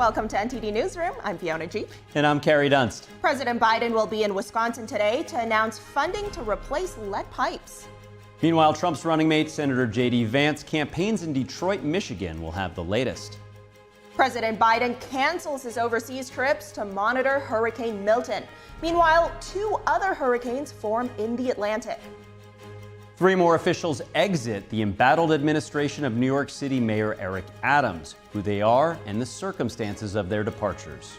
Welcome to NTD Newsroom. I'm Fiona G. And I'm Carrie Dunst. President Biden will be in Wisconsin today to announce funding to replace lead pipes. Meanwhile, Trump's running mate, Senator J.D. Vance, campaigns in Detroit, Michigan will have the latest. President Biden cancels his overseas trips to monitor Hurricane Milton. Meanwhile, 2 other hurricanes form in the Atlantic. 3 more officials exit the embattled administration of New York City Mayor Eric Adams, who they are and the circumstances of their departures.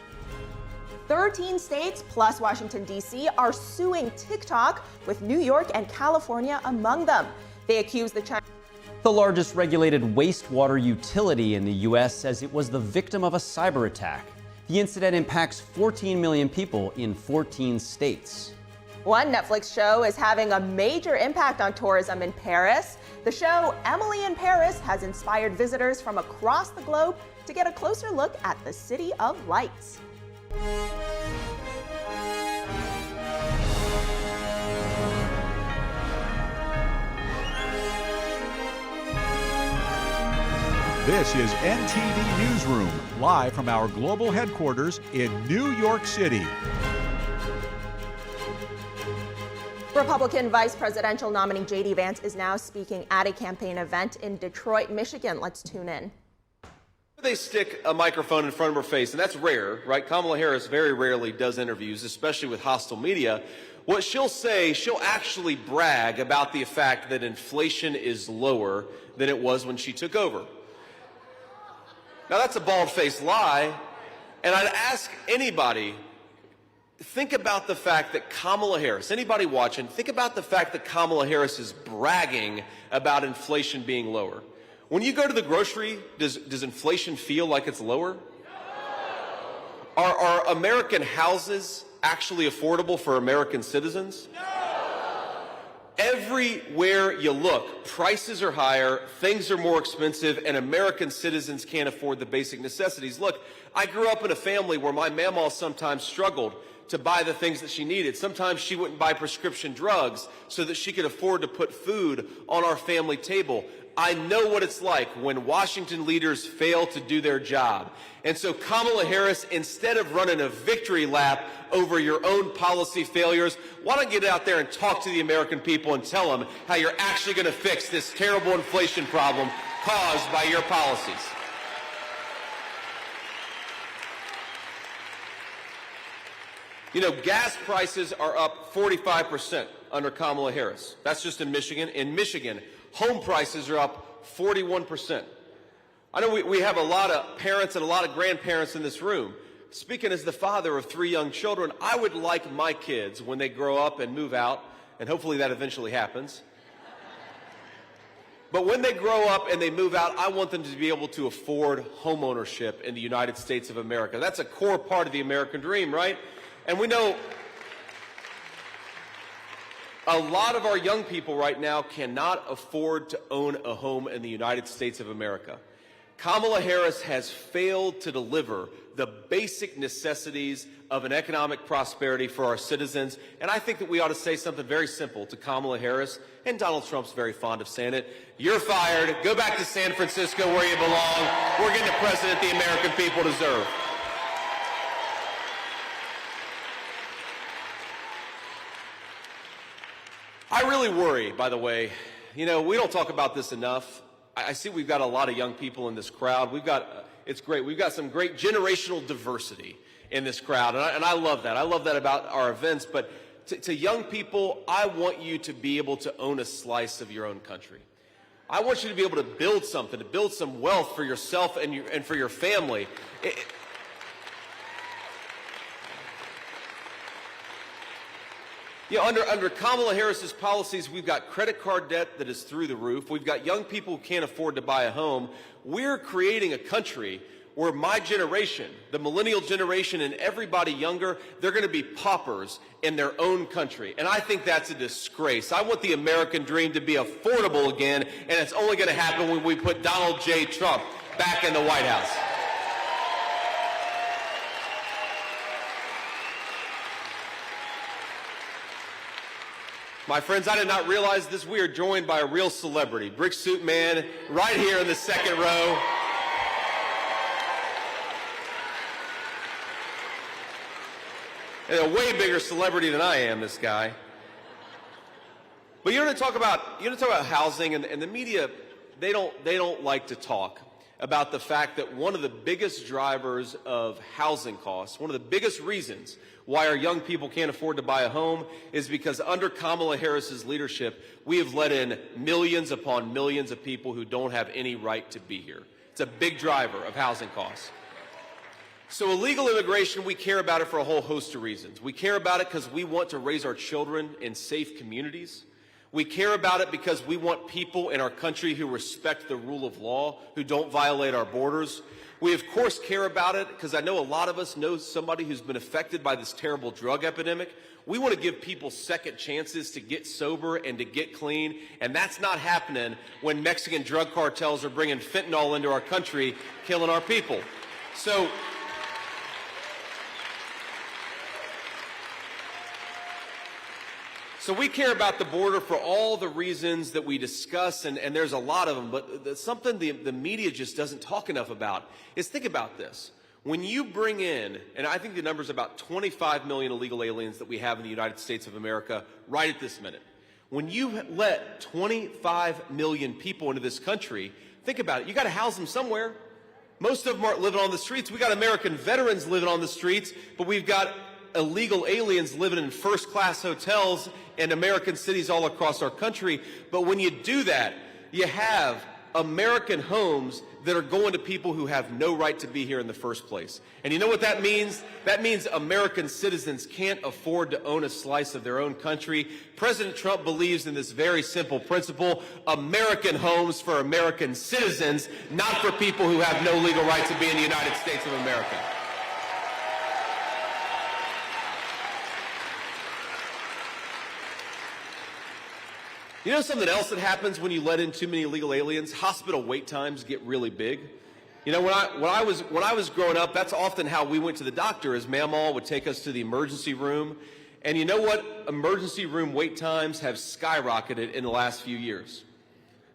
13 states plus Washington, D.C. are suing TikTok, with New York and California among them. They accuse The largest regulated wastewater utility in the U.S. says it was the victim of a cyber attack. The incident impacts 14 million people in 14 states. One Netflix show is having a major impact on tourism in Paris. The show Emily in Paris has inspired visitors from across the globe to get a closer look at the City of Lights. This is NTD Newsroom, live from our global headquarters in New York City. Republican vice presidential nominee J.D. Vance is now speaking at a campaign event in Detroit, Michigan. Let's tune in. They stick a microphone in front of her face, and that's rare, right? Kamala Harris very rarely does interviews, especially with hostile media. What she'll say, she'll actually brag about the fact that inflation is lower than it was when she took over. Now, that's a bald-faced lie, and I'd ask anybody, think about the fact that Kamala Harris, anybody watching, think about the fact that Kamala Harris is bragging about inflation being lower. When you go to the grocery, does inflation feel like it's lower? No. Are American houses actually affordable for American citizens? No. Everywhere you look, prices are higher, things are more expensive, and American citizens can't afford the basic necessities. Look, I grew up in a family where my mamaw sometimes struggled to buy the things that she needed. Sometimes she wouldn't buy prescription drugs so that she could afford to put food on our family table. I know what it's like when Washington leaders fail to do their job. And so Kamala Harris, instead of running a victory lap over your own policy failures, why don't you get out there and talk to the American people and tell them how you're actually going to fix this terrible inflation problem caused by your policies. You know, gas prices are up 45% under Kamala Harris. That's just in Michigan. In Michigan, home prices are up 41%. I know we have a lot of parents and a lot of grandparents in this room. Speaking as the father of 3 young children, I would like my kids, when they grow up and move out, and hopefully that eventually happens, but when they grow up and they move out, I want them to be able to afford home ownership in the United States of America. That's a core part of the American dream, right? And we know a lot of our young people right now cannot afford to own a home in the United States of America. Kamala Harris has failed to deliver the basic necessities of an economic prosperity for our citizens. And I think that we ought to say something very simple to Kamala Harris, and Donald Trump's very fond of saying it. You're fired. Go back to San Francisco where you belong. We're getting the president the American people deserve. I really worry, by the way. You know, we don't talk about this enough. I see we've got a lot of young people in this crowd. It's great. We've got some great generational diversity in this crowd, and I love that. I love that about our events. But to young people, I want you to be able to own a slice of your own country. I want you to be able to build something, to build some wealth for yourself and for your family. You know, under Kamala Harris's policies, we've got credit card debt that is through the roof. We've got young people who can't afford to buy a home. We're creating a country where my generation, the millennial generation, and everybody younger, they're going to be paupers in their own country. And I think that's a disgrace. I want the American dream to be affordable again, and it's only going to happen when we put Donald J. Trump back in the White House. My friends, I did not realize this. We are joined by a real celebrity, Brick Suit Man, right here in the second row. A way bigger celebrity than I am, this guy. But you're going to talk about housing, and the media, they don't like to talk about the fact that one of the biggest drivers of housing costs, one of the biggest reasons why our young people can't afford to buy a home, is because under Kamala Harris's leadership, we have let in millions upon millions of people who don't have any right to be here. It's a big driver of housing costs. So illegal immigration, we care about it for a whole host of reasons. We care about it because we want to raise our children in safe communities. We care about it because we want people in our country who respect the rule of law, who don't violate our borders. We, of course, care about it because I know a lot of us know somebody who's been affected by this terrible drug epidemic. We want to give people second chances to get sober and to get clean, and that's not happening when Mexican drug cartels are bringing fentanyl into our country, killing our people. So we care about the border for all the reasons that we discuss, and there's a lot of them, but something the media just doesn't talk enough about is, think about this. When you bring in, and I think the number is about 25 million illegal aliens that we have in the United States of America right at this minute. When you let 25 million people into this country, think about it. You got to house them somewhere. Most of them aren't living on the streets. We got American veterans living on the streets, but we've got illegal aliens living in first-class hotels in American cities all across our country. But when you do that, you have American homes that are going to people who have no right to be here in the first place. And you know what that means? That means American citizens can't afford to own a slice of their own country. President Trump believes in this very simple principle: American homes for American citizens, not for people who have no legal right to be in the United States of America. You know something else that happens when you let in too many illegal aliens? Hospital wait times get really big. You know, when I was growing up, that's often how we went to the doctor, is Mamaw would take us to the emergency room. And you know what? Emergency room wait times have skyrocketed in the last few years.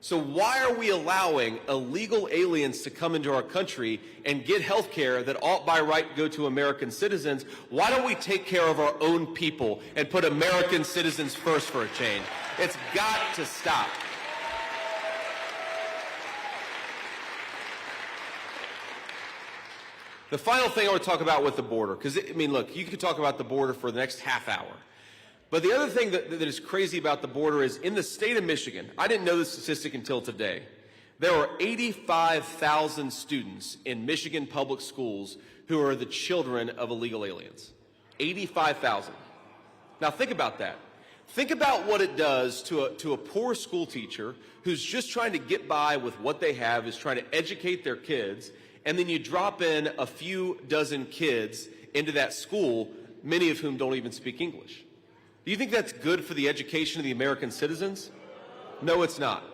So why are we allowing illegal aliens to come into our country and get health care that ought by right go to American citizens? Why don't we take care of our own people and put American citizens first for a change? It's got to stop. The final thing I want to talk about with the border, because, I mean, look, you could talk about the border for the next half hour. But the other thing that is crazy about the border is, in the state of Michigan, I didn't know this statistic until today, there are 85,000 students in Michigan public schools who are the children of illegal aliens. 85,000. Now think about that. Think about what it does to a poor school teacher who's just trying to get by with what they have, is trying to educate their kids, and then you drop in a few dozen kids into that school, many of whom don't even speak English. Do you think that's good for the education of the American citizens? No, it's not.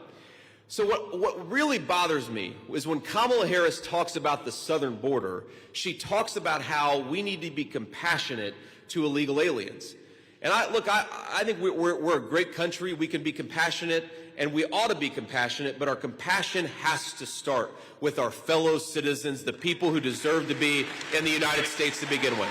So what really bothers me is when Kamala Harris talks about the southern border, she talks about how we need to be compassionate to illegal aliens. And I think we're a great country. We can be compassionate, and we ought to be compassionate, but our compassion has to start with our fellow citizens, the people who deserve to be in the United States to begin with.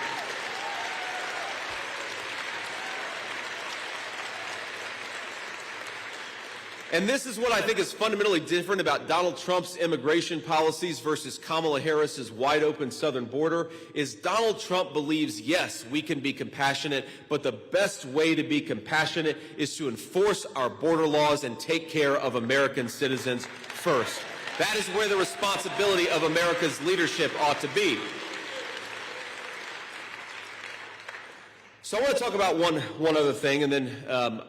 And this is what I think is fundamentally different about Donald Trump's immigration policies versus Kamala Harris's wide-open southern border, is Donald Trump believes, yes, we can be compassionate, but the best way to be compassionate is to enforce our border laws and take care of American citizens first. That is where the responsibility of America's leadership ought to be. So I want to talk about one other thing, and then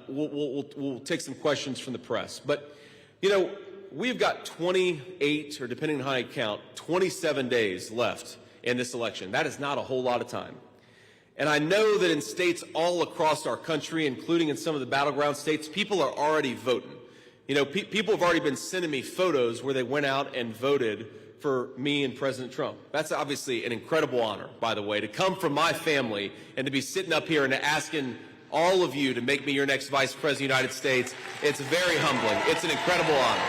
we'll take some questions from the press. But, you know, we've got 28, or depending on how you count, 27 days left in this election. That is not a whole lot of time. And I know that in states all across our country, including in some of the battleground states, people are already voting. You know, people have already been sending me photos where they went out and voted for me and President Trump. That's obviously an incredible honor, by the way, to come from my family and to be sitting up here and asking all of you to make me your next Vice President of the United States. It's very humbling. It's an incredible honor.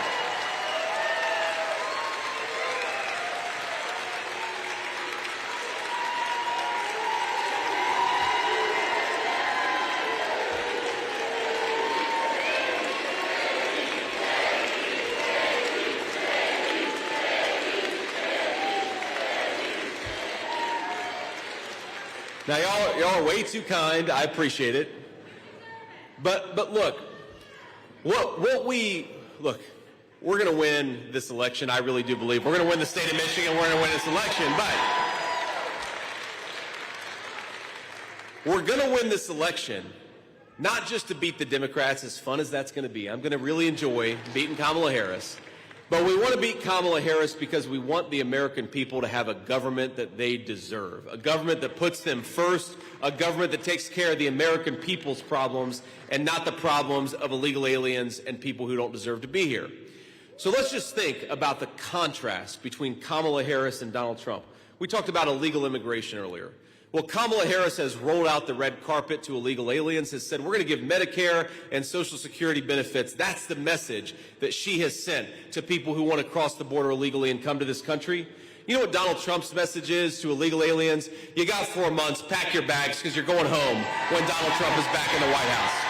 Now, y'all are way too kind. I appreciate it. But look, we're going to win this election. I really do believe we're going to win the state of Michigan. We're going to win this election. But we're going to win this election not just to beat the Democrats, as fun as that's going to be. I'm going to really enjoy beating Kamala Harris. But we want to beat Kamala Harris because we want the American people to have a government that they deserve, a government that puts them first, a government that takes care of the American people's problems and not the problems of illegal aliens and people who don't deserve to be here. So let's just think about the contrast between Kamala Harris and Donald Trump. We talked about illegal immigration earlier. Well, Kamala Harris has rolled out the red carpet to illegal aliens, has said we're going to give Medicare and Social Security benefits. That's the message that she has sent to people who want to cross the border illegally and come to this country. You know what Donald Trump's message is to illegal aliens? You got 4 months, pack your bags, because you're going home when Donald Trump is back in the White House.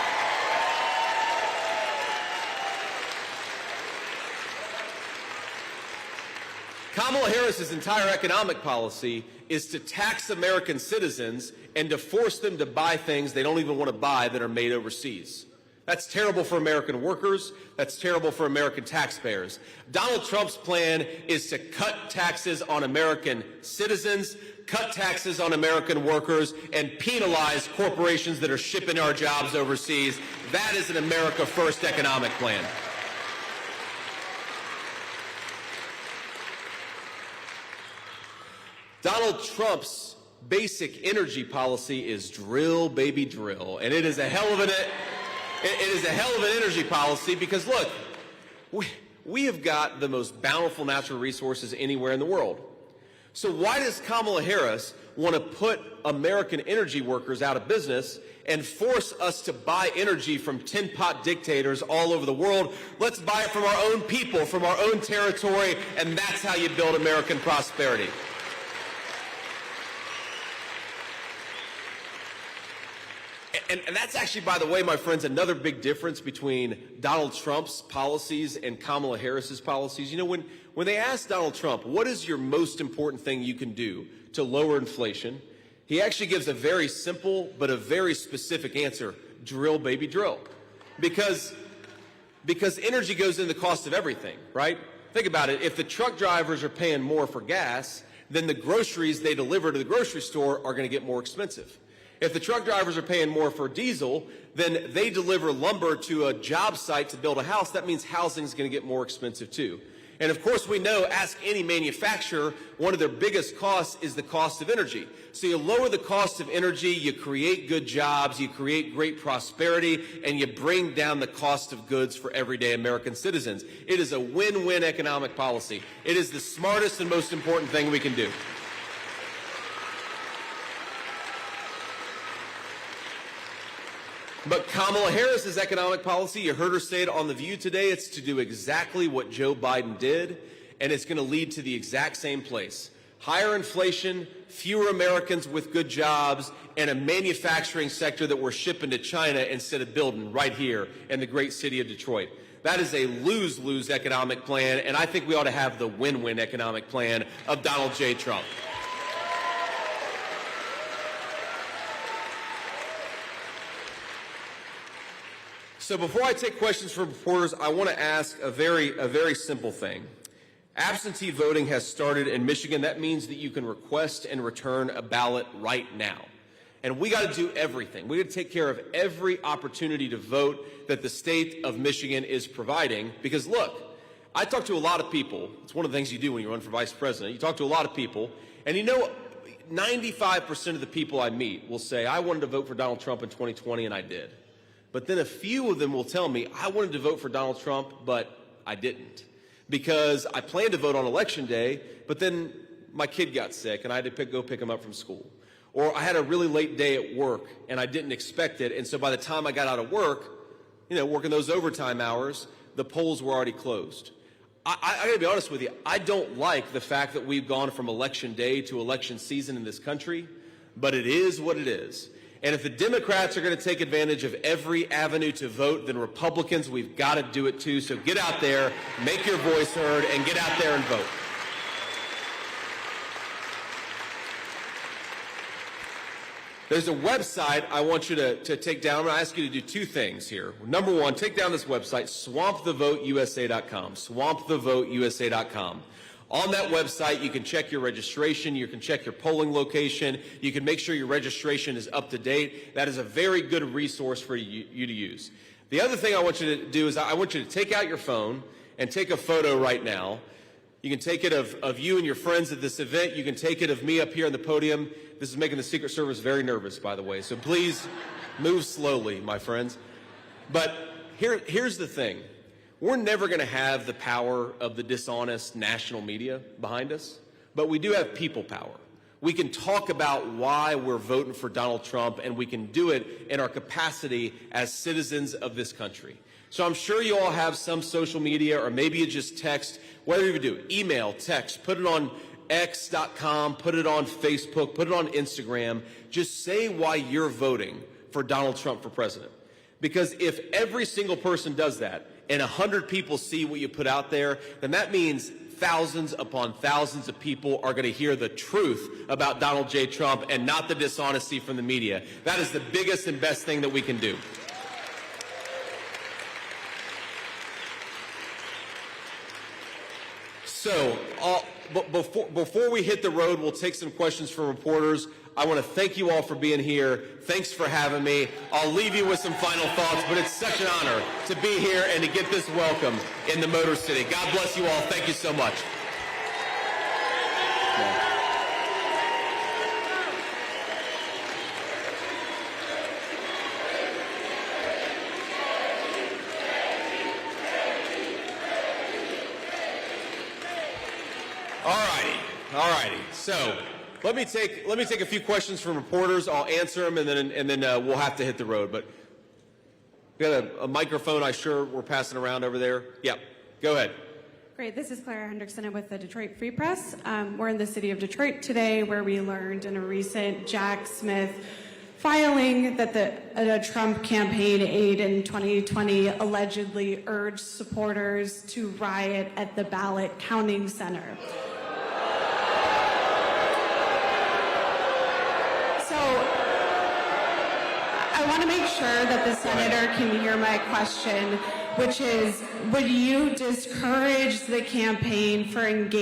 Kamala Harris's entire economic policy is to tax American citizens and to force them to buy things they don't even want to buy that are made overseas. That's terrible for American workers. That's terrible for American taxpayers. Donald Trump's plan is to cut taxes on American citizens, cut taxes on American workers, and penalize corporations that are shipping our jobs overseas. That is an America First economic plan. Donald Trump's basic energy policy is drill, baby, drill. And it is a hell of an energy policy because, look, we have got the most bountiful natural resources anywhere in the world. So why does Kamala Harris want to put American energy workers out of business and force us to buy energy from tin-pot dictators all over the world? Let's buy it from our own people, from our own territory, and that's how you build American prosperity. And that's actually, by the way, my friends, another big difference between Donald Trump's policies and Kamala Harris's policies. You know, when they asked Donald Trump, what is your most important thing you can do to lower inflation, he actually gives a very simple but a very specific answer: drill, baby, drill. Because energy goes into the cost of everything, right? Think about it. If the truck drivers are paying more for gas, then the groceries they deliver to the grocery store are going to get more expensive. If the truck drivers are paying more for diesel, then they deliver lumber to a job site to build a house. That means housing is going to get more expensive too. And of course, we know, ask any manufacturer, one of their biggest costs is the cost of energy. So you lower the cost of energy, you create good jobs, you create great prosperity, and you bring down the cost of goods for everyday American citizens. It is a win-win economic policy. It is the smartest and most important thing we can do. But Kamala Harris's economic policy, you heard her say it on The View today, it's to do exactly what Joe Biden did, and it's going to lead to the exact same place. Higher inflation, fewer Americans with good jobs, and a manufacturing sector that we're shipping to China instead of building right here in the great city of Detroit. That is a lose-lose economic plan, and I think we ought to have the win-win economic plan of Donald J. Trump. So before I take questions from reporters, I want to ask a very simple thing. Absentee voting has started in Michigan. That means that you can request and return a ballot right now. And we got to do everything. We got to take care of every opportunity to vote that the state of Michigan is providing. Because look, I talk to a lot of people. It's one of the things you do when you run for vice president. You talk to a lot of people, and you know, 95% of the people I meet will say, I wanted to vote for Donald Trump in 2020, and I did. But then a few of them will tell me, I wanted to vote for Donald Trump, but I didn't. Because I planned to vote on Election Day, but then my kid got sick and I had to go pick him up from school. Or I had a really late day at work and I didn't expect it, and so by the time I got out of work, you know, working those overtime hours, the polls were already closed. I gotta be honest with you, I don't like the fact that we've gone from Election Day to election season in this country, but it is what it is. And if the Democrats are going to take advantage of every avenue to vote, then Republicans, we've got to do it too. So get out there, make your voice heard, and get out there and vote. There's a website I want you to take down. I'm going to ask you to do two things here. Number one, take down this website, swampthevoteusa.com, swampthevoteusa.com. On that website, you can check your registration, you can check your polling location, you can make sure your registration is up to date. That is a very good resource for you to use. The other thing I want you to do is I want you to take out your phone and take a photo right now. You can take it of you and your friends at this event. You can take it of me up here on the podium. This is making the Secret Service very nervous, by the way, so please move slowly, my friends. But here's the thing. We're never going to have the power of the dishonest national media behind us, but we do have people power. We can talk about why we're voting for Donald Trump, and we can do it in our capacity as citizens of this country. So I'm sure you all have some social media, or maybe you just text, whatever you do, email, text, put it on X.com, put it on Facebook, put it on Instagram. Just say why you're voting for Donald Trump for president. Because if every single person does that, and 100 people see what you put out there, then that means thousands upon thousands of people are going to hear the truth about Donald J. Trump and not the dishonesty from the media. That is the biggest and best thing that we can do. So, before we hit the road, we'll take some questions from reporters. I want to thank you all for being here. Thanks for having me. I'll leave you with some final thoughts, but it's such an honor to be here and to get this welcome in the Motor City. God bless you all. Thank you so much. All righty. So let me take a few questions from reporters. I'll answer them, and then we'll have to hit the road. But we got a microphone. I'm sure we're passing around over there. Yeah, go ahead. Great. This is Clara Hendrickson with the Detroit Free Press. We're in the city of Detroit today, where we learned in a recent Jack Smith filing that a Trump campaign aide in 2020 allegedly urged supporters to riot at the ballot counting center. I want to make sure that the senator can hear my question, which is, would you discourage the campaign from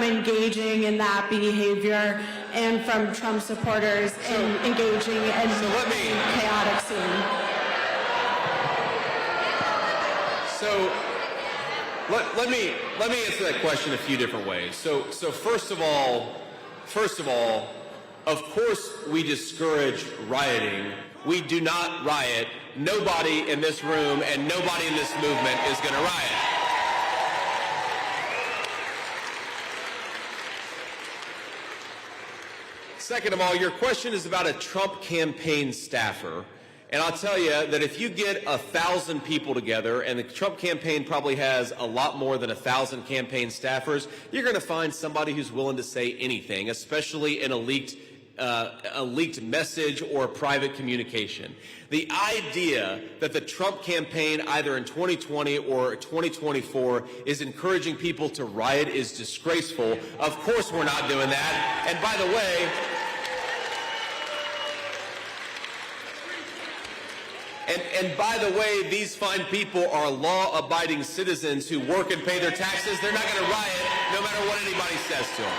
engaging in that behavior and from Trump supporters in engaging in chaotic scene? So let me answer that question a few different ways. So first of all, of course we discourage rioting. We do not riot. Nobody in this room and nobody in this movement is going to riot. Second of all, your question is about a Trump campaign staffer. And I'll tell you that if you get 1,000 people together, and the Trump campaign probably has a lot more than 1,000 campaign staffers, you're going to find somebody who's willing to say anything, especially in a leaked message or private communication. The idea that the Trump campaign, either in 2020 or 2024, is encouraging people to riot is disgraceful. Of course we're not doing that. And by the way, these fine people are law-abiding citizens who work and pay their taxes. They're not going to riot no matter what anybody says to them.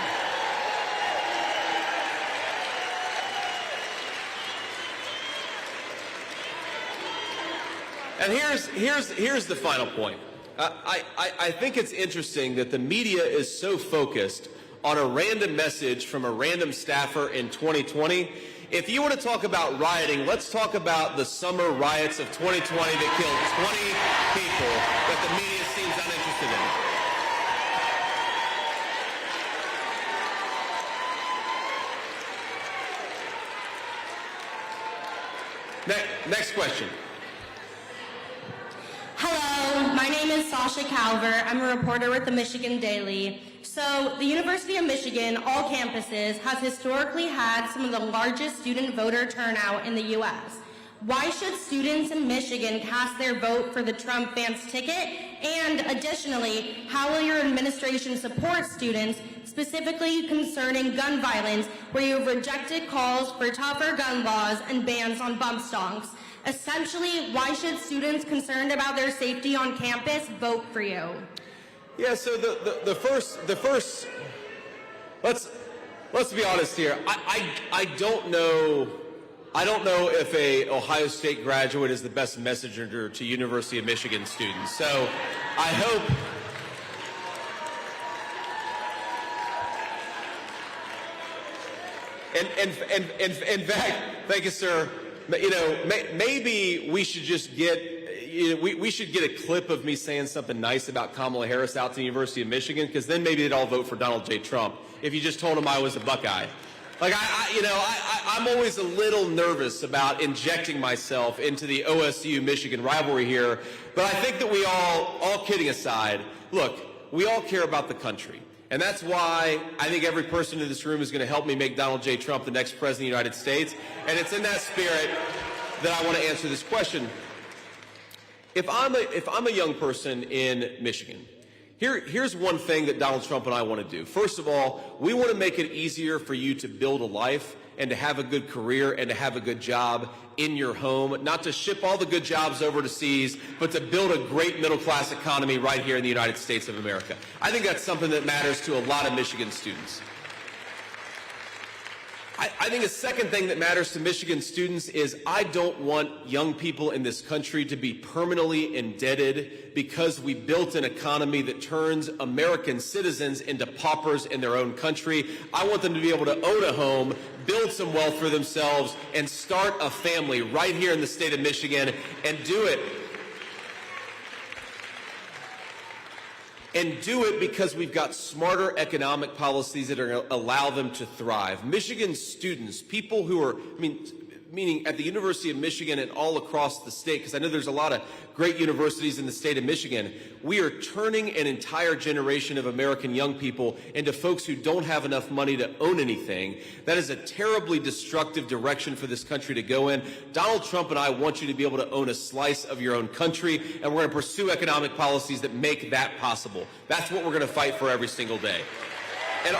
And here's the final point. I think it's interesting that the media is so focused on a random message from a random staffer in 2020. If you want to talk about rioting, let's talk about the summer riots of 2020 that killed 20 people that the media seems uninterested in. Next question. Hello, my name is Sasha Calver. I'm a reporter with the Michigan Daily. So the University of Michigan, all campuses, has historically had some of the largest student voter turnout in the U.S. Why should students in Michigan cast their vote for the Trump Vance ticket? And additionally, how will your administration support students, specifically concerning gun violence, where you have rejected calls for tougher gun laws and bans on bump stocks? Essentially, why should students concerned about their safety on campus vote for you? Yeah, so the first, let's be honest here. I don't know if a Ohio State graduate is the best messenger to University of Michigan students. So I hope. In fact, thank you, sir. You know, maybe we should just get. We should get a clip of me saying something nice about Kamala Harris out to the University of Michigan, because then maybe they'd all vote for Donald J. Trump if you just told them I was a Buckeye. Like, I'm always a little nervous about injecting myself into the OSU-Michigan rivalry here, but I think that we all kidding aside, look, we all care about the country. And that's why I think every person in this room is going to help me make Donald J. Trump the next president of the United States. And it's in that spirit that I want to answer this question. If I'm a young person in Michigan, here's one thing that Donald Trump and I want to do. First of all, we want to make it easier for you to build a life and to have a good career and to have a good job in your home, not to ship all the good jobs over to seas, but to build a great middle-class economy right here in the United States of America. I think that's something that matters to a lot of Michigan students. I think a second thing that matters to Michigan students is I don't want young people in this country to be permanently indebted because we built an economy that turns American citizens into paupers in their own country. I want them to be able to own a home, build some wealth for themselves, and start a family right here in the state of Michigan and do it. And do it because we've got smarter economic policies that are going to allow them to thrive. Michigan students, people who are, meaning at the University of Michigan and all across the state, because I know there's a lot of great universities in the state of Michigan, we are turning an entire generation of American young people into folks who don't have enough money to own anything. That is a terribly destructive direction for this country to go in. Donald Trump and I want you to be able to own a slice of your own country, and we're going to pursue economic policies that make that possible. That's what we're going to fight for every single day. And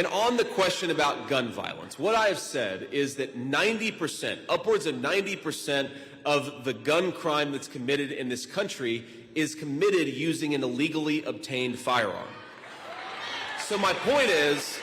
on the question about gun violence, what I have said is that 90%, upwards of 90% of the gun crime that's committed in this country is committed using an illegally obtained firearm. So my point is,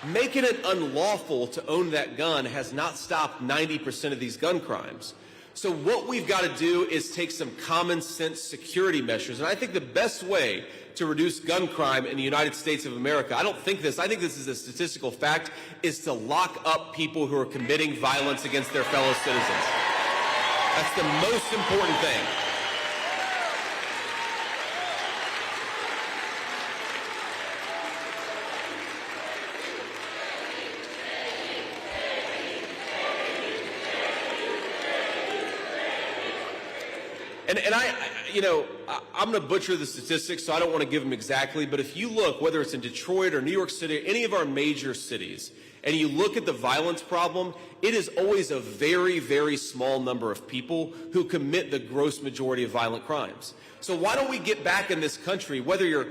making it unlawful to own that gun has not stopped 90% of these gun crimes. So what we've got to do is take some common sense security measures. And I think the best way to reduce gun crime in the United States of America, I think this is a statistical fact, is to lock up people who are committing violence against their fellow citizens. That's the most important thing. I'm going to butcher the statistics, so I don't want to give them exactly, but if you look, whether it's in Detroit or New York City, any of our major cities, and you look at the violence problem, it is always a very, very small number of people who commit the gross majority of violent crimes. So why don't we get back in this country, whether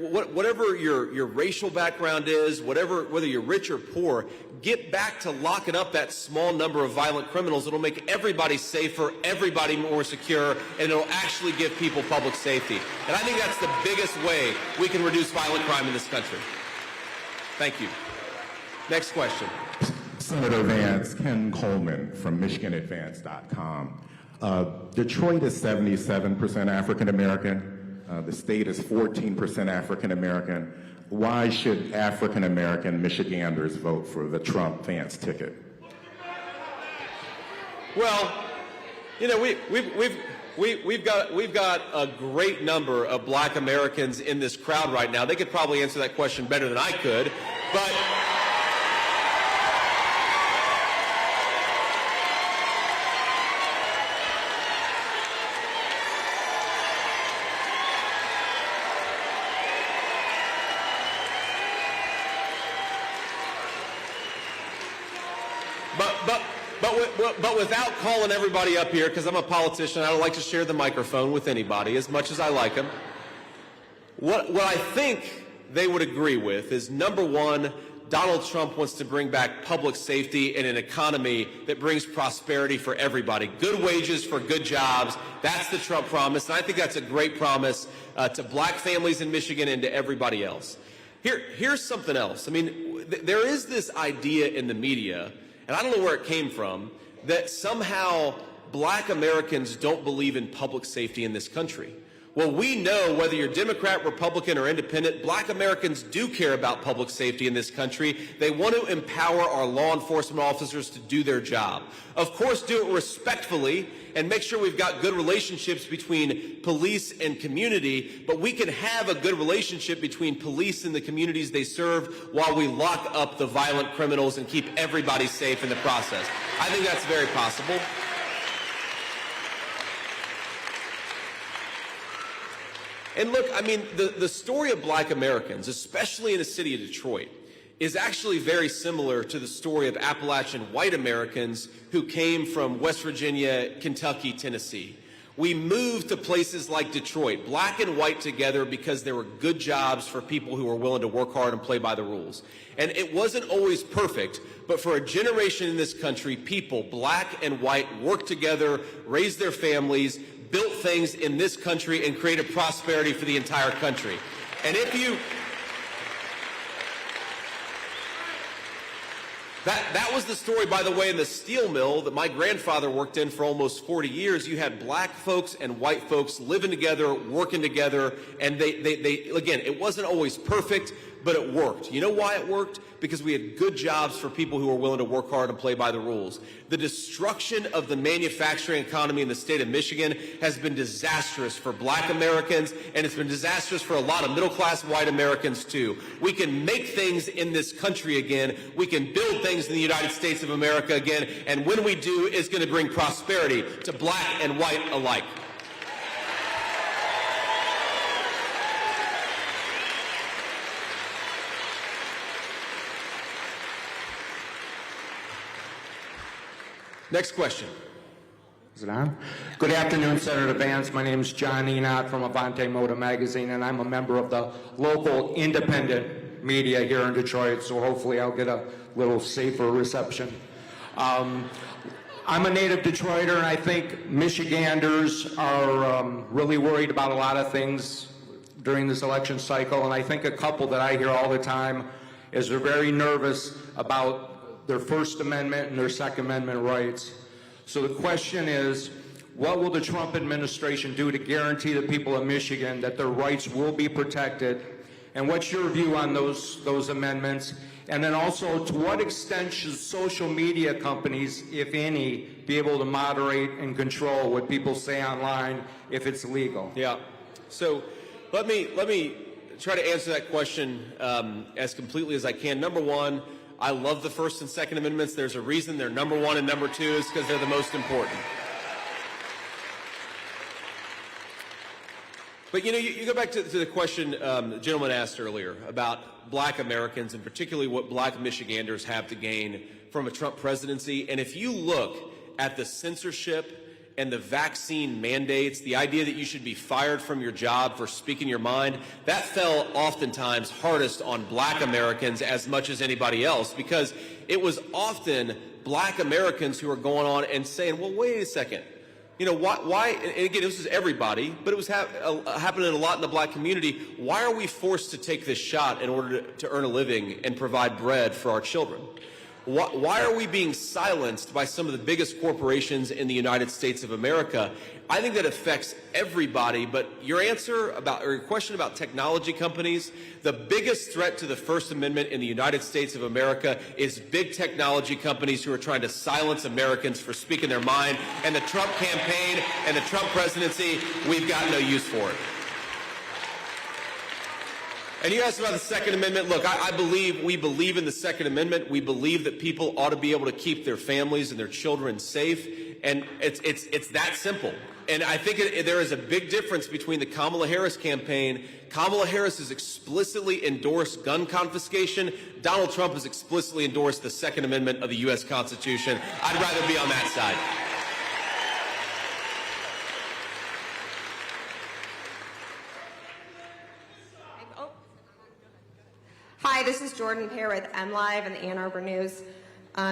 whatever your racial background is, whether you're rich or poor, get back to locking up that small number of violent criminals. It'll make everybody safer, everybody more secure, and it'll actually give people public safety. And I think that's the biggest way we can reduce violent crime in this country. Thank you. Next question. Senator Vance, Ken Coleman from MichiganAdvance.com. Detroit is 77% African American. The state is 14% African American. Why should African American Michiganders vote for the Trump Vance ticket? Well, we've got a great number of Black Americans in this crowd right now. They could probably answer that question better than I could, but. But without calling everybody up here, because I'm a politician, I don't like to share the microphone with anybody as much as I like them. What I think they would agree with is, number one, Donald Trump wants to bring back public safety and an economy that brings prosperity for everybody. Good wages for good jobs. That's the Trump promise, and I think that's a great promise to black families in Michigan and to everybody else. Here's something else. I mean, there is this idea in the media, and I don't know where it came from, that somehow black Americans don't believe in public safety in this country. Well, we know whether you're Democrat, Republican, or Independent, black Americans do care about public safety in this country. They want to empower our law enforcement officers to do their job. Of course, do it respectfully and make sure we've got good relationships between police and community, but we can have a good relationship between police and the communities they serve while we lock up the violent criminals and keep everybody safe in the process. I think that's very possible. And look, I mean, the story of black Americans, especially in the city of Detroit, is actually very similar to the story of Appalachian white Americans who came from West Virginia, Kentucky, Tennessee. We moved to places like Detroit, black and white together, because there were good jobs for people who were willing to work hard and play by the rules. And it wasn't always perfect, but for a generation in this country, people, black and white, worked together, raised their families, built things in this country, and created prosperity for the entire country. And if you... That was the story, by the way, in the steel mill that my grandfather worked in for almost 40 years. You had black folks and white folks living together, working together, and they again, it wasn't always perfect, but it worked. You know why it worked? Because we had good jobs for people who were willing to work hard and play by the rules. The destruction of the manufacturing economy in the state of Michigan has been disastrous for black Americans, and it's been disastrous for a lot of middle-class white Americans, too. We can make things in this country again. We can build things in the United States of America again, and when we do, it's going to bring prosperity to black and white alike. Next question. Is it on? Good afternoon, Senator Vance. My name is John Enoch from Avante Moda Magazine, and I'm a member of the local independent media here in Detroit, so hopefully I'll get a little safer reception. I'm a native Detroiter, and I think Michiganders are really worried about a lot of things during this election cycle, and I think a couple that I hear all the time is they're very nervous about their First Amendment and their Second Amendment rights. So the question is, what will the Trump administration do to guarantee the people of Michigan that their rights will be protected? And what's your view on those amendments? And then also, to what extent should social media companies, if any, be able to moderate and control what people say online if it's legal? Yeah. So let me try to answer that question as completely as I can. Number one, I love the First and Second Amendments. There's a reason they're number one and number two is because they're the most important. But, you know, you go back to the question the gentleman asked earlier about black Americans and particularly what black Michiganders have to gain from a Trump presidency. And if you look at the censorship and the vaccine mandates, the idea that you should be fired from your job for speaking your mind, that fell oftentimes hardest on black Americans as much as anybody else, because it was often black Americans who were going on and saying, well, wait a second. You know, why, and again, this is everybody, but it was happening a lot in the black community. Why are we forced to take this shot in order to earn a living and provide bread for our children? Why are we being silenced by some of the biggest corporations in the United States of America? I think that affects everybody, but your question about technology companies, the biggest threat to the First Amendment in the United States of America is big technology companies who are trying to silence Americans for speaking their mind, and the Trump campaign and the Trump presidency, we've got no use for it. And you asked about the Second Amendment. Look, we believe in the Second Amendment. We believe that people ought to be able to keep their families and their children safe. And it's that simple. And I think there is a big difference between the Kamala Harris campaign. Kamala Harris has explicitly endorsed gun confiscation. Donald Trump has explicitly endorsed the Second Amendment of the U.S. Constitution. I'd rather be on that side. Hi, this is Jordan Pear with MLive and the Ann Arbor News.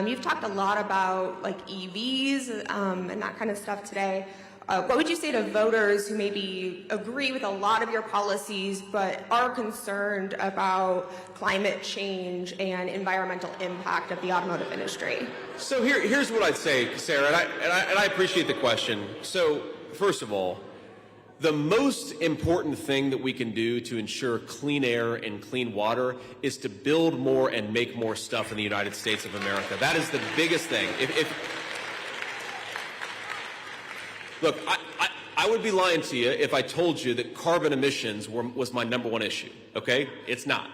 You've talked a lot about like EVs and that kind of stuff today. What would you say to voters who maybe agree with a lot of your policies but are concerned about climate change and environmental impact of the automotive industry? So here's what I'd say, Sarah, and I appreciate the question. So first of all, the most important thing that we can do to ensure clean air and clean water is to build more and make more stuff in the United States of America. That is the biggest thing. Look, I would be lying to you if I told you that carbon emissions was my number one issue, okay? It's not.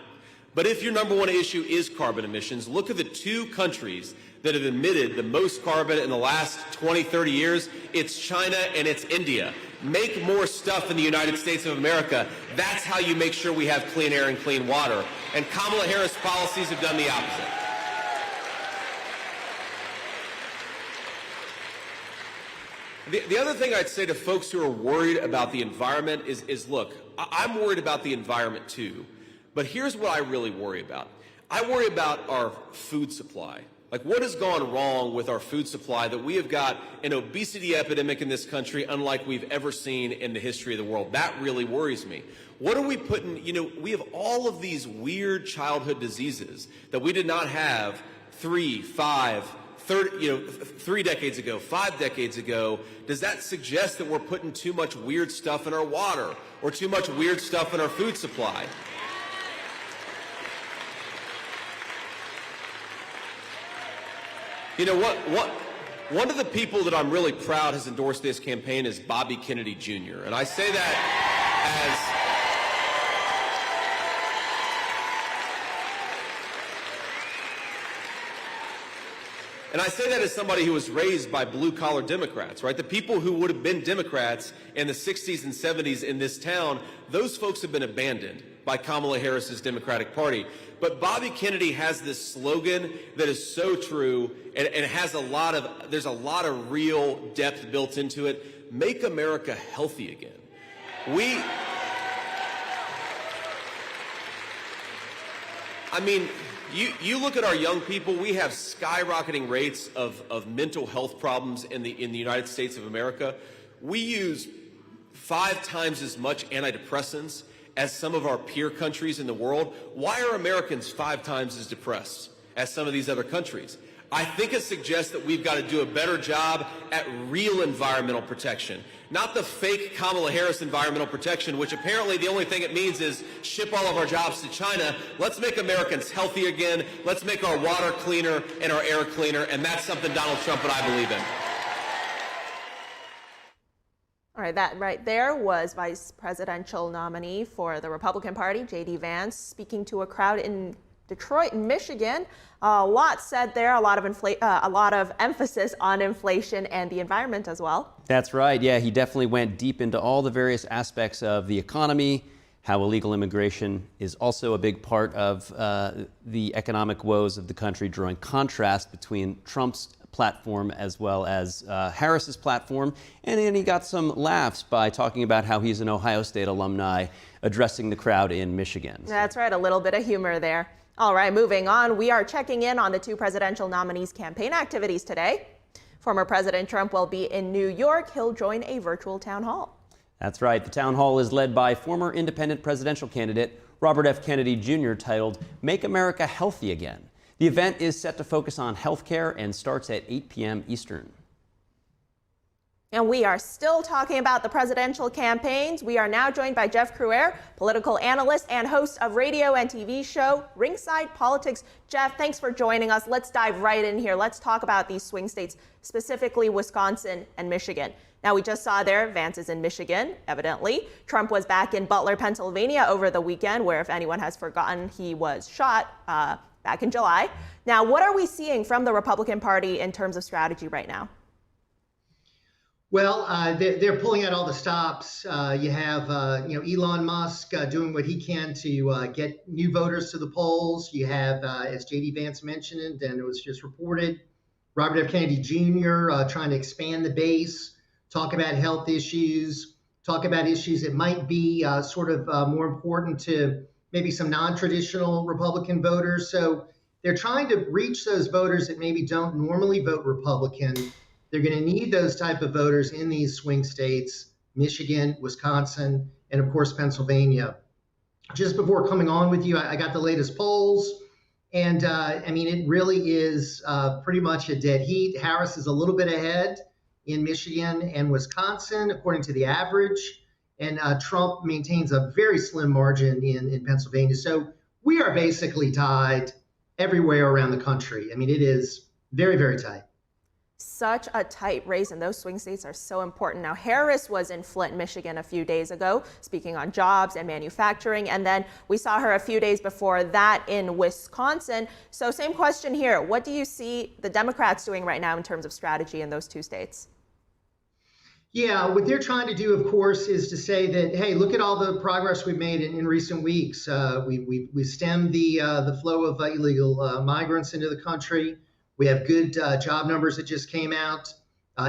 But if your number one issue is carbon emissions, look at the two countries that have emitted the most carbon in the last 20, 30 years. It's China and it's India. Make more stuff in the United States of America. That's how you make sure we have clean air and clean water. And Kamala Harris policies have done the opposite. The other thing I'd say to folks who are worried about the environment is look, I'm worried about the environment too, but here's what I really worry about. I worry about our food supply. Like, what has gone wrong with our food supply that we have got an obesity epidemic in this country unlike we've ever seen in the history of the world? That really worries me. What are we putting, we have all of these weird childhood diseases that we did not have 3 decades ago, 5 decades ago. Does that suggest that we're putting too much weird stuff in our water or too much weird stuff in our food supply? You know what? One of the people that I'm really proud has endorsed this campaign is Bobby Kennedy Jr. And I say that as somebody who was raised by blue-collar Democrats, right? The people who would have been Democrats in the 60s and 70s in this town, those folks have been abandoned by Kamala Harris's Democratic Party. But Bobby Kennedy has this slogan that is so true and has there's a lot of real depth built into it. Make America healthy again. You look at our young people, we have skyrocketing rates of mental health problems in the United States of America. We use 5 times as much antidepressants as some of our peer countries in the world. Why are Americans 5 times as depressed as some of these other countries? I think it suggests that we've got to do a better job at real environmental protection, not the fake Kamala Harris environmental protection, which apparently the only thing it means is ship all of our jobs to China. Let's make Americans healthy again. Let's make our water cleaner and our air cleaner, and that's something Donald Trump and I believe in. All right, that right there was Vice Presidential nominee for the Republican Party, J.D. Vance, speaking to a crowd in Detroit and Michigan. A lot said there, a lot of emphasis on inflation and the environment as well. That's right. Yeah, he definitely went deep into all the various aspects of the economy, how illegal immigration is also a big part of the economic woes of the country, drawing contrast between Trump's platform as well as Harris's platform. And then he got some laughs by talking about how he's an Ohio State alumni addressing the crowd in Michigan. That's right, a little bit of humor there. All right, moving on, we are checking in on the 2 presidential nominees' campaign activities today. Former President Trump will be in New York. He'll join a virtual town hall. That's right. The town hall is led by former independent presidential candidate Robert F. Kennedy Jr., titled Make America Healthy Again. The event is set to focus on health care and starts at 8 p.m. Eastern. And we are still talking about the presidential campaigns. We are now joined by Jeff Crouere, political analyst and host of radio and TV show Ringside Politics. Jeff, thanks for joining us. Let's dive right in here. Let's talk about these swing states, specifically Wisconsin and Michigan. Now, we just saw there, Vance is in Michigan, evidently. Trump was back in Butler, Pennsylvania over the weekend, where, if anyone has forgotten, he was shot back in July. Now, what are we seeing from the Republican Party in terms of strategy right now? Well, they're pulling out all the stops. You have, Elon Musk doing what he can to get new voters to the polls. You have, as J.D. Vance mentioned, and it was just reported, Robert F. Kennedy Jr. Trying to expand the base, talk about health issues, talk about issues that might be more important to maybe some non-traditional Republican voters. So they're trying to reach those voters that maybe don't normally vote Republican. They're going to need those type of voters in these swing states, Michigan, Wisconsin, and of course, Pennsylvania. Just before coming on with you, I got the latest polls. And it really is pretty much a dead heat. Harris is a little bit ahead in Michigan and Wisconsin, according to the average. And Trump maintains a very slim margin in Pennsylvania. So we are basically tied everywhere around the country. It is very, very tight. Such a tight race, and those swing states are so important. Now, Harris was in Flint, Michigan a few days ago, speaking on jobs and manufacturing, and then we saw her a few days before that in Wisconsin. So same question here. What do you see the Democrats doing right now in terms of strategy in those two states? Yeah, what they're trying to do, of course, is to say that, hey, look at all the progress we've made in recent weeks. We stemmed the flow of illegal migrants into the country. We have good job numbers that just came out.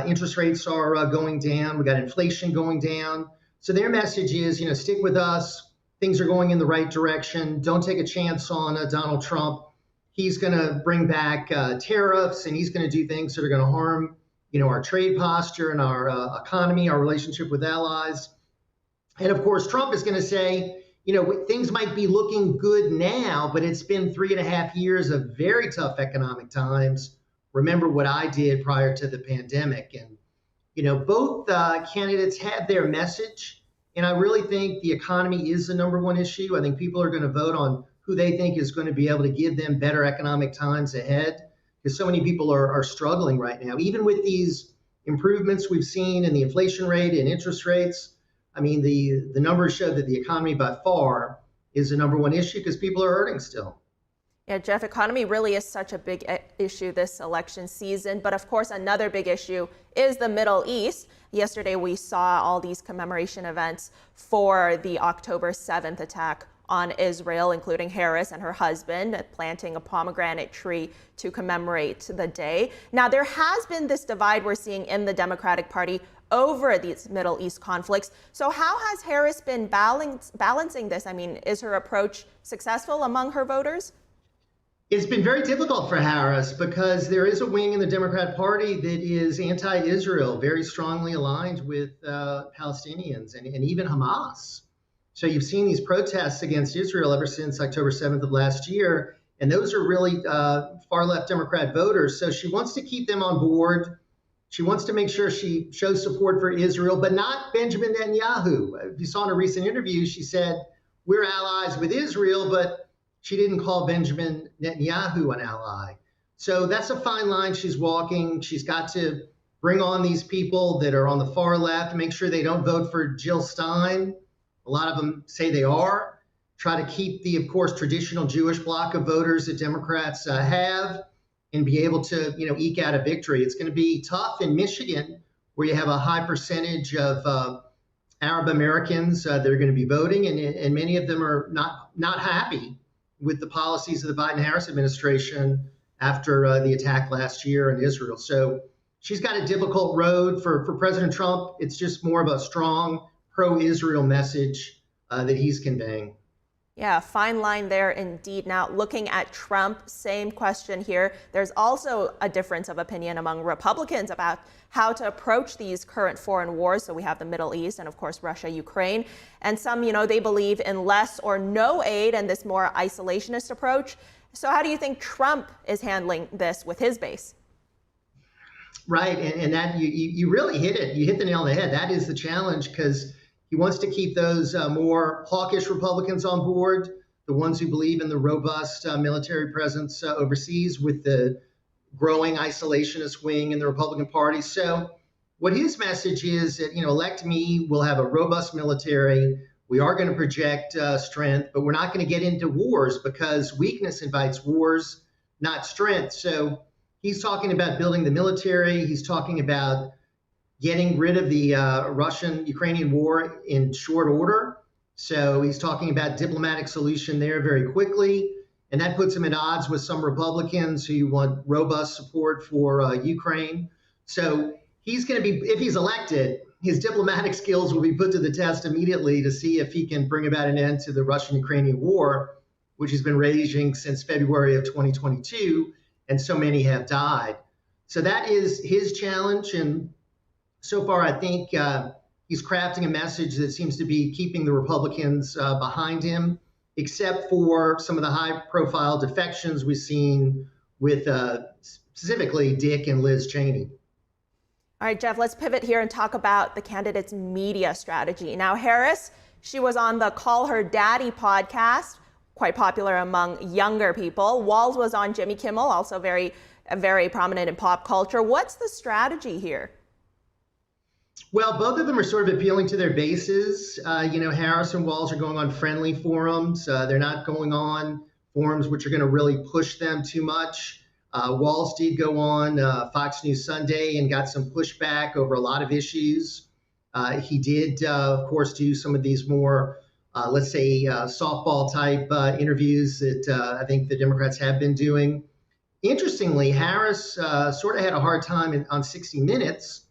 Interest rates are going down. We got inflation going down. So their message is, stick with us. Things are going in the right direction. Don't take a chance on Donald Trump. He's going to bring back tariffs, and he's going to do things that are going to harm, our trade posture and our economy, our relationship with allies. And of course, Trump is going to say, things might be looking good now, but it's been 3.5 years of very tough economic times. Remember what I did prior to the pandemic. And, both candidates have their message. And I really think the economy is the number one issue. I think people are going to vote on who they think is going to be able to give them better economic times ahead, because so many people are struggling right now. Even with these improvements we've seen in the inflation rate and interest rates, the numbers show that the economy by far is the number one issue because people are hurting still. Yeah, Jeff, economy really is such a big issue this election season. But of course, another big issue is the Middle East. Yesterday, we saw all these commemoration events for the October 7th attack on Israel, including Harris and her husband planting a pomegranate tree to commemorate the day. Now, there has been this divide we're seeing in the Democratic Party over these Middle East conflicts. So how has Harris been balancing this? Is her approach successful among her voters? It's been very difficult for Harris because there is a wing in the Democrat Party that is anti-Israel, very strongly aligned with Palestinians and even Hamas. So you've seen these protests against Israel ever since October 7th of last year, and those are really far-left Democrat voters. So she wants to keep them on board. She wants to make sure she shows support for Israel, but not Benjamin Netanyahu. If you saw in a recent interview, she said, we're allies with Israel, but she didn't call Benjamin Netanyahu an ally. So that's a fine line she's walking. She's got to bring on these people that are on the far left, make sure they don't vote for Jill Stein. A lot of them say they are. Try to keep the, of course, traditional Jewish bloc of voters that Democrats have and be able to, eke out a victory. It's going to be tough in Michigan, where you have a high percentage of Arab Americans that are going to be voting, and many of them are not happy with the policies of the Biden-Harris administration after the attack last year in Israel. So she's got a difficult road for President Trump. It's just more of a strong pro-Israel message that he's conveying. Yeah, fine line there indeed. Now, looking at Trump, same question here. There's also a difference of opinion among Republicans about how to approach these current foreign wars. So we have the Middle East and, of course, Russia, Ukraine. And some, they believe in less or no aid and this more isolationist approach. So how do you think Trump is handling this with his base? Right. And that you really hit it. You hit the nail on the head. That is the challenge, because he wants to keep those more hawkish Republicans on board, the ones who believe in the robust military presence overseas, with the growing isolationist wing in the Republican Party. So what his message is that, elect me, we'll have a robust military. We are going to project strength, but we're not going to get into wars because weakness invites wars, not strength. So he's talking about building the military. He's talking about getting rid of the Russian-Ukrainian war in short order. So he's talking about diplomatic solution there very quickly. And that puts him at odds with some Republicans who want robust support for Ukraine. So he's going to be, if he's elected, his diplomatic skills will be put to the test immediately to see if he can bring about an end to the Russian-Ukrainian war, which has been raging since February of 2022, and so many have died. So that is his challenge. And so far, I think he's crafting a message that seems to be keeping the Republicans behind him, except for some of the high-profile defections we've seen with specifically Dick and Liz Cheney. All right, Jeff, let's pivot here and talk about the candidate's media strategy. Now, Harris, she was on the Call Her Daddy podcast, quite popular among younger people. Walz was on Jimmy Kimmel, also very prominent in pop culture. What's the strategy here? Well, both of them are sort of appealing to their bases. Harris and Walz are going on friendly forums. They're not going on forums which are going to really push them too much. Walz did go on Fox News Sunday and got some pushback over a lot of issues. He did, of course, do some of these more, let's say, softball type interviews that I think the Democrats have been doing. Interestingly, Harris sort of had a hard time on 60 Minutes,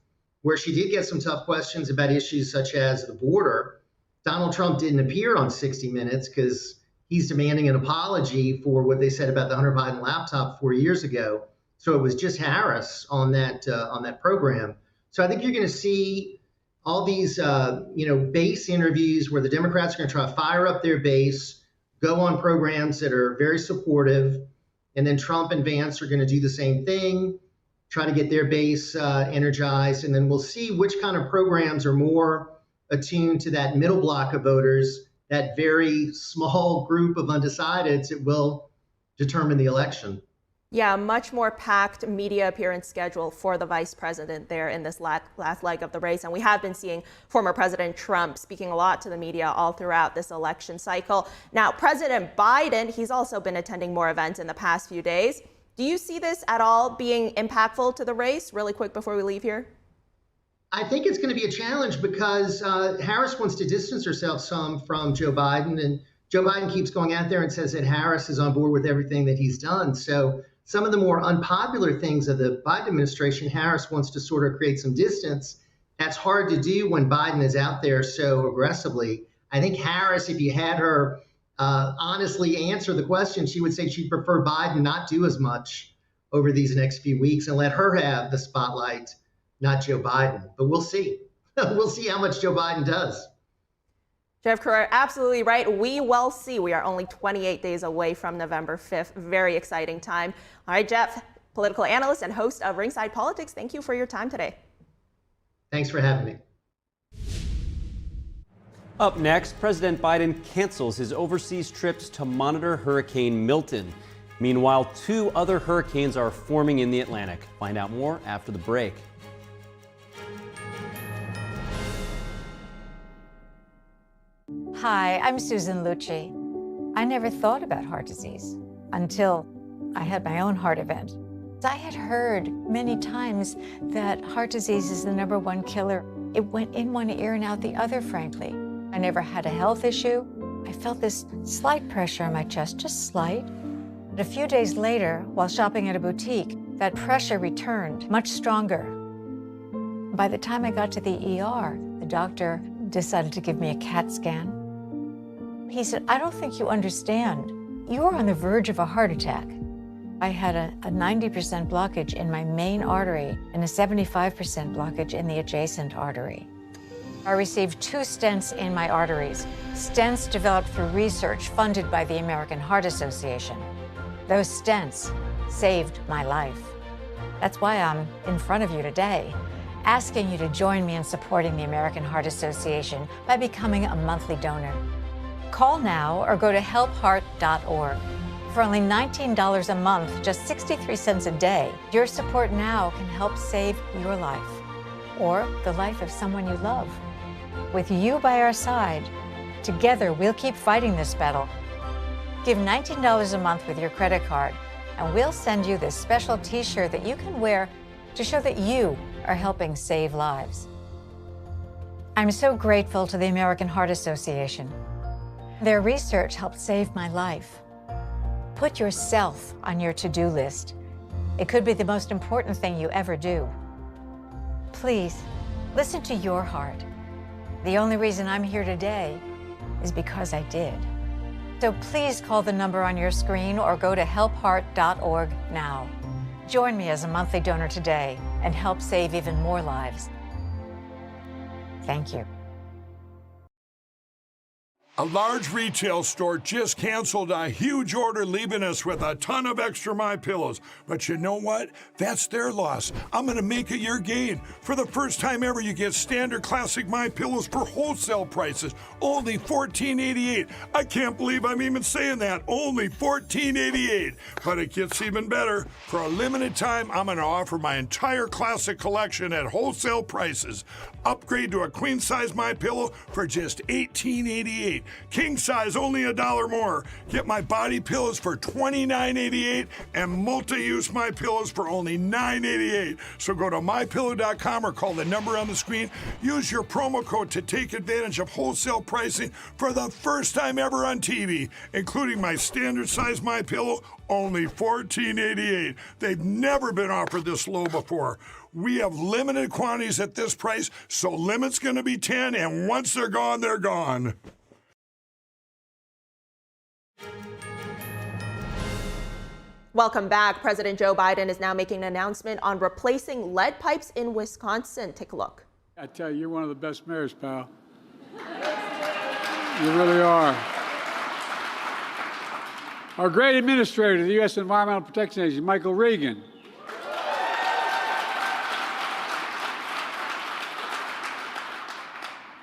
where she did get some tough questions about issues such as the border. Donald Trump didn't appear on 60 Minutes because he's demanding an apology for what they said about the Hunter Biden laptop 4 years ago. So it was just Harris on that program. So I think you're going to see all these, base interviews where the Democrats are going to try to fire up their base, go on programs that are very supportive, and then Trump and Vance are going to do the same thing, try to get their base energized, and then we'll see which kind of programs are more attuned to that middle block of voters, that very small group of undecideds that will determine the election. Yeah, much more packed media appearance schedule for the vice president there in this last leg of the race. And we have been seeing former President Trump speaking a lot to the media all throughout this election cycle. Now, President Biden, he's also been attending more events in the past few days. Do you see this at all being impactful to the race? Really quick before we leave here. I think it's going to be a challenge because Harris wants to distance herself some from Joe Biden, and Joe Biden keeps going out there and says that Harris is on board with everything that he's done. So some of the more unpopular things of the Biden administration, Harris wants to sort of create some distance. That's hard to do when Biden is out there so aggressively. I think Harris, if you had her honestly answer the question, she would say she'd prefer Biden not do as much over these next few weeks and let her have the spotlight, not Joe Biden. But we'll see. We'll see how much Joe Biden does. Jeff Kerr, absolutely right. We will see. We are only 28 days away from November 5th. Very exciting time. All right, Jeff, political analyst and host of Ringside Politics, thank you for your time today. Thanks for having me. Up next, President Biden cancels his overseas trips to monitor Hurricane Milton. Meanwhile, 2 other hurricanes are forming in the Atlantic. Find out more after the break. Hi, I'm Susan Lucci. I never thought about heart disease until I had my own heart event. I had heard many times that heart disease is the #1 killer. It went in one ear and out the other, frankly. I never had a health issue. I felt this slight pressure on my chest, just slight. But a few days later, while shopping at a boutique, that pressure returned, much stronger. By the time I got to the ER, the doctor decided to give me a CAT scan. He said, "I don't think you understand. You are on the verge of a heart attack." I had a 90% blockage in my main artery and a 75% blockage in the adjacent artery. I received 2 stents in my arteries, stents developed through research funded by the American Heart Association. Those stents saved my life. That's why I'm in front of you today, asking you to join me in supporting the American Heart Association by becoming a monthly donor. Call now or go to helpheart.org. For only $19 a month, just 63 cents a day, your support now can help save your life or the life of someone you love. With you by our side, together we'll keep fighting this battle. Give $19 a month with your credit card, and we'll send you this special t-shirt that you can wear to show that you are helping save lives. I'm so grateful to the American Heart Association. Their research helped save my life. Put yourself on your to-do list. It could be the most important thing you ever do. Please, listen to your heart. The only reason I'm here today is because I did. So please call the number on your screen or go to helpheart.org now. Join me as a monthly donor today and help save even more lives. Thank you. A large retail store just canceled a huge order, leaving us with a ton of extra MyPillows. But you know what? That's their loss. I'm going to make it your gain. For the first time ever, you get standard classic MyPillows for wholesale prices, only $14.88. I can't believe I'm even saying that. Only $14.88. But it gets even better. For a limited time, I'm going to offer my entire classic collection at wholesale prices. Upgrade to a queen-size MyPillow for just $18.88. King size only $1 more. Get my body pillows for $29.88 and multi-use MyPillows for only $9.88. So go to mypillow.com or call the number on the screen. Use your promo code to take advantage of wholesale pricing for the first time ever on TV, including my standard size MyPillow, only $14.88. They've never been offered this low before. We have limited quantities at this price, so limit's going to be 10, and once they're gone, they're gone. Welcome back. President Joe Biden is now making an announcement on replacing lead pipes in Wisconsin. Take a look. I tell you, you're one of the best mayors, pal. You really are. Our great administrator of the U.S. Environmental Protection Agency, Michael Regan.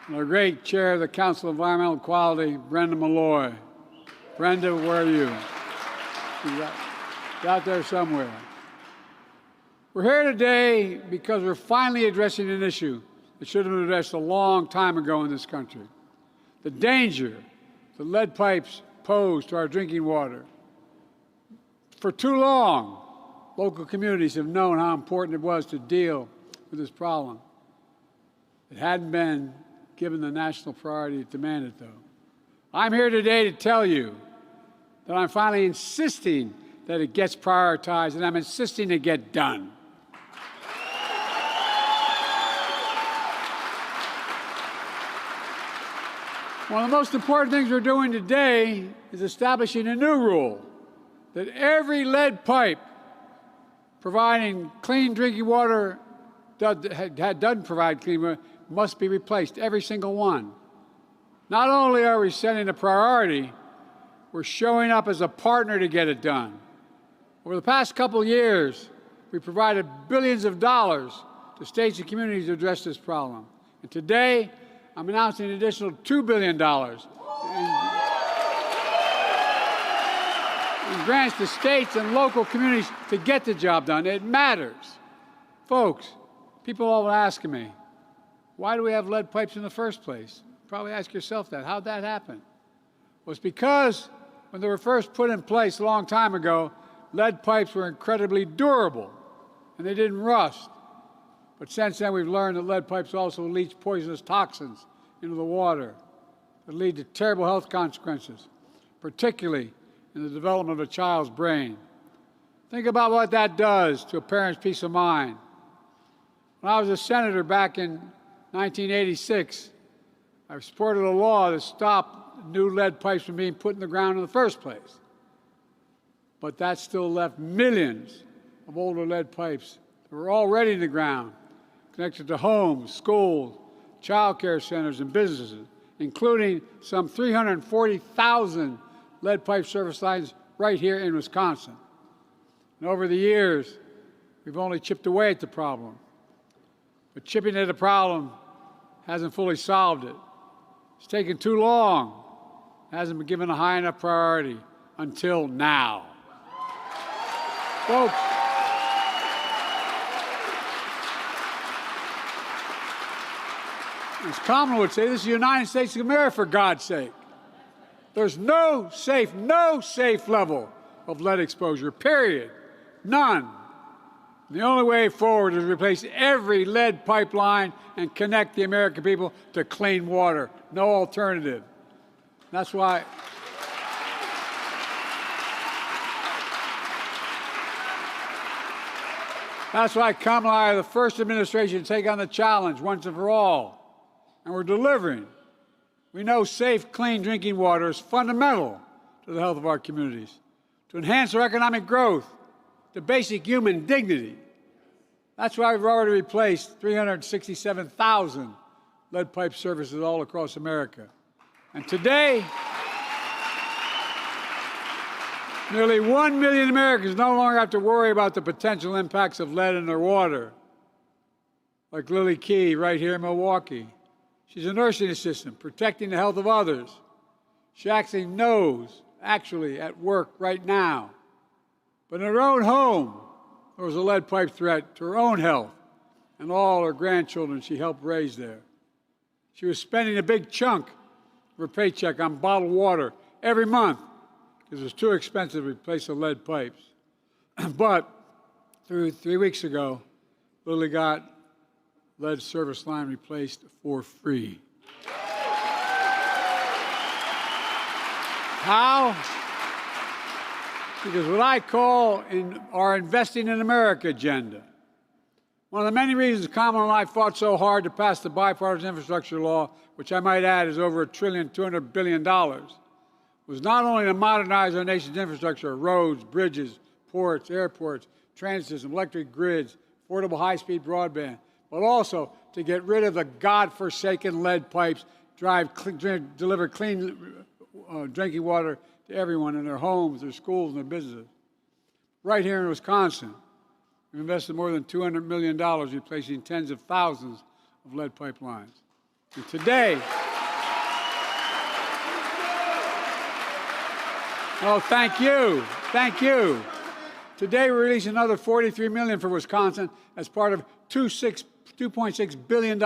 And our great chair of the Council of Environmental Quality, Brenda Malloy. Brenda, where are you? She's out there somewhere. We're here today because we're finally addressing an issue that should have been addressed a long time ago in this country. The danger that lead pipes pose to our drinking water. For too long, local communities have known how important it was to deal with this problem. It hadn't been given the national priority it demanded, though. I'm here today to tell you that I'm finally insisting that it gets prioritized, and I'm insisting it get done. One of the most important things we're doing today is establishing a new rule that every lead pipe providing clean drinking water doesn't provide clean water must be replaced, every single one. Not only are we setting a priority, we're showing up as a partner to get it done. Over the past couple years, we provided billions of dollars to states and communities to address this problem. And today, I'm announcing an additional $2 billion in grants to states and local communities to get the job done. It matters. Folks, people all asking me, why do we have lead pipes in the first place? Probably ask yourself that. How'd that happen? Well, it's because when they were first put in place a long time ago, lead pipes were incredibly durable, and they didn't rust. But since then, we've learned that lead pipes also leach poisonous toxins into the water that lead to terrible health consequences, particularly in the development of a child's brain. Think about what that does to a parent's peace of mind. When I was a senator back in 1986, I supported a law that stopped new lead pipes from being put in the ground in the first place. But that still left millions of older lead pipes that were already in the ground, connected to homes, schools, child care centers, and businesses, including some 340,000 lead pipe service lines right here in Wisconsin. And over the years, we've only chipped away at the problem. But chipping at the problem hasn't fully solved it. It's taken too long. It hasn't been given a high enough priority until now. Folks, as Kamala would say, this is the United States of America, for God's sake. There's no safe level of lead exposure, period. None. The only way forward is to replace every lead pipeline and connect the American people to clean water. No alternative. That's why Kamala and I are the first administration to take on the challenge once and for all. And we're delivering. We know safe, clean drinking water is fundamental to the health of our communities, to enhance our economic growth, to basic human dignity. That's why we've already replaced 367,000 lead pipe services all across America. And today, nearly 1 million Americans no longer have to worry about the potential impacts of lead in their water. Like Lily Key right here in Milwaukee. She's a nursing assistant protecting the health of others. She actually knows, at work right now. But in her own home, there was a lead pipe threat to her own health and all her grandchildren she helped raise there. She was spending a big chunk of her paycheck on bottled water every month because it was too expensive to replace the lead pipes. But 3 weeks ago, Lily got lead service line replaced for free. How? Because what I call our Investing in America agenda. One of the many reasons Kamala and I fought so hard to pass the bipartisan infrastructure law, which I might add is over $1.2 trillion, was not only to modernize our nation's infrastructure, roads, bridges, ports, airports, transit systems, electric grids, affordable high-speed broadband, but also to get rid of the godforsaken lead pipes, deliver clean drinking water to everyone in their homes, their schools, and their businesses. Right here in Wisconsin, we've invested more than $200 million replacing tens of thousands of lead pipelines. And today, thank you. Today, we're releasing another $43 million for Wisconsin as part of $2.6 billion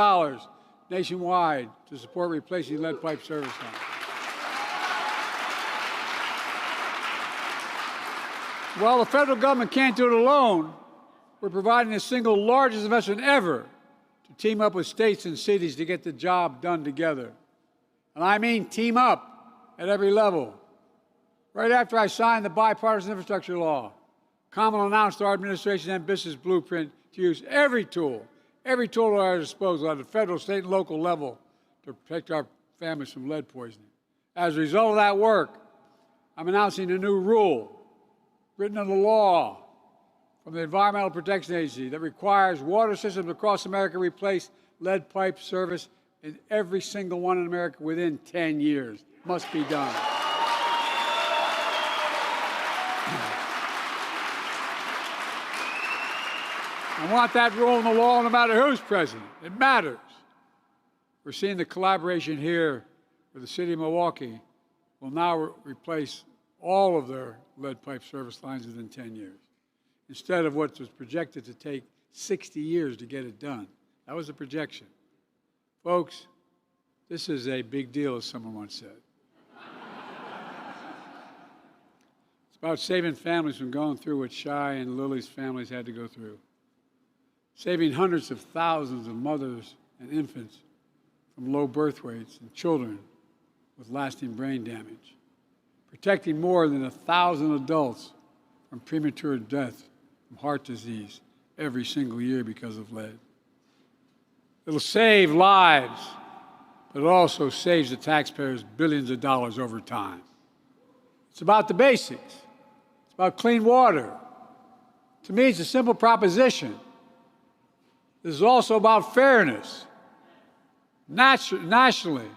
nationwide to support replacing lead pipe service lines. While the federal government can't do it alone, we're providing the single largest investment ever to team up with states and cities to get the job done together. And I mean team up at every level. Right after I signed the bipartisan infrastructure law, Kamala announced our administration's ambitious blueprint to use every tool at our disposal at the federal, state, and local level to protect our families from lead poisoning. As a result of that work, I'm announcing a new rule written into law from the Environmental Protection Agency that requires water systems across America replace lead pipe service in every single one in America within 10 years. Must be done. I want that rule in the law no matter who's president. It matters. We're seeing the collaboration here with the city of Milwaukee will now replace all of their lead pipe service lines within 10 years, instead of what was projected to take 60 years to get it done. That was a projection. Folks, this is a big deal, as someone once said. It's about saving families from going through what Shai and Lily's families had to go through. Saving hundreds of thousands of mothers and infants from low birth weights and children with lasting brain damage. Protecting more than 1,000 adults from premature death from heart disease every single year because of lead. It'll save lives, but it also saves the taxpayers billions of dollars over time. It's about the basics. It's about clean water. To me, it's a simple proposition. This is also about fairness. Nationally,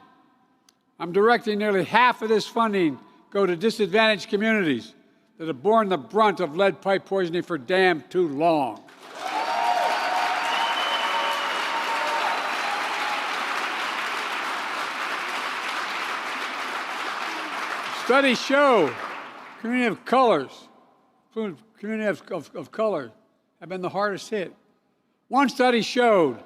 I'm directing nearly half of this funding go to disadvantaged communities that have borne the brunt of lead pipe poisoning for damn too long. Studies show communities of color have been the hardest hit. One study showed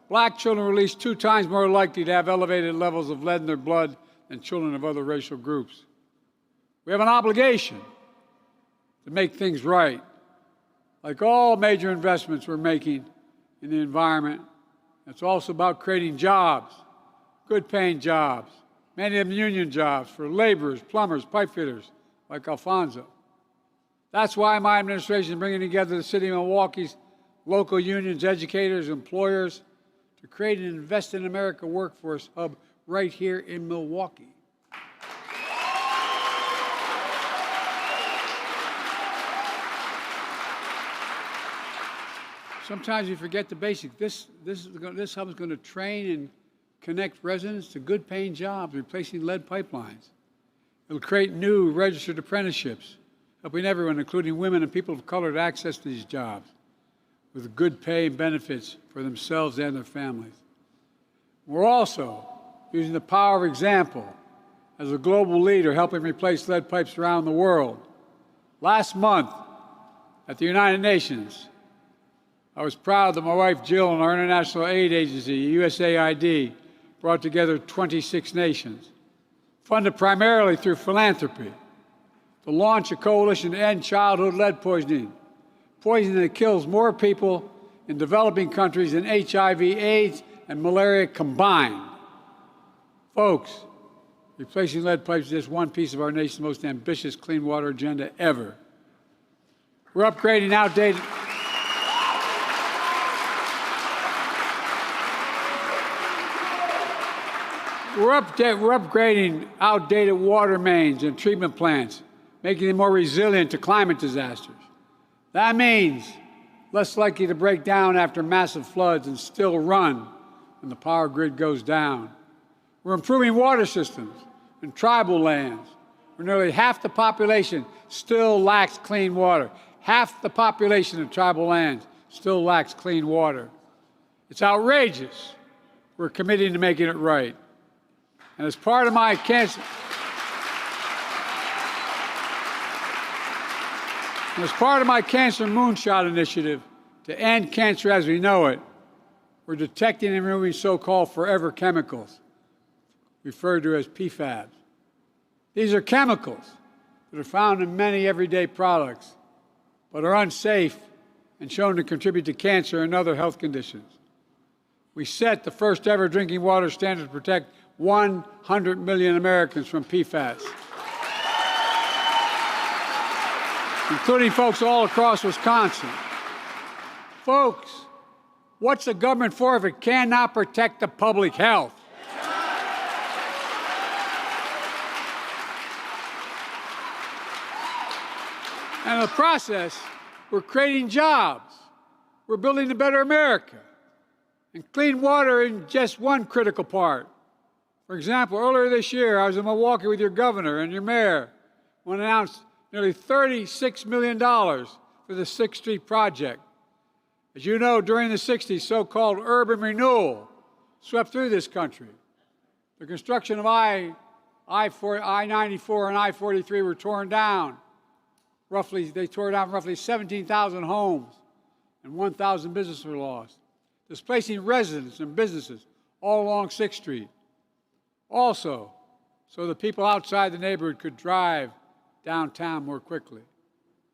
black children were at least 2 times more likely to have elevated levels of lead in their blood than children of other racial groups. We have an obligation to make things right. Like all major investments we're making in the environment, it's also about creating jobs, good-paying jobs, many of them union jobs for laborers, plumbers, pipe fitters, like Alfonso. That's why my administration is bringing together the city of Milwaukee's local unions, educators, employers to create an Invest in America workforce hub right here in Milwaukee. Sometimes you forget the basics. This hub is going to train and connect residents to good-paying jobs, replacing lead pipelines. It will create new registered apprenticeships, helping everyone, including women and people of color, to access these jobs with good pay and benefits for themselves and their families. We're also using the power of example as a global leader, helping replace lead pipes around the world. Last month, at the United Nations, I was proud that my wife Jill and our international aid agency, USAID, brought together 26 nations, funded primarily through philanthropy, to launch a coalition to end childhood lead poisoning, poison that kills more people in developing countries than HIV, AIDS, and malaria combined. Folks, replacing lead pipes is just one piece of our nation's most ambitious clean water agenda ever. We're upgrading outdated... We're upgrading outdated water mains and treatment plants, making them more resilient to climate disasters. That means less likely to break down after massive floods and still run when the power grid goes down. We're improving water systems in tribal lands where nearly half the population still lacks clean water. Half the population of tribal lands still lacks clean water. It's outrageous. We're committing to making it right. And as part of my cancer moonshot initiative to end cancer as we know it, we're detecting and removing so-called forever chemicals, referred to as PFAS. These are chemicals that are found in many everyday products, but are unsafe and shown to contribute to cancer and other health conditions. We set the first ever drinking water standard to protect 100 million Americans from PFAS, including folks all across Wisconsin. Folks, what's the government for if it cannot protect the public health? And in the process, we're creating jobs. We're building a better America. And clean water is just one critical part. For example, earlier this year, I was in Milwaukee with your governor and your mayor when I announced nearly $36 million for the 6th Street project. As you know, during the 60s, so-called urban renewal swept through this country. The construction of I-94 and I-43 were torn down. They tore down roughly 17,000 homes and 1,000 businesses were lost, displacing residents and businesses all along 6th Street. Also, so the people outside the neighborhood could drive downtown more quickly.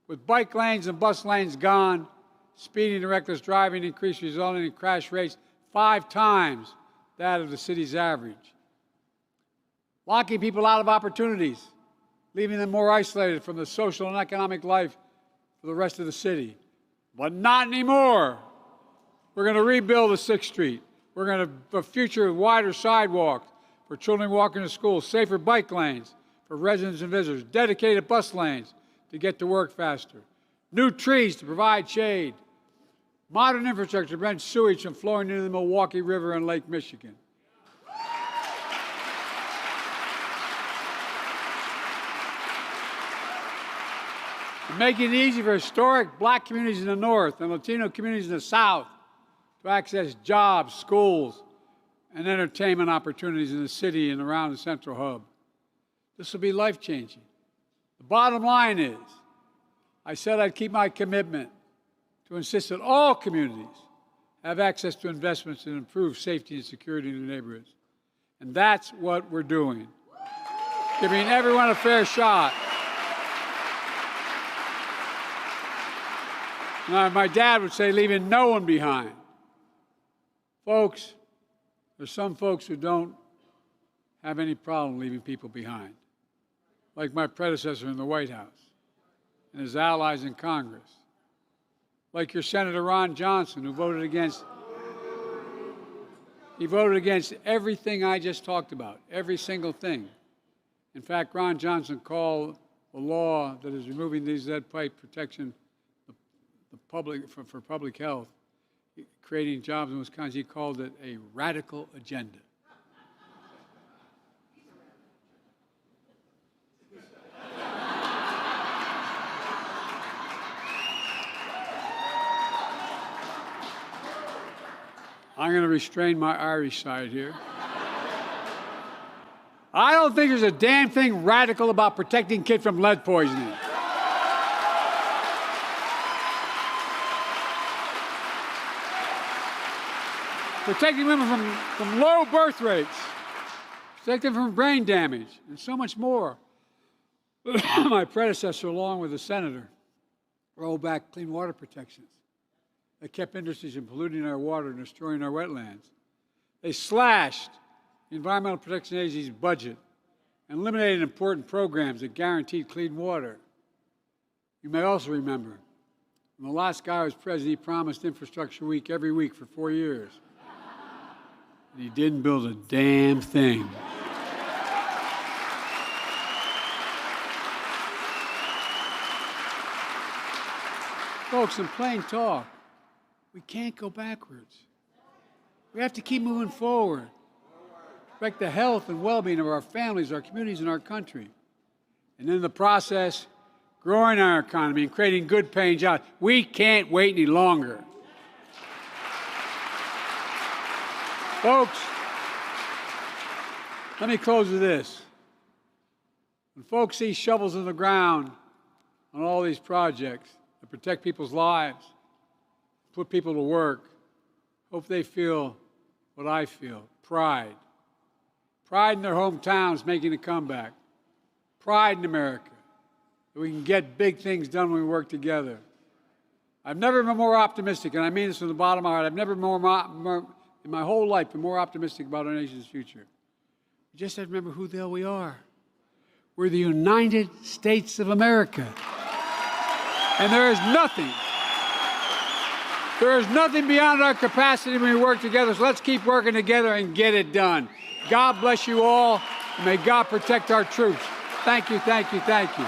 With bike lanes and bus lanes gone, speeding and reckless driving increased, resulting in crash rates 5 times that of the city's average. Locking people out of opportunities, leaving them more isolated from the social and economic life for the rest of the city. But not anymore. We're going to rebuild the 6th Street. We're going to have a future with wider sidewalks for children walking to school, safer bike lanes for residents and visitors, dedicated bus lanes to get to work faster, new trees to provide shade, modern infrastructure to prevent sewage from flowing into the Milwaukee River and Lake Michigan. And making it easy for historic Black communities in the North and Latino communities in the South to access jobs, schools, and entertainment opportunities in the city and around the Central Hub. This will be life-changing. The bottom line is, I said I'd keep my commitment to insist that all communities have access to investments that improve safety and security in their neighborhoods. And that's what we're doing, giving everyone a fair shot. My dad would say, leaving no one behind. Folks, there's some folks who don't have any problem leaving people behind, like my predecessor in the White House and his allies in Congress, like your Senator Ron Johnson, who voted against everything I just talked about, every single thing. In fact, Ron Johnson called the law that is removing these lead pipe protection for public health, creating jobs in Wisconsin, he called it a radical agenda. I'm going to restrain my Irish side here. I don't think there's a damn thing radical about protecting kids from lead poisoning. Protecting women from low birth rates, protecting them from brain damage, and so much more. My predecessor, along with the senator, rolled back clean water protections that kept industries from polluting our water and destroying our wetlands. They slashed the Environmental Protection Agency's budget and eliminated important programs that guaranteed clean water. You may also remember, when the last guy was president, he promised Infrastructure Week every week for 4 years. And he didn't build a damn thing. Folks, in plain talk, we can't go backwards. We have to keep moving forward. Protect the health and well-being of our families, our communities, and our country. And in the process, growing our economy and creating good paying jobs. We can't wait any longer. Folks, let me close with this. When folks see shovels in the ground on all these projects that protect people's lives, put people to work, hope they feel what I feel, pride. Pride in their hometowns making a comeback. Pride in America, that we can get big things done when we work together. I've never been more optimistic, and I mean this from the bottom of my heart. I've never been more in my whole life, been more optimistic about our nation's future. We just have to remember who the hell we are. We're the United States of America. And there is nothing beyond our capacity when we work together. So let's keep working together and get it done. God bless you all, and may God protect our troops. Thank you, thank you, thank you.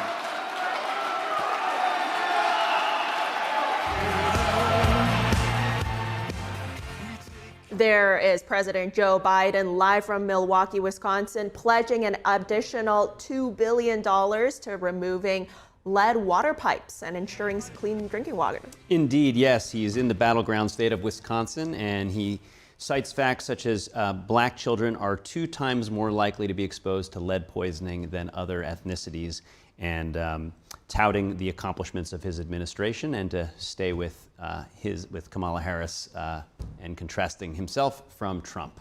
There is President Joe Biden live from Milwaukee, Wisconsin, pledging an additional $2 billion to removing lead water pipes and ensuring clean drinking water. Indeed, yes. He is in the battleground state of Wisconsin, and he cites facts such as black children are 2 times more likely to be exposed to lead poisoning than other ethnicities, and touting the accomplishments of his administration and to stay with Kamala Harris and contrasting himself from Trump.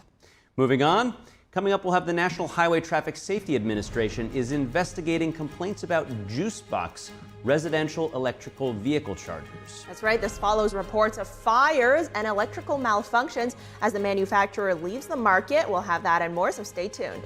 Moving on. Coming up, we'll have the National Highway Traffic Safety Administration is investigating complaints about juice box residential electrical vehicle chargers. That's right. This follows reports of fires and electrical malfunctions as the manufacturer leaves the market. We'll have that and more, so stay tuned.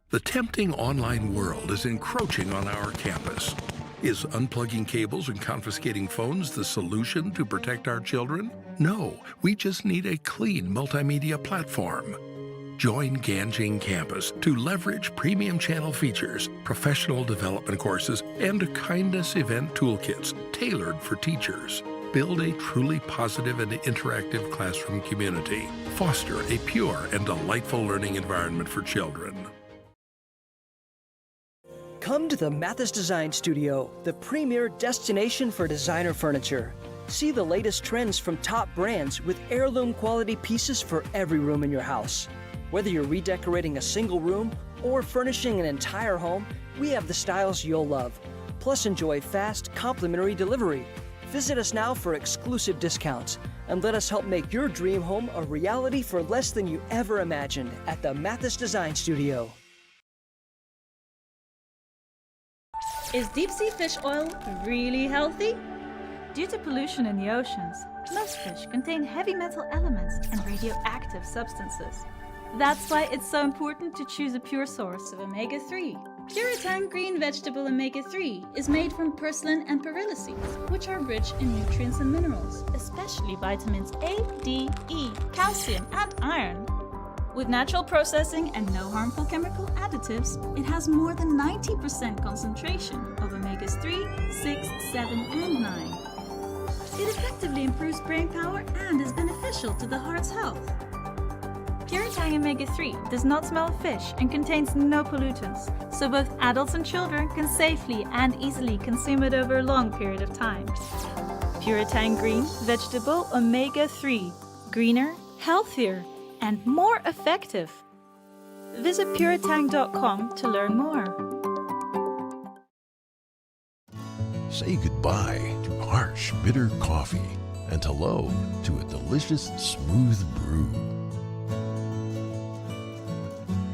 The tempting online world is encroaching on our campus. Is unplugging cables and confiscating phones the solution to protect our children? No, we just need a clean multimedia platform. Join Ganjing Campus to leverage premium channel features, professional development courses, and kindness event toolkits tailored for teachers. Build a truly positive and interactive classroom community. Foster a pure and delightful learning environment for children. Come to the Mathis Design Studio, the premier destination for designer furniture. See the latest trends from top brands with heirloom quality pieces for every room in your house. Whether you're redecorating a single room or furnishing an entire home, we have the styles you'll love. Plus, enjoy fast, complimentary delivery. Visit us now for exclusive discounts and let us help make your dream home a reality for less than you ever imagined at the Mathis Design Studio. Is deep sea fish oil really healthy? Due to pollution in the oceans, most fish contain heavy metal elements and radioactive substances. That's why it's so important to choose a pure source of omega-3. Puritang Green Vegetable Omega-3 is made from purslane and perilla seeds, which are rich in nutrients and minerals, especially vitamins A, D, E, calcium, and iron. With natural processing and no harmful chemical additives, it has more than 90% concentration of omegas 3, 6, 7, and 9. It effectively improves brain power and is beneficial to the heart's health. Puritang Omega-3 does not smell of fish and contains no pollutants, so both adults and children can safely and easily consume it over a long period of time. Puritang Green Vegetable Omega-3. Greener, healthier, and more effective. Visit puritang.com to learn more. Say goodbye to harsh, bitter coffee and hello to a delicious, smooth brew.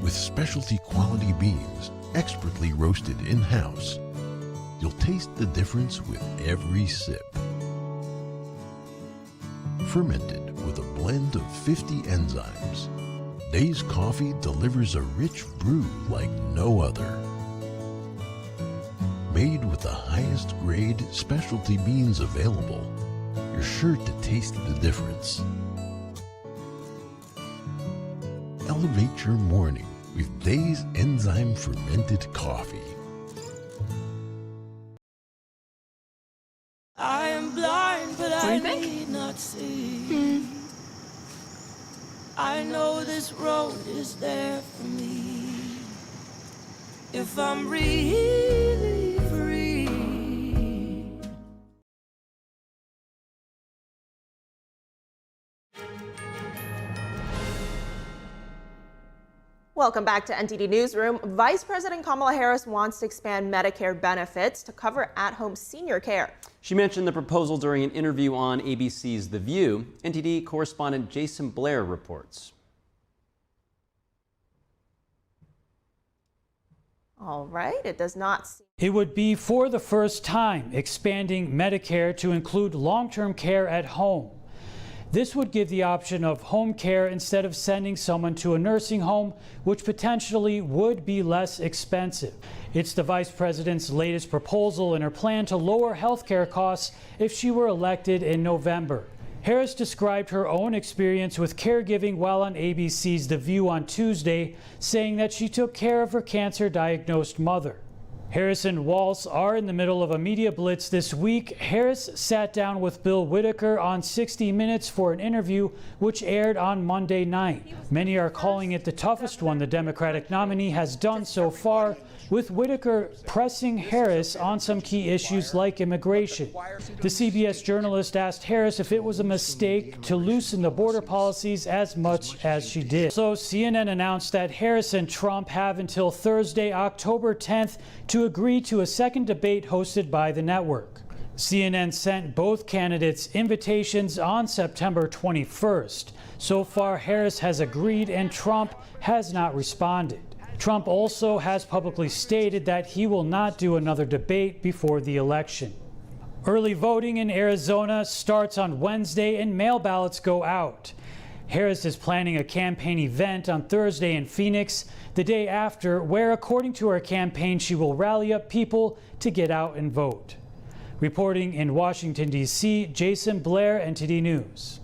With specialty quality beans, expertly roasted in-house, you'll taste the difference with every sip. Fermented with a blend of 50 enzymes, Days Coffee delivers a rich brew like no other. Made with the highest grade specialty beans available, you're sure to taste the difference. Elevate your morning with Days Enzyme Fermented Coffee. I am blind, but I need not see. I know this road is there for me. If I'm really free. Welcome back to NTD Newsroom. Vice President Kamala Harris wants to expand Medicare benefits to cover at-home senior care. She mentioned the proposal during an interview on ABC's The View. NTD correspondent Jason Blair reports. All right, it does not seem. It would be for the first time expanding Medicare to include long-term care at home. This would give the option of home care instead of sending someone to a nursing home, which potentially would be less expensive. It's the vice president's latest proposal in her plan to lower health care costs if she were elected in November. Harris described her own experience with caregiving while on ABC's The View on Tuesday, saying that she took care of her cancer-diagnosed mother. Harris and Walz are in the middle of a media blitz this week. Harris sat down with Bill Whitaker on 60 Minutes for an interview which aired on Monday night. Many are calling it the toughest one the Democratic nominee has done so far, with Whitaker pressing Harris on some key issues like immigration. The CBS journalist asked Harris if it was a mistake to loosen the border policies as much as she did. So CNN announced that Harris and Trump have until Thursday, October 10th, to agree to a second debate hosted by the network. CNN sent both candidates invitations on September 21st. So far, Harris has agreed and Trump has not responded. Trump also has publicly stated that he will not do another debate before the election. Early voting in Arizona starts on Wednesday and mail ballots go out. Harris is planning a campaign event on Thursday in Phoenix, the day after, where, according to her campaign, she will rally up people to get out and vote. Reporting in Washington, D.C., Jason Blair, NTD News.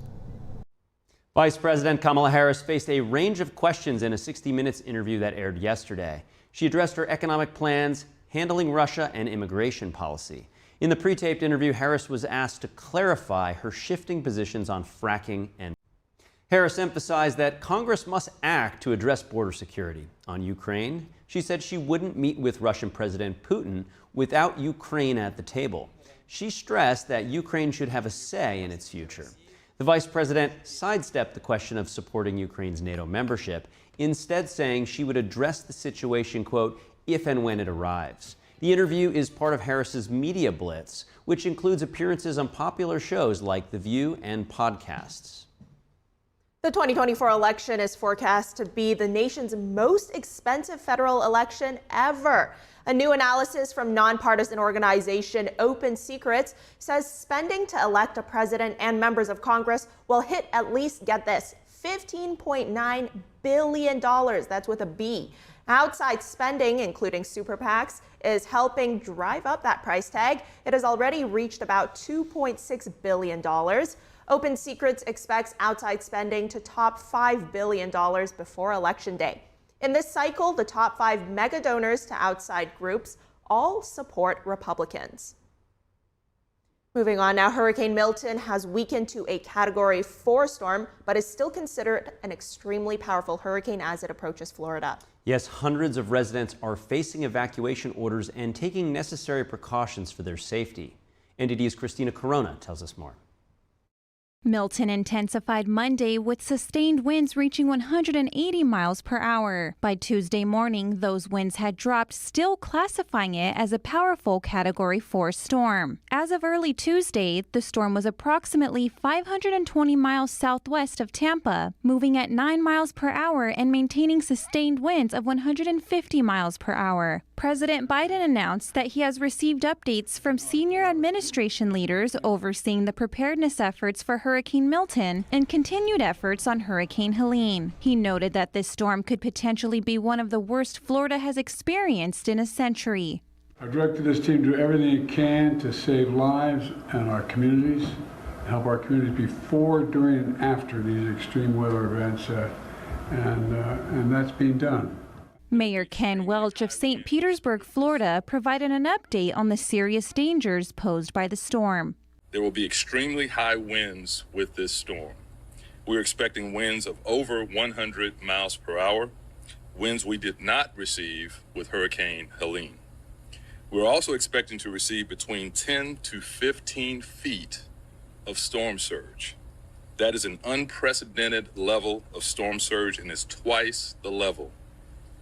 Vice President Kamala Harris faced a range of questions in a 60 Minutes interview that aired yesterday. She addressed her economic plans, handling Russia, and immigration policy. In the pre-taped interview, Harris was asked to clarify her shifting positions on fracking and Harris emphasized that Congress must act to address border security. On Ukraine, she said she wouldn't meet with Russian President Putin without Ukraine at the table. She stressed that Ukraine should have a say in its future. The vice president sidestepped the question of supporting Ukraine's NATO membership, instead saying she would address the situation, quote, if and when it arrives. The interview is part of Harris's media blitz, which includes appearances on popular shows like The View and podcasts. The 2024 election is forecast to be the nation's most expensive federal election ever. A new analysis from nonpartisan organization Open Secrets says spending to elect a president and members of Congress will hit at least, get this, $15.9 billion. That's with a B. Outside spending, including super PACs, is helping drive up that price tag. It has already reached about $2.6 billion. Open Secrets expects outside spending to top $5 billion before Election Day. In this cycle, the top 5 mega donors to outside groups all support Republicans. Moving on now, Hurricane Milton has weakened to a Category 4 storm, but is still considered an extremely powerful hurricane as it approaches Florida. Yes, hundreds of residents are facing evacuation orders and taking necessary precautions for their safety. NTD's Christina Corona tells us more. Milton intensified Monday with sustained winds reaching 180 miles per hour. By Tuesday morning, those winds had dropped, still classifying it as a powerful Category 4 storm. As of early Tuesday, the storm was approximately 520 miles southwest of Tampa, moving at 9 miles per hour and maintaining sustained winds of 150 miles per hour. President Biden announced that he has received updates from senior administration leaders overseeing the preparedness efforts for Hurricane Milton and continued efforts on Hurricane Helene. He noted that this storm could potentially be one of the worst Florida has experienced in a century. I've directed this team to do everything it can to save lives and our communities, help our communities before, during, and after these extreme weather events, and that's being done. Mayor Ken Welch of St. Petersburg, Florida, provided an update on the serious dangers posed by the storm. There will be extremely high winds with this storm. We're expecting winds of over 100 miles per hour, winds we did not receive with Hurricane Helene. We're also expecting to receive between 10 to 15 feet of storm surge. That is an unprecedented level of storm surge and is twice the level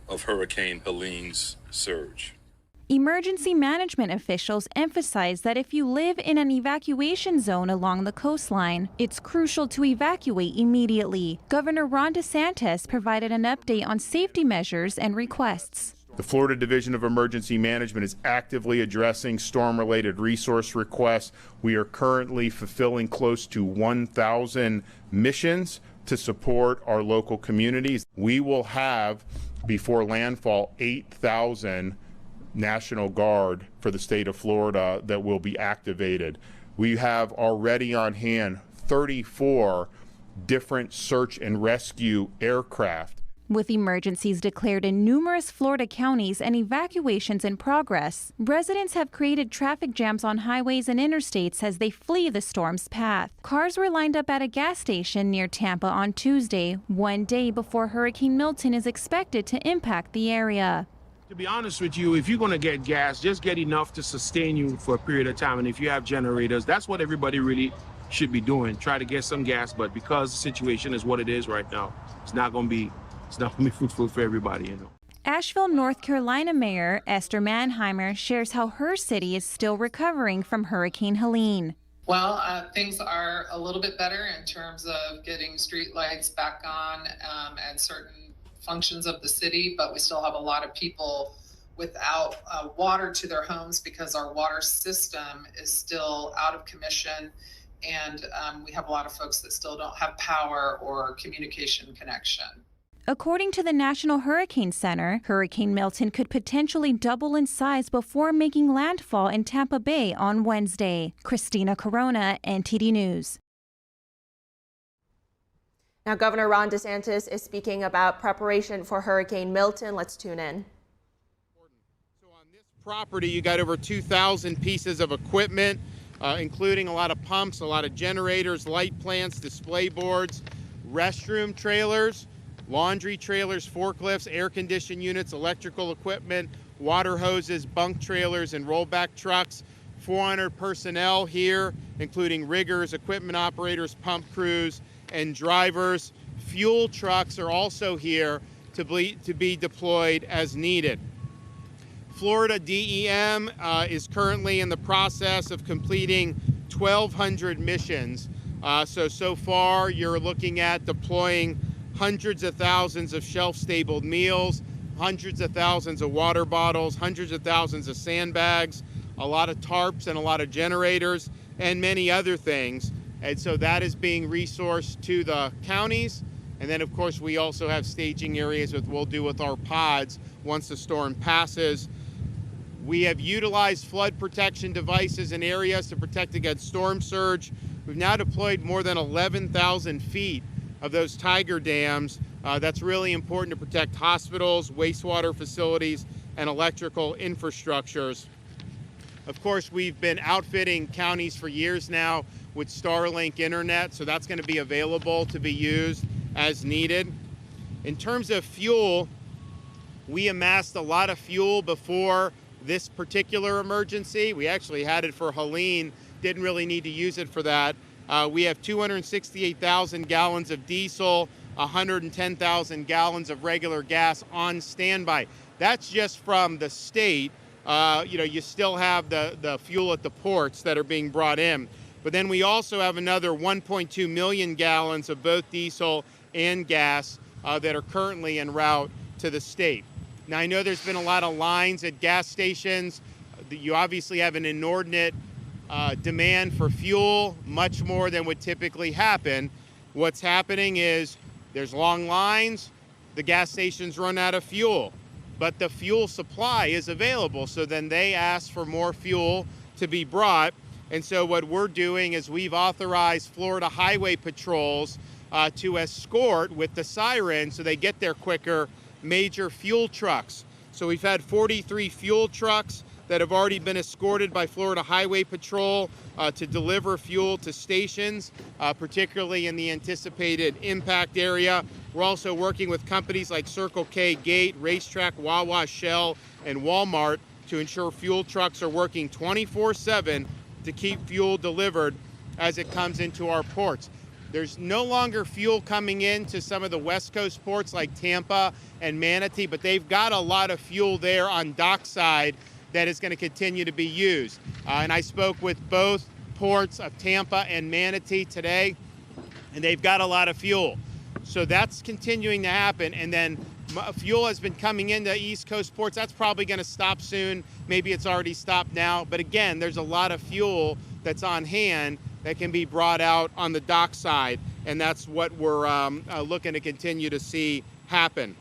of Hurricane Helene's surge. Emergency management officials emphasize that if you live in an evacuation zone along the coastline, it's crucial to evacuate immediately. Governor Ron DeSantis provided an update on safety measures and requests. The Florida Division of Emergency Management is actively addressing storm-related resource requests. We are currently fulfilling close to 1,000 missions to support our local communities. We will have, before landfall, 8,000 National Guard for the state of Florida that will be activated. We have already on hand 34 different search and rescue aircraft. With emergencies declared in numerous Florida counties and evacuations in progress, residents have created traffic jams on highways and interstates as they flee the storm's path. Cars were lined up at a gas station near Tampa on Tuesday, one day before Hurricane Milton is expected to impact the area. To be honest with you, if you're going to get gas, just get enough to sustain you for a period of time. And if you have generators, that's what everybody really should be doing. Try to get some gas, but because the situation is what it is right now, it's not going to be fruitful for everybody, you know. Asheville, North Carolina Mayor Esther Mannheimer shares how her city is still recovering from Hurricane Helene. Well, things are a little bit better in terms of getting street lights back on and certain functions of the city, but we still have a lot of people without water to their homes because our water system is still out of commission, and we have a lot of folks that still don't have power or communication connection. According to the National Hurricane Center, Hurricane Milton could potentially double in size before making landfall in Tampa Bay on Wednesday. Christina Corona, NTD News. Now, Governor Ron DeSantis is speaking about preparation for Hurricane Milton. Let's tune in. So on this property, you got over 2,000 pieces of equipment, including a lot of pumps, a lot of generators, light plants, display boards, restroom trailers, laundry trailers, forklifts, air conditioning units, electrical equipment, water hoses, bunk trailers, and rollback trucks. 400 personnel here, including riggers, equipment operators, pump crews, and drivers. Fuel trucks are also here to be deployed as needed. Florida DEM is currently in the process of completing 1,200 missions. So far, you're looking at deploying hundreds of thousands of shelf-stable meals, hundreds of thousands of water bottles, hundreds of thousands of sandbags, a lot of tarps and a lot of generators, and many other things. And so that is being resourced to the counties. And then, of course, we also have staging areas that we'll do with our pods once the storm passes. We have utilized flood protection devices in areas to protect against storm surge. We've now deployed more than 11,000 feet of those Tiger dams. That's really important to protect hospitals, wastewater facilities, and electrical infrastructures. Of course, we've been outfitting counties for years now with Starlink internet, so that's going to be available to be used as needed. In terms of fuel, we amassed a lot of fuel before this particular emergency. We actually had it for Helene, didn't really need to use it for that. We have 268,000 gallons of diesel, 110,000 gallons of regular gas on standby. That's just from the state. You still have the fuel at the ports that are being brought in. But then we also have another 1.2 million gallons of both diesel and gas that are currently en route to the state. Now, I know there's been a lot of lines at gas stations. You obviously have an inordinate demand for fuel, much more than would typically happen. What's happening is there's long lines, the gas stations run out of fuel, but the fuel supply is available. So then they ask for more fuel to be brought. And so what we're doing is we've authorized Florida highway patrols to escort with the siren so they get there quicker, major fuel trucks. So we've had 43 fuel trucks that have already been escorted by Florida Highway Patrol to deliver fuel to stations, particularly in the anticipated impact area. We're also working with companies like Circle K, Gate, Racetrack, Wawa, Shell, and Walmart to ensure fuel trucks are working 24/7 to keep fuel delivered as it comes into our ports. There's no longer fuel coming in to some of the West Coast ports like Tampa and Manatee, but they've got a lot of fuel there on dockside that is going to continue to be used. And I spoke with both ports of Tampa and Manatee today, and they've got a lot of fuel. So that's continuing to happen. And then fuel has been coming into East Coast ports. That's probably going to stop soon. Maybe it's already stopped now. But again, there's a lot of fuel that's on hand that can be brought out on the dockside, and that's what we're looking to continue to see happen.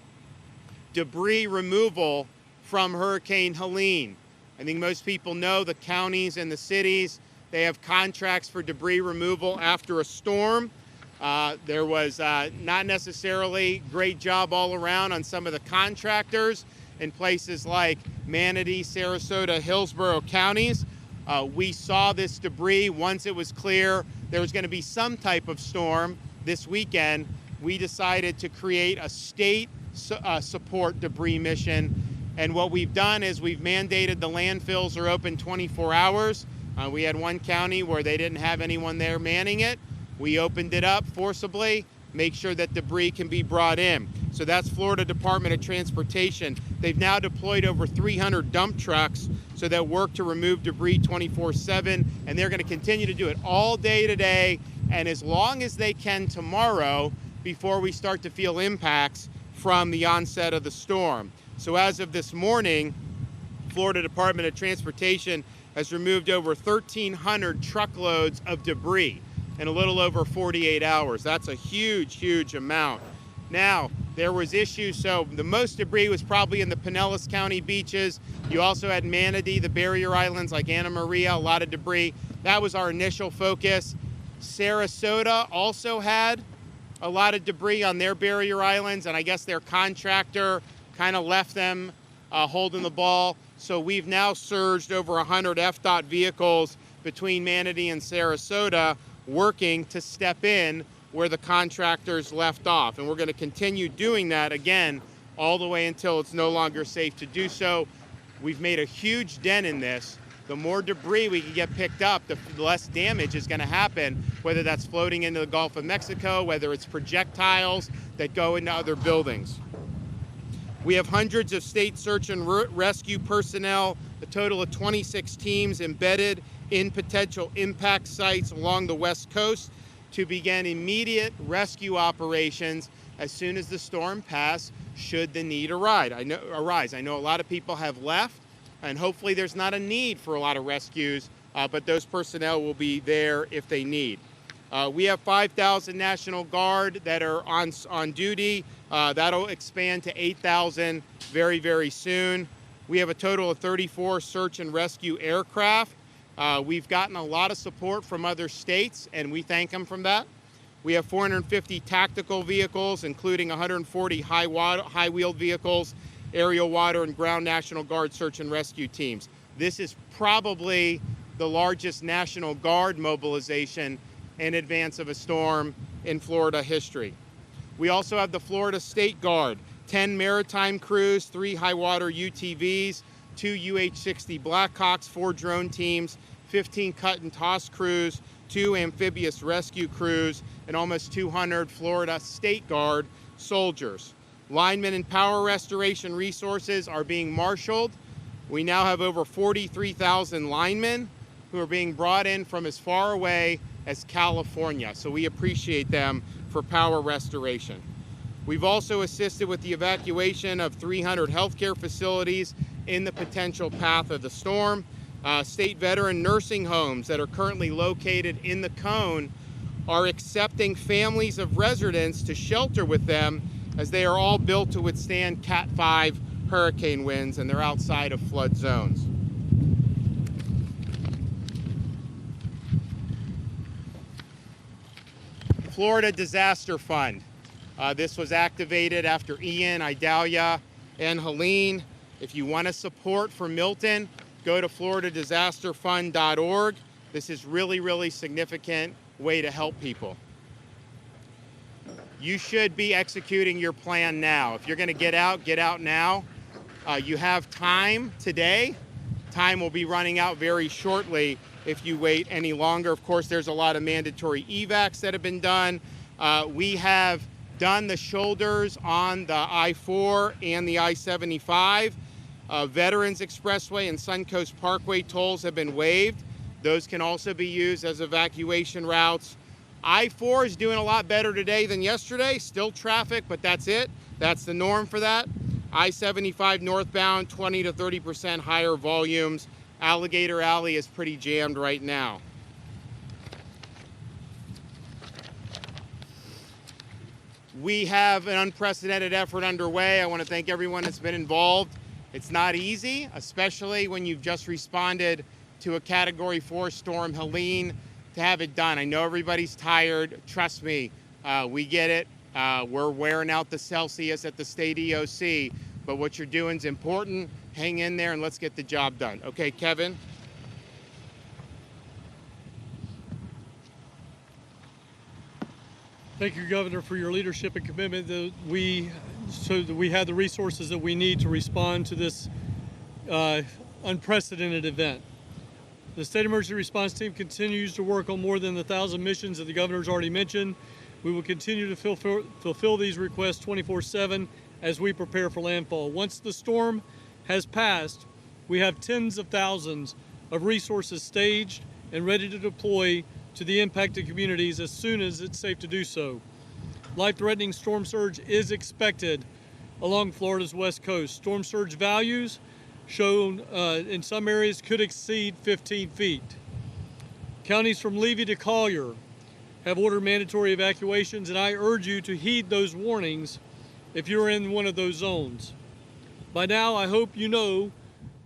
Debris removal from Hurricane Helene. I think most people know the counties and the cities, they have contracts for debris removal after a storm. There was not necessarily great job all around on some of the contractors in places like Manatee, Sarasota, Hillsborough counties. We saw this debris once it was clear there was going to be some type of storm this weekend. We decided to create a state support debris mission. And what we've done is we've mandated the landfills are open 24 hours. We had one county where they didn't have anyone there manning it. We opened it up forcibly, make sure that debris can be brought in. So that's Florida Department of Transportation. They've now deployed over 300 dump trucks so that work to remove debris 24/7, and they're going to continue to do it all day today and as long as they can tomorrow before we start to feel impacts from the onset of the storm. So as of this morning, Florida Department of Transportation has removed over 1,300 truckloads of debris in a little over 48 hours. That's a huge, huge amount. Now, there was issues, so the most debris was probably in the Pinellas County beaches. You also had Manatee, the barrier islands like Anna Maria, a lot of debris. That was our initial focus. Sarasota also had a lot of debris on their barrier islands, and I guess their contractor kind of left them holding the ball. So we've now surged over 100 FDOT vehicles between Manatee and Sarasota working to step in where the contractors left off. And we're going to continue doing that, again, all the way until it's no longer safe to do so. We've made a huge dent in this. The more debris we can get picked up, the less damage is going to happen, whether that's floating into the Gulf of Mexico, whether it's projectiles that go into other buildings. We have hundreds of state search and rescue personnel, a total of 26 teams embedded in potential impact sites along the West Coast to begin immediate rescue operations as soon as the storm passes, should the need arise. I know a lot of people have left, and hopefully there's not a need for a lot of rescues, but those personnel will be there if they need. We have 5,000 National Guard that are on duty. That'll expand to 8,000 very, very soon. We have a total of 34 search and rescue aircraft. We've gotten a lot of support from other states, and we thank them for that. We have 450 tactical vehicles, including 140 high-wheeled vehicles, aerial, water, and ground National Guard search and rescue teams. This is probably the largest National Guard mobilization in advance of a storm in Florida history. We also have the Florida State Guard, 10 maritime crews, 3 high-water UTVs, 2 UH-60 Blackhawks, 4 drone teams, 15 cut and toss crews, 2 amphibious rescue crews, and almost 200 Florida State Guard soldiers. Linemen and power restoration resources are being marshaled. We now have over 43,000 linemen who are being brought in from as far away as California, so we appreciate them for power restoration. We've also assisted with the evacuation of 300 healthcare facilities in the potential path of the storm. State veteran nursing homes that are currently located in the cone are accepting families of residents to shelter with them, as they are all built to withstand Cat 5 hurricane winds, and they're outside of flood zones. Florida Disaster Fund. This was activated after Ian, Idalia, and Helene. If you want to support for Milton, go to floridadisasterfund.org. This is really, really significant way to help people. You should be executing your plan now. If you're going to get out now. You have time today. Time will be running out very shortly if you wait any longer. Of course, there's a lot of mandatory evacs that have been done. We have done the shoulders on the I-4 and the I-75. Veterans Expressway and Suncoast Parkway tolls have been waived. Those can also be used as evacuation routes. I-4 is doing a lot better today than yesterday. Still traffic, but that's it. That's the norm for that. I-75 northbound, 20 to 30% higher volumes. Alligator Alley is pretty jammed right now. We have an unprecedented effort underway. I want to thank everyone that's been involved. It's not easy, especially when you've just responded to a Category 4 storm, Helene, to have it done. I know everybody's tired. Trust me, we get it. We're wearing out the Celsius at the state EOC, but what you're doing is important. Hang in there and let's get the job done. Okay, Kevin? Thank you, Governor, for your leadership and commitment so that we have the resources that we need to respond to this unprecedented event. The State Emergency Response Team continues to work on more than 1,000 missions that the Governor's already mentioned. We will continue to fulfill these requests 24/7 as we prepare for landfall. Once the storm has passed, we have tens of thousands of resources staged and ready to deploy to the impacted communities as soon as it's safe to do so. Life-threatening storm surge is expected along Florida's west coast. Storm surge values shown in some areas could exceed 15 feet. Counties from Levy to Collier have ordered mandatory evacuations, and I urge you to heed those warnings if you're in one of those zones. By now, I hope you know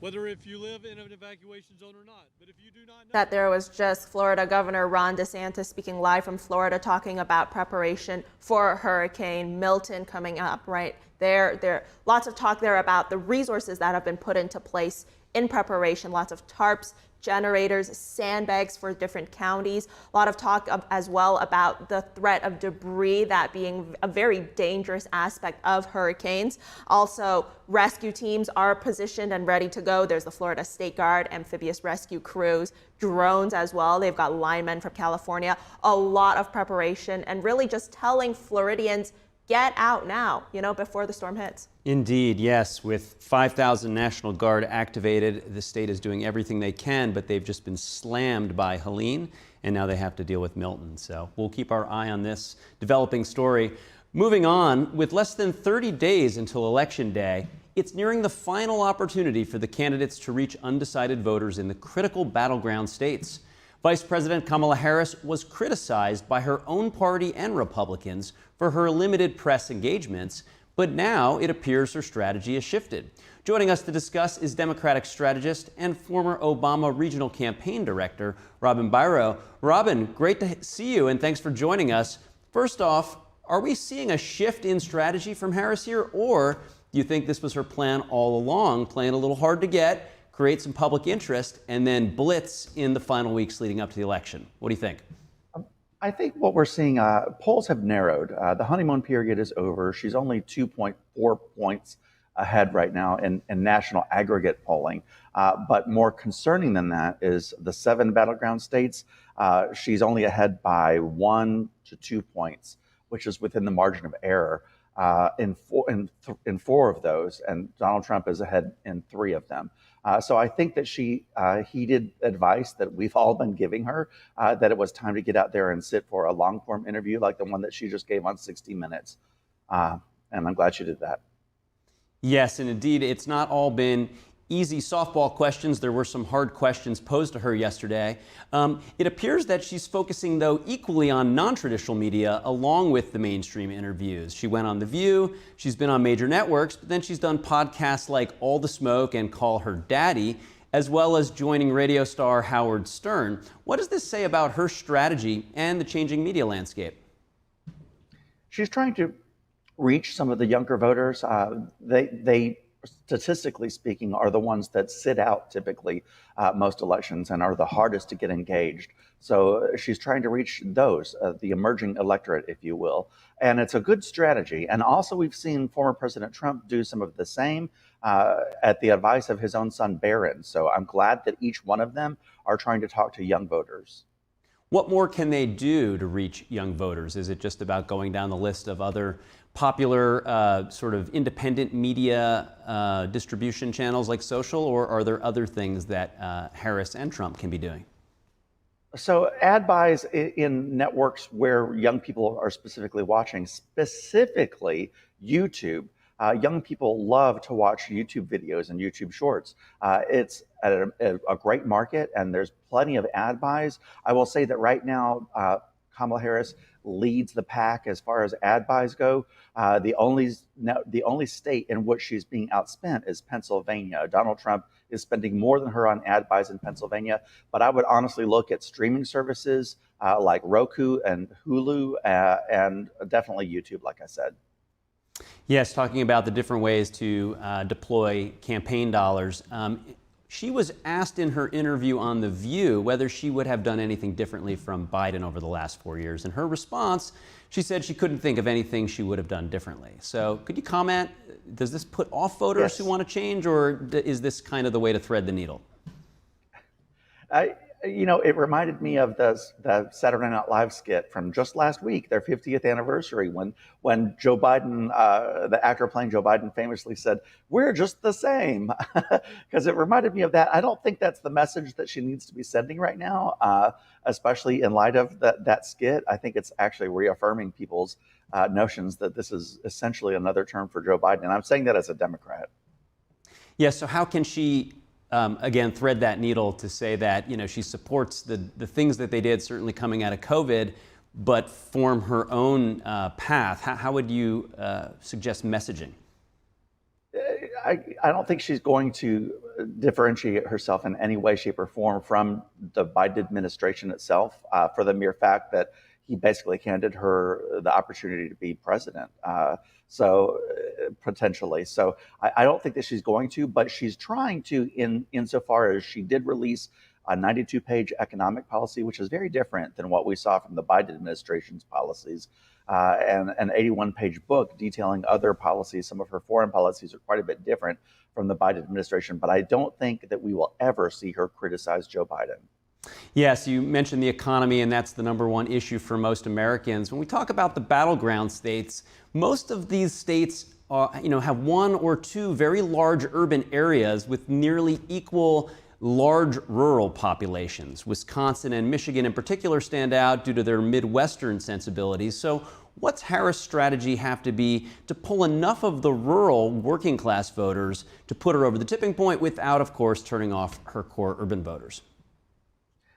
whether if you live in an evacuation zone or not. But if you do not know... That there was just Florida Governor Ron DeSantis speaking live from Florida, talking about preparation for Hurricane Milton coming up right there. Lots of talk there about the resources that have been put into place in preparation, lots of tarps, generators, sandbags for different counties. A lot of talk as well about the threat of debris, that being a very dangerous aspect of hurricanes. Also, rescue teams are positioned and ready to go. There's the Florida State Guard, amphibious rescue crews, drones as well. They've got linemen from California. A lot of preparation and really just telling Floridians, get out now, before the storm hits. Indeed, yes. With 5,000 National Guard activated, the state is doing everything they can, but they've just been slammed by Helene, and now they have to deal with Milton. So we'll keep our eye on this developing story. Moving on, with less than 30 days until Election Day, it's nearing the final opportunity for the candidates to reach undecided voters in the critical battleground states. Vice President Kamala Harris was criticized by her own party and Republicans for her limited press engagements, but now it appears her strategy has shifted. Joining us to discuss is Democratic strategist and former Obama Regional Campaign Director, Robin Biro. Robin, great to see you, and thanks for joining us. First off, are we seeing a shift in strategy from Harris here, or do you think this was her plan all along, playing a little hard to get, create some public interest, and then blitz in the final weeks leading up to the election? What do you think? I think what we're seeing, polls have narrowed. The honeymoon period is over. She's only 2.4 points ahead right now in national aggregate polling. But more concerning than that is the 7 battleground states. She's only ahead by 1 to 2 points, which is within the margin of error in 4 of those, and Donald Trump is ahead in 3 of them. So I think that she heeded advice that we've all been giving her, that it was time to get out there and sit for a long-form interview like the one that she just gave on 60 Minutes. And I'm glad she did that. Yes, and indeed, it's not all been easy softball questions. There were some hard questions posed to her yesterday. It appears that she's focusing, though, equally on non-traditional media along with the mainstream interviews. She went on The View, she's been on major networks, but then she's done podcasts like All the Smoke and Call Her Daddy, as well as joining radio star Howard Stern. What does this say about her strategy and the changing media landscape? She's trying to reach some of the younger voters. They statistically speaking, are the ones that sit out typically most elections and are the hardest to get engaged. So she's trying to reach those, the emerging electorate, if you will. And it's a good strategy. And also we've seen former President Trump do some of the same at the advice of his own son, Barron. So I'm glad that each one of them are trying to talk to young voters. What more can they do to reach young voters? Is it just about going down the list of other popular sort of independent media distribution channels like social, or are there other things that Harris and Trump can be doing? So ad buys in networks where young people are specifically watching, specifically YouTube. Young people love to watch YouTube videos and YouTube shorts. It's a great market, and there's plenty of ad buys. I will say that right now, Kamala Harris leads the pack as far as ad buys go. The only state in which she's being outspent is Pennsylvania. Donald Trump is spending more than her on ad buys in Pennsylvania, but I would honestly look at streaming services like Roku and Hulu, and definitely YouTube, like I said. Yes, talking about the different ways to deploy campaign dollars. She was asked in her interview on The View whether she would have done anything differently from Biden over the last 4 years. In her response, she said she couldn't think of anything she would have done differently. So could you comment, does this put off voters who want to change, or is this kind of the way to thread the needle? It reminded me of the Saturday Night Live skit from just last week, their 50th anniversary, when Joe Biden, the actor playing Joe Biden, famously said, "We're just the same," because it reminded me of that. I don't think that's the message that she needs to be sending right now, especially in light of that skit. I think it's actually reaffirming people's notions that this is essentially another term for Joe Biden, and I'm saying that as a Democrat. Yes. So how can she again, thread that needle to say that, she supports the things that they did, certainly coming out of COVID, but form her own path? How would you suggest messaging? I don't think she's going to differentiate herself in any way, shape, or form from the Biden administration itself for the mere fact that he basically handed her the opportunity to be president. Potentially. So I don't think that she's going to, but she's trying to insofar as she did release a 92-page economic policy, which is very different than what we saw from the Biden administration's policies, and an 81-page book detailing other policies. Some of her foreign policies are quite a bit different from the Biden administration, but I don't think that we will ever see her criticize Joe Biden. Yes, you mentioned the economy, and that's the #1 issue for most Americans. When we talk about the battleground states, most of these states have 1 or 2 very large urban areas with nearly equal large rural populations. Wisconsin and Michigan in particular stand out due to their Midwestern sensibilities. So What's Harris' strategy have to be to pull enough of the rural working class voters to put her over the tipping point without, of course, turning off her core urban voters?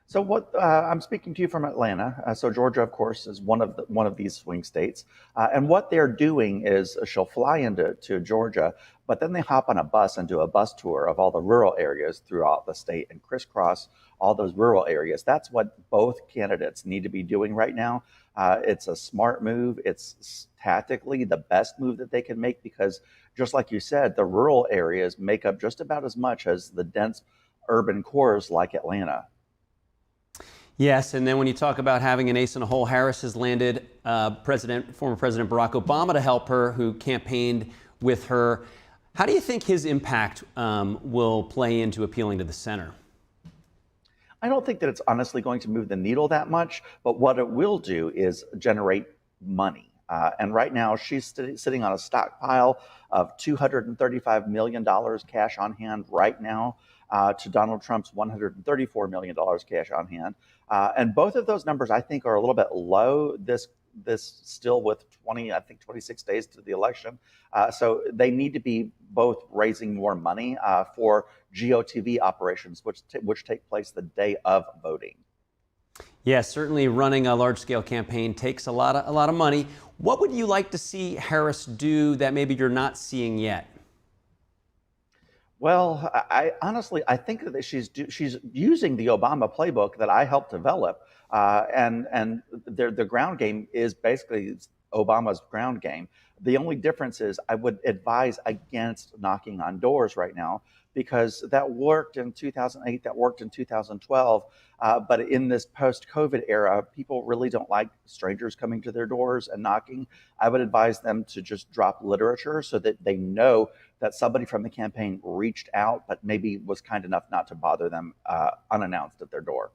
So what I'm speaking to you from Atlanta. So Georgia, of course, is one of these swing states. And what they're doing is she'll fly into Georgia, but then they hop on a bus and do a bus tour of all the rural areas throughout the state and crisscross all those rural areas. That's what both candidates need to be doing right now. It's a smart move. It's tactically the best move that they can make because, just like you said, the rural areas make up just about as much as the dense urban cores like Atlanta. Yes, and then when you talk about having an ace in a hole, Harris has landed former President Barack Obama to help her, who campaigned with her. How do you think his impact will play into appealing to the center? I don't think that it's honestly going to move the needle that much, but what it will do is generate money. And right now, she's sitting on a stockpile of $235 million cash on hand right now to Donald Trump's $134 million cash on hand. And both of those numbers, I think, are a little bit low this still with 26 days to the election. So they need to be both raising more money for GOTV operations, which take place the day of voting. Yes, certainly running a large-scale campaign takes a lot of money. What would you like to see Harris do that maybe you're not seeing yet? Well, I honestly think that she's using the Obama playbook that I helped develop, and the ground game is basically Obama's ground game. The only difference is I would advise against knocking on doors right now because that worked in 2008, that worked in 2012, but in this post-COVID era, people really don't like strangers coming to their doors and knocking. I would advise them to just drop literature so that they know that somebody from the campaign reached out, but maybe was kind enough not to bother them unannounced at their door.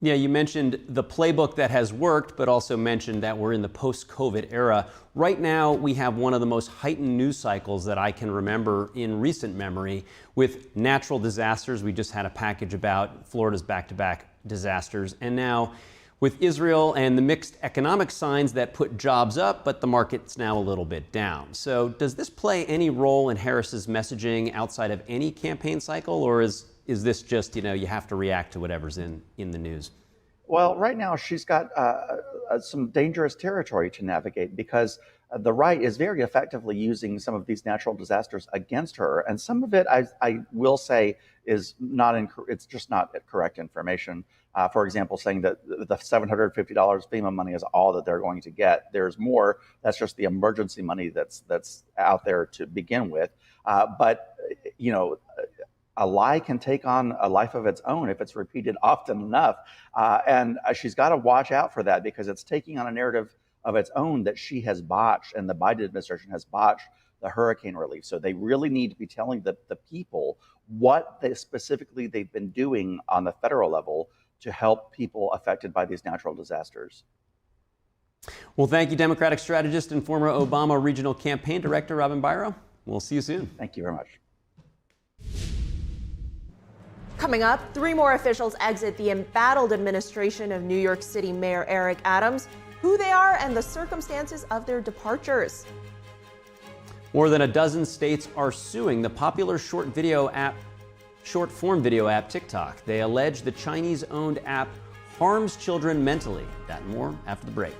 Yeah, you mentioned the playbook that has worked, but also mentioned that we're in the post-COVID era. Right now, we have one of the most heightened news cycles that I can remember in recent memory with natural disasters. We just had a package about Florida's back-to-back disasters. And now with Israel and the mixed economic signs that put jobs up, but the market's now a little bit down. So does this play any role in Harris's messaging outside of any campaign cycle, or is this just, you have to react to whatever's in the news? Well, right now she's got some dangerous territory to navigate because the right is very effectively using some of these natural disasters against her. And some of it, I will say, is it's just not correct information. For example, saying that the $750 FEMA money is all that they're going to get. There's more. That's just the emergency money that's out there to begin with. But a lie can take on a life of its own if it's repeated often enough. And she's got to watch out for that because it's taking on a narrative of its own that she has botched and the Biden administration has botched the hurricane relief. So they really need to be telling the people what specifically they've been doing on the federal level to help people affected by these natural disasters. Well, thank you, Democratic strategist and former Obama Regional Campaign Director Robin Byro. We'll see you soon. Thank you very much. Coming up, 3 more officials exit the embattled administration of New York City Mayor Eric Adams, who they are and the circumstances of their departures. More than a dozen states are suing the popular short-form video app TikTok. They allege the Chinese-owned app harms children mentally. That and more after the break.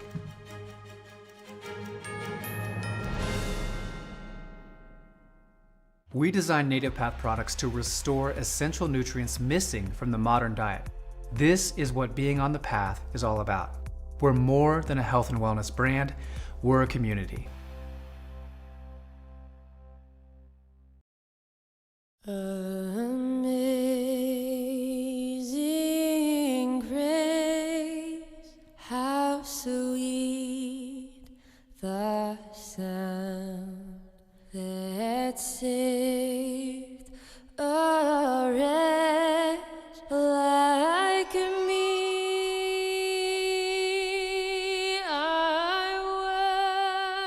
We design Native Path products to restore essential nutrients missing from the modern diet. This is what being on the path is all about. We're more than a health and wellness brand, we're a community. Amazing grace, how sweet the sound that saved a wretch like me. I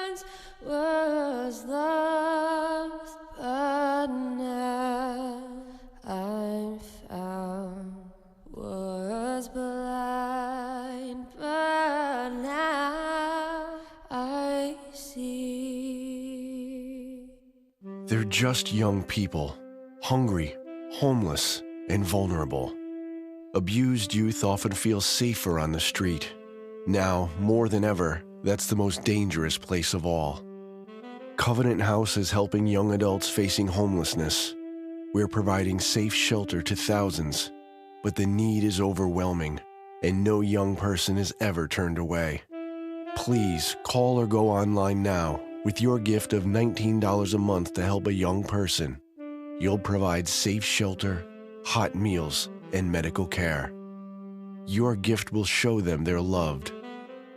once was lost, but now They're just young people, hungry, homeless, and vulnerable. Abused youth often feel safer on the street. Now, more than ever, that's the most dangerous place of all. Covenant House is helping young adults facing homelessness. We're providing safe shelter to thousands, but the need is overwhelming, and no young person is ever turned away. Please call or go online now with your gift of $19 a month to help a young person. You'll provide safe shelter, hot meals, and medical care. Your gift will show them they're loved.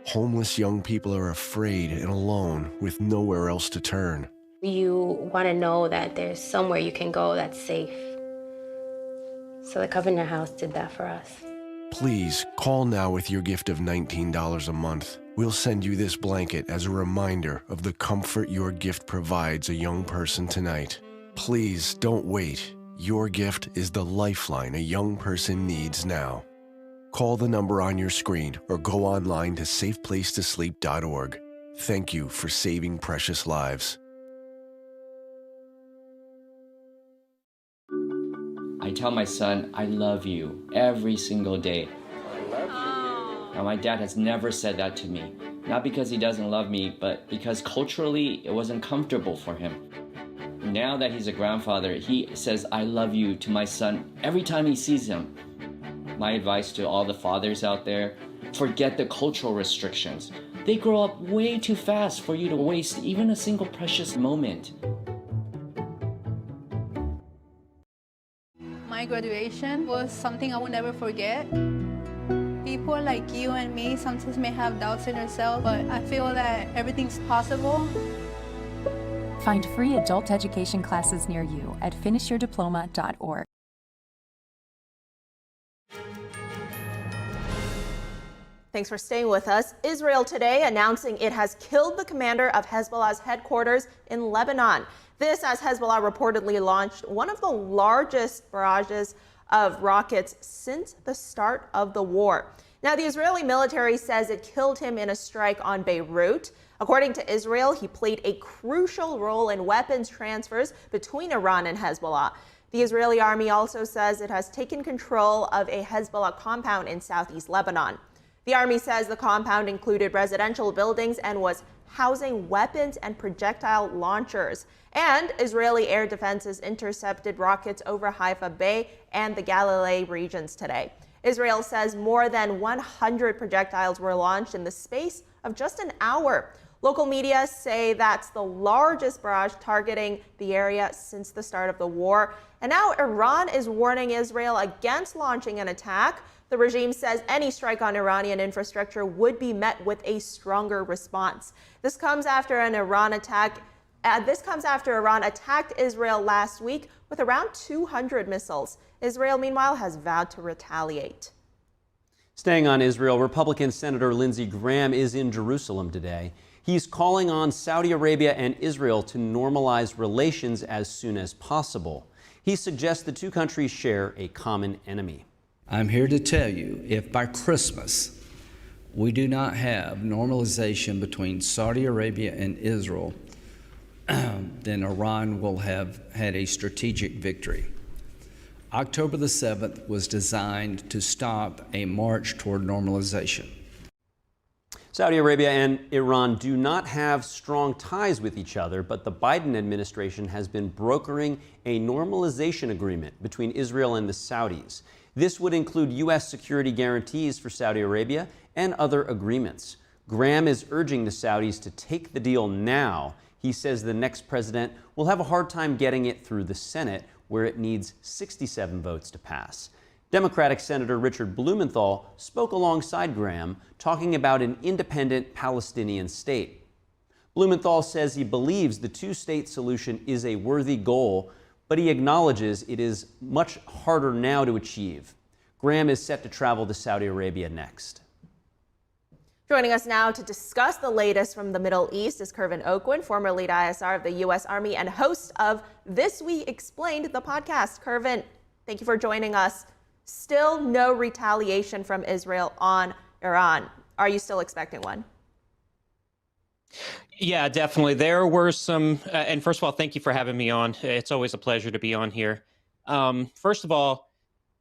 Homeless young people are afraid and alone with nowhere else to turn. You want to know that there's somewhere you can go that's safe. So the Covenant House did that for us. Please call now with your gift of $19 a month. We'll send you this blanket as a reminder of the comfort your gift provides a young person tonight. Please don't wait. Your gift is the lifeline a young person needs now. Call the number on your screen or go online to safeplacetosleep.org. Thank you for saving precious lives. I tell my son, I love you every single day. Now, my dad has never said that to me. Not because he doesn't love me, but because culturally it wasn't comfortable for him. Now that he's a grandfather, he says, I love you to my son every time he sees him. My advice to all the fathers out there, forget the cultural restrictions. They grow up way too fast for you to waste even a single precious moment. My graduation was something I will never forget. People like you and me sometimes may have doubts in ourselves, but I feel that everything's possible. Find free adult education classes near you at finishyourdiploma.org. Thanks for staying with us. Israel today announcing it has killed the commander of Hezbollah's headquarters in Lebanon. This as Hezbollah reportedly launched one of the largest barrages of rockets since the start of the war. Now, the Israeli military says it killed him in a strike on Beirut. According to Israel, he played a crucial role in weapons transfers between Iran and Hezbollah. The Israeli army also says it has taken control of a Hezbollah compound in southeast Lebanon. The army says the compound included residential buildings and was housing weapons and projectile launchers. And Israeli air defenses intercepted rockets over Haifa Bay and the Galilee regions today. Israel says more than 100 projectiles were launched in the space of just an hour. Local media say that's the largest barrage targeting the area since the start of the war. And now Iran is warning Israel against launching an attack. The regime says any strike on Iranian infrastructure would be met with a stronger response. This comes after Iran attacked Israel last week with around 200 missiles. Israel, meanwhile, has vowed to retaliate. Staying on Israel, Republican Senator Lindsey Graham is in Jerusalem today. He's calling on Saudi Arabia and Israel to normalize relations as soon as possible. He suggests the two countries share a common enemy. I'm here to tell you, if by Christmas we do not have normalization between Saudi Arabia and Israel, then Iran will have had a strategic victory. October the 7th was designed to stop a march toward normalization. Saudi Arabia and Iran do not have strong ties with each other, but the Biden administration has been brokering a normalization agreement between Israel and the Saudis. This would include U.S. security guarantees for Saudi Arabia and other agreements. Graham is urging the Saudis to take the deal now. He says the next president will have a hard time getting it through the Senate, where it needs 67 votes to pass. Democratic Senator Richard Blumenthal spoke alongside Graham, talking about an independent Palestinian state. Blumenthal says he believes the two-state solution is a worthy goal, but he acknowledges it is much harder now to achieve. Graham is set to travel to Saudi Arabia next. Joining us now to discuss the latest from the Middle East is Kervin Oakwin, former lead ISR of the U.S. Army and host of This Week Explained, the podcast. Kervin, thank you for joining us. Still no retaliation from Israel on Iran. Are you still expecting one? Yeah, definitely. There were some, and first of all, thank you for having me on. It's always a pleasure to be on here. First of all,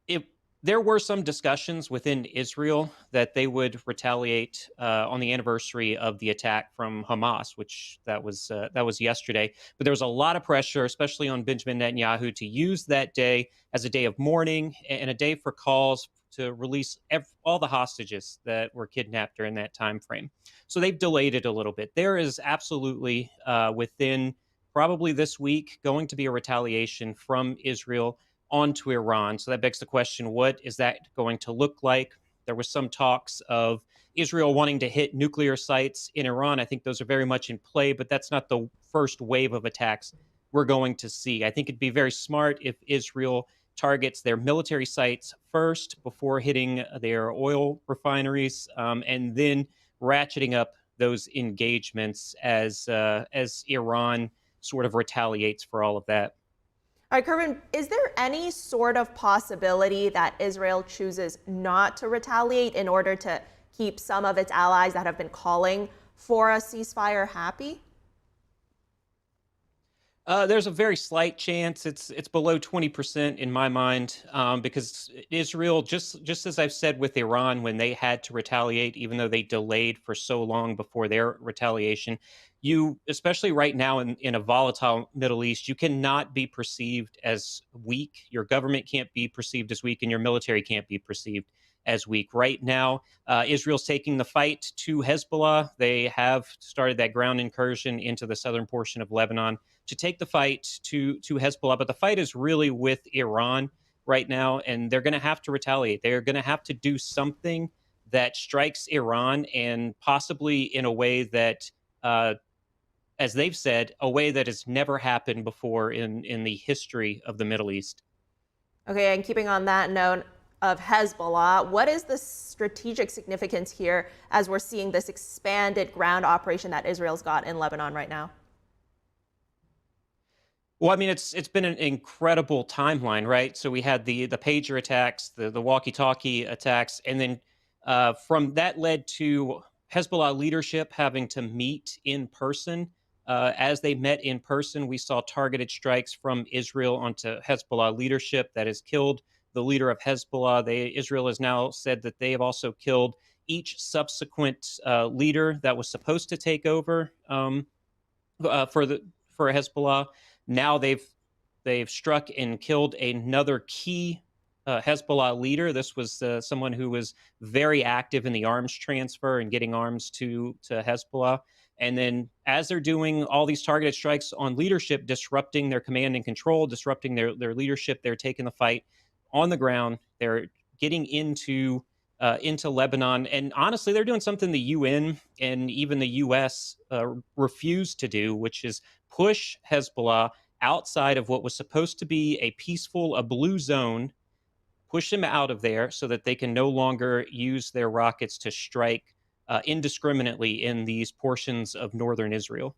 it, there were some discussions within Israel that they would retaliate on the anniversary of the attack from Hamas, which that was yesterday. But there was a lot of pressure, especially on Benjamin Netanyahu, to use that day as a day of mourning and a day for calls to release all the hostages that were kidnapped during that time frame. So they've delayed it a little bit. There is absolutely within probably this week going to be a retaliation from Israel onto Iran. So that begs the question, what is that going to look like? There was some talks of Israel wanting to hit nuclear sites in Iran. I think those are very much in play, but that's not the first wave of attacks we're going to see. I think it'd be very smart if Israel targets their military sites first before hitting their oil refineries, and then ratcheting up those engagements as Iran sort of retaliates for all of that. All right, Kervin, is there any sort of possibility that Israel chooses not to retaliate in order to keep some of its allies that have been calling for a ceasefire happy? There's a very slight chance. It's below 20% in my mind, because Israel, just as I've said with Iran, when they had to retaliate, even though they delayed for so long before their retaliation, you, especially right now in a volatile Middle East, you cannot be perceived as weak. Your government can't be perceived as weak, and your military can't be perceived as weak. Right now, Israel's taking the fight to Hezbollah. They have started that ground incursion into the southern portion of Lebanon to take the fight to Hezbollah. But the fight is really with Iran right now, and they're going to have to retaliate. They're going to have to do something that strikes Iran, and possibly in a way that, as they've said, a way that has never happened before in the history of the Middle East. Okay, and keeping on that note of Hezbollah, what is the strategic significance here as we're seeing this expanded ground operation that Israel's got in Lebanon right now? Well, I mean, it's been an incredible timeline, right? So we had the pager attacks, the walkie-talkie attacks, and then from that led to Hezbollah leadership having to meet in person. As they met in person, we saw targeted strikes from Israel onto Hezbollah leadership that has killed the leader of Hezbollah. Israel has now said that they have also killed each subsequent leader that was supposed to take over for Hezbollah. Now they've struck and killed another key Hezbollah leader. This was someone who was very active in the arms transfer and getting arms to Hezbollah. And then as they're doing all these targeted strikes on leadership, disrupting their command and control, disrupting their leadership, they're taking the fight on the ground. They're getting into Lebanon. And honestly, they're doing something the UN and even the US refused to do, which is push Hezbollah outside of what was supposed to be a blue zone, push them out of there so that they can no longer use their rockets to strike indiscriminately in these portions of northern Israel.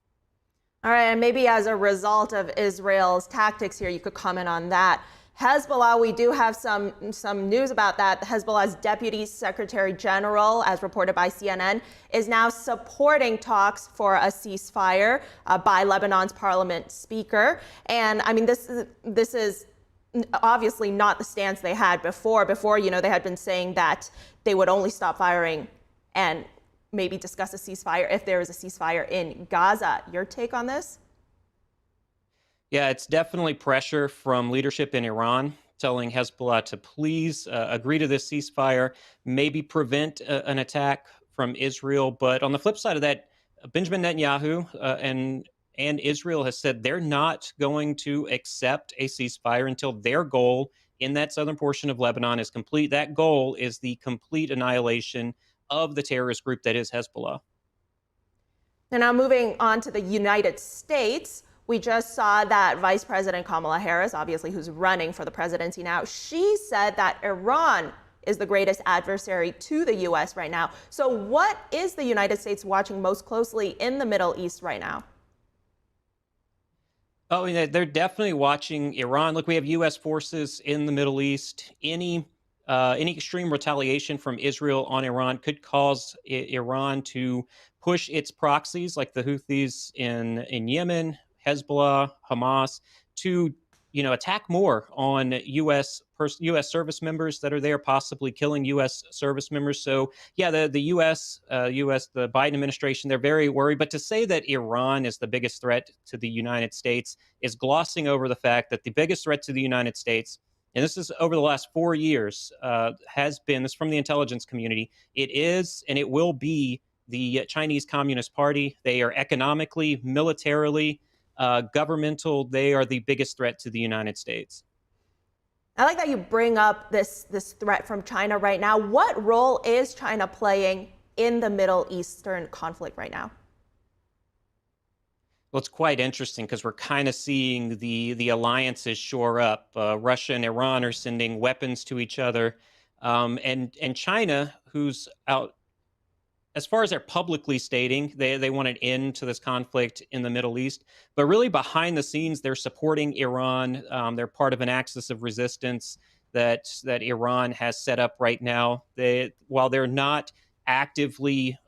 All right, and maybe as a result of Israel's tactics here, you could comment on that. Hezbollah, we do have some news about that. Hezbollah's Deputy Secretary General, as reported by CNN, is now supporting talks for a ceasefire by Lebanon's parliament speaker. And I mean, this is obviously not the stance they had before. Before, you know, they had been saying that they would only stop firing and maybe discuss a ceasefire if there is a ceasefire in Gaza. Your take on this? Yeah, it's definitely pressure from leadership in Iran telling Hezbollah to please agree to this ceasefire, maybe prevent an attack from Israel. But on the flip side of that, Benjamin Netanyahu and Israel has said they're not going to accept a ceasefire until their goal in that southern portion of Lebanon is complete. That goal is the complete annihilation of the terrorist group that is Hezbollah. And now moving on to the United States, we just saw that Vice President Kamala Harris, obviously who's running for the presidency now, she said that Iran is the greatest adversary to the U.S. right now. So what is the United States watching most closely in the Middle East right now? Oh, they're definitely watching Iran. Look, we have U.S. forces in the Middle East. Any any extreme retaliation from Israel on Iran could cause Iran to push its proxies, like the Houthis in Yemen, Hezbollah, Hamas, to attack more on U.S. service members that are there, possibly killing U.S. service members. So yeah, the U.S. The Biden administration, they're very worried. But to say that Iran is the biggest threat to the United States is glossing over the fact that the biggest threat to the United States, and this is over the last 4 years, has been, this is from the intelligence community, it is and it will be the Chinese Communist Party. They are economically, militarily, governmental, they are the biggest threat to the United States. I like that you bring up this threat from China right now. What role is China playing in the Middle Eastern conflict right now? Well, it's quite interesting because we're kind of seeing the alliances shore up. Russia and Iran are sending weapons to each other, and China, who's out, as far as they're publicly stating, they want an end to this conflict in the Middle East, but really behind the scenes, they're supporting Iran. They're part of an axis of resistance that Iran has set up right now. While they're not actively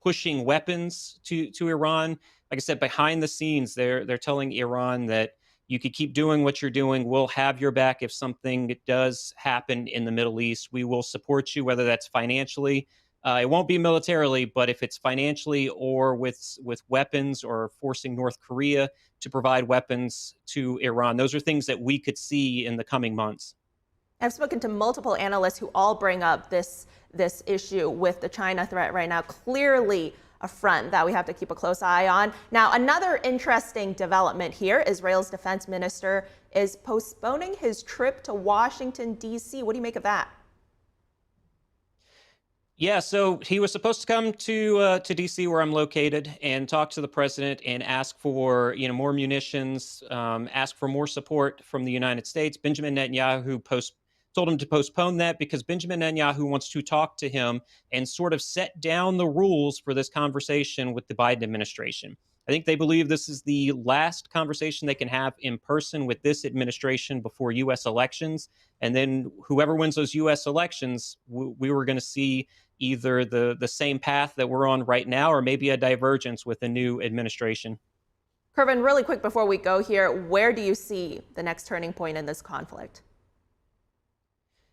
pushing weapons to Iran, like I said, behind the scenes, they're telling Iran that you could keep doing what you're doing. We'll have your back if something does happen in the Middle East. We will support you, whether that's financially. It won't be militarily, but if it's financially or with weapons, or forcing North Korea to provide weapons to Iran, those are things that we could see in the coming months. I've spoken to multiple analysts who all bring up this issue with the China threat right now. Clearly a front that we have to keep a close eye on. Now, another interesting development here, Israel's defense minister is postponing his trip to Washington, D.C. What do you make of that? Yeah, so he was supposed to come to D.C., where I'm located, and talk to the president and ask for more munitions, ask for more support from the United States. Benjamin Netanyahu told him to postpone that because Benjamin Netanyahu wants to talk to him and sort of set down the rules for this conversation with the Biden administration. I think they believe this is the last conversation they can have in person with this administration before U.S. elections. And then whoever wins those U.S. elections, we were going to see either the same path that we're on right now, or maybe a divergence with a new administration. Kervin, really quick before we go here, where do you see the next turning point in this conflict?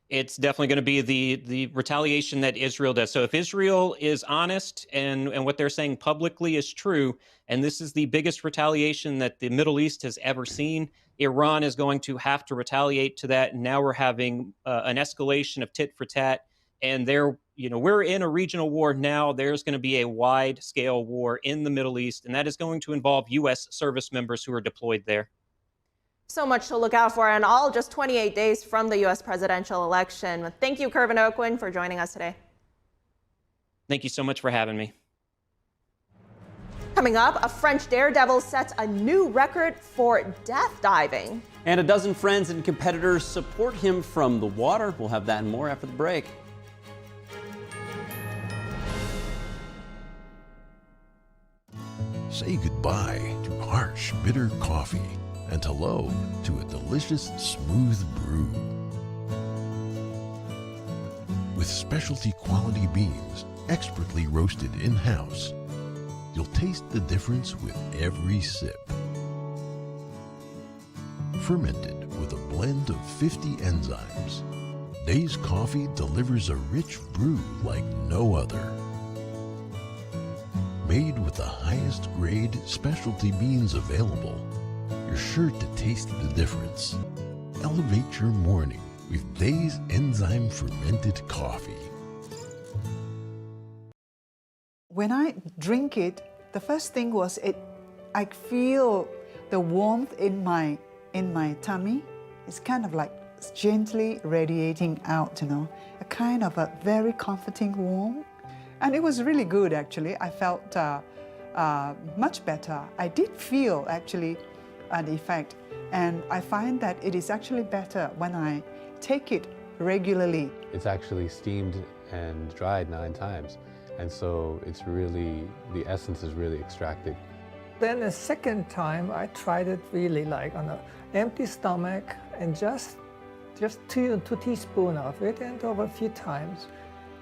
It's definitely going to be the retaliation that Israel does. So if Israel is honest and what they're saying publicly is true, and this is the biggest retaliation that the Middle East has ever seen, Iran is going to have to retaliate to that. And now we're having an escalation of tit for tat. And we're in a regional war now. There's going to be a wide-scale war in the Middle East, and that is going to involve U.S. service members who are deployed there. So much to look out for, and all just 28 days from the U.S. presidential election. Thank you, Kervin Oquin, for joining us today. Thank you so much for having me. Coming up, a French daredevil sets a new record for death diving. And a dozen friends and competitors support him from the water. We'll have that and more after the break. Say goodbye to harsh, bitter coffee and hello to a delicious, smooth brew. With specialty quality beans, expertly roasted in-house, you'll taste the difference with every sip. Fermented with a blend of 50 enzymes, Dave's Coffee delivers a rich brew like no other. Made with the highest grade specialty beans available, you're sure to taste the difference. Elevate your morning with Dave's Enzyme Fermented Coffee. When I drink it, the first thing was I feel the warmth in my tummy. It's kind of like gently radiating out, a kind of a very comforting warmth. And it was really good, actually. I felt much better. I did feel, actually, an effect. And I find that it is actually better when I take it regularly. It's actually steamed and dried 9 times. And so it's really, the essence is really extracted. Then the second time, I tried it really like on an empty stomach and just just two teaspoons of it and over a few times.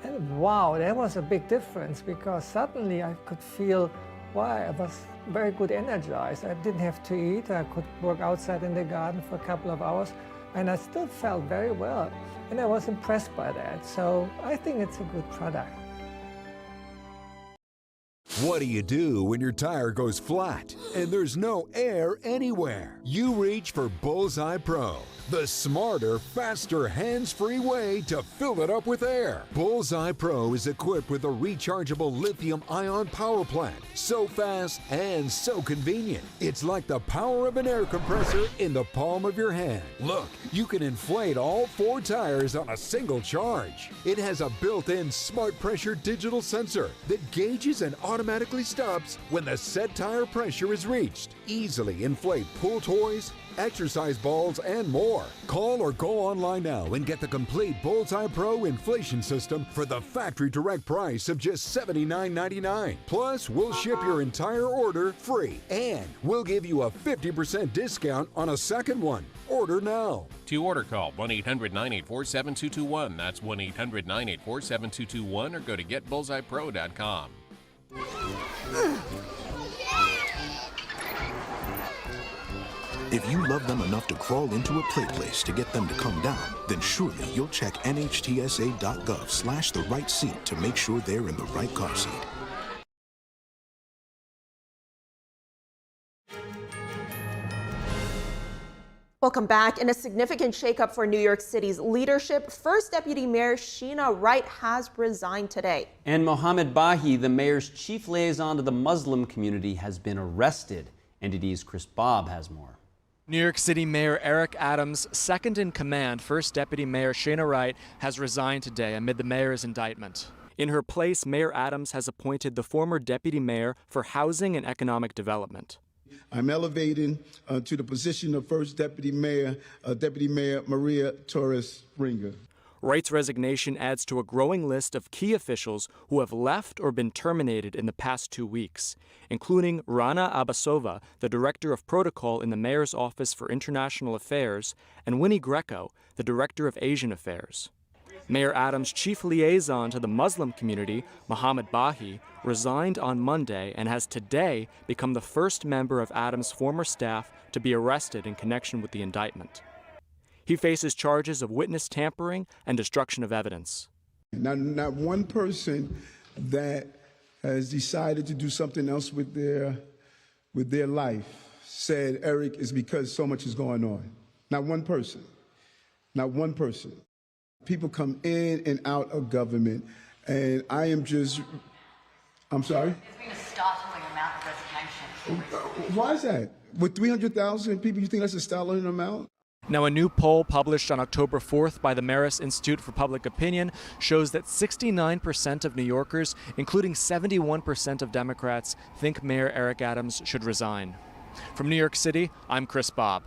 And wow, that was a big difference because suddenly I could feel, wow, I was very good energized. I didn't have to eat. I could work outside in the garden for a couple of hours and I still felt very well. And I was impressed by that. So I think it's a good product. What do you do when your tire goes flat and there's no air anywhere? You reach for Bullseye Pro, the smarter, faster, hands-free way to fill it up with air. Bullseye Pro is equipped with a rechargeable lithium-ion power plant. So fast and so convenient. It's like the power of an air compressor in the palm of your hand. Look, you can inflate all 4 tires on a single charge. It has a built-in smart pressure digital sensor that gauges and automatically stops when the set tire pressure is reached. Easily inflate pool toys, exercise balls, and more. Call or go online now and get the complete Bullseye Pro inflation system for the factory direct price of just $79.99. Plus, we'll ship your entire order free, and we'll give you a 50% discount on a second one. Order now. To order, call 1-800-984-7221. That's 1-800-984-7221, or go to getbullseyepro.com. If you love them enough to crawl into a play place to get them to come down, then surely you'll check nhtsa.gov/the right seat to make sure they're in the right car seat. Welcome back. In a significant shakeup for New York City's leadership, First Deputy Mayor Sheena Wright has resigned today. And Mohammed Bahi, the mayor's chief liaison to the Muslim community, has been arrested. NTD's Chris Bobb has more. New York City Mayor Eric Adams' second in command, First Deputy Mayor Sheena Wright, has resigned today amid the mayor's indictment. In her place, Mayor Adams has appointed the former deputy mayor for housing and economic development. I'm elevating to the position of First Deputy Mayor, Deputy Mayor Maria Torres-Ringer. Wright's resignation adds to a growing list of key officials who have left or been terminated in the past 2 weeks, including Rana Abbasova, the Director of Protocol in the Mayor's Office for International Affairs, and Winnie Greco, the Director of Asian Affairs. Mayor Adams' chief liaison to the Muslim community, Mohammed Bahi, resigned on Monday and has today become the first member of Adams' former staff to be arrested in connection with the indictment. He faces charges of witness tampering and destruction of evidence. Not one person that has decided to do something else with their life said, Eric, it's because so much is going on. Not one person. Not one person. People come in and out of government, and I am just, I'm sorry? There's been a startling amount of resignation. Why is that? With 300,000 people, you think that's a startling amount? Now, a new poll published on October 4th by the Marist Institute for Public Opinion shows that 69% of New Yorkers, including 71% of Democrats, think Mayor Eric Adams should resign. From New York City, I'm Chris Bobb.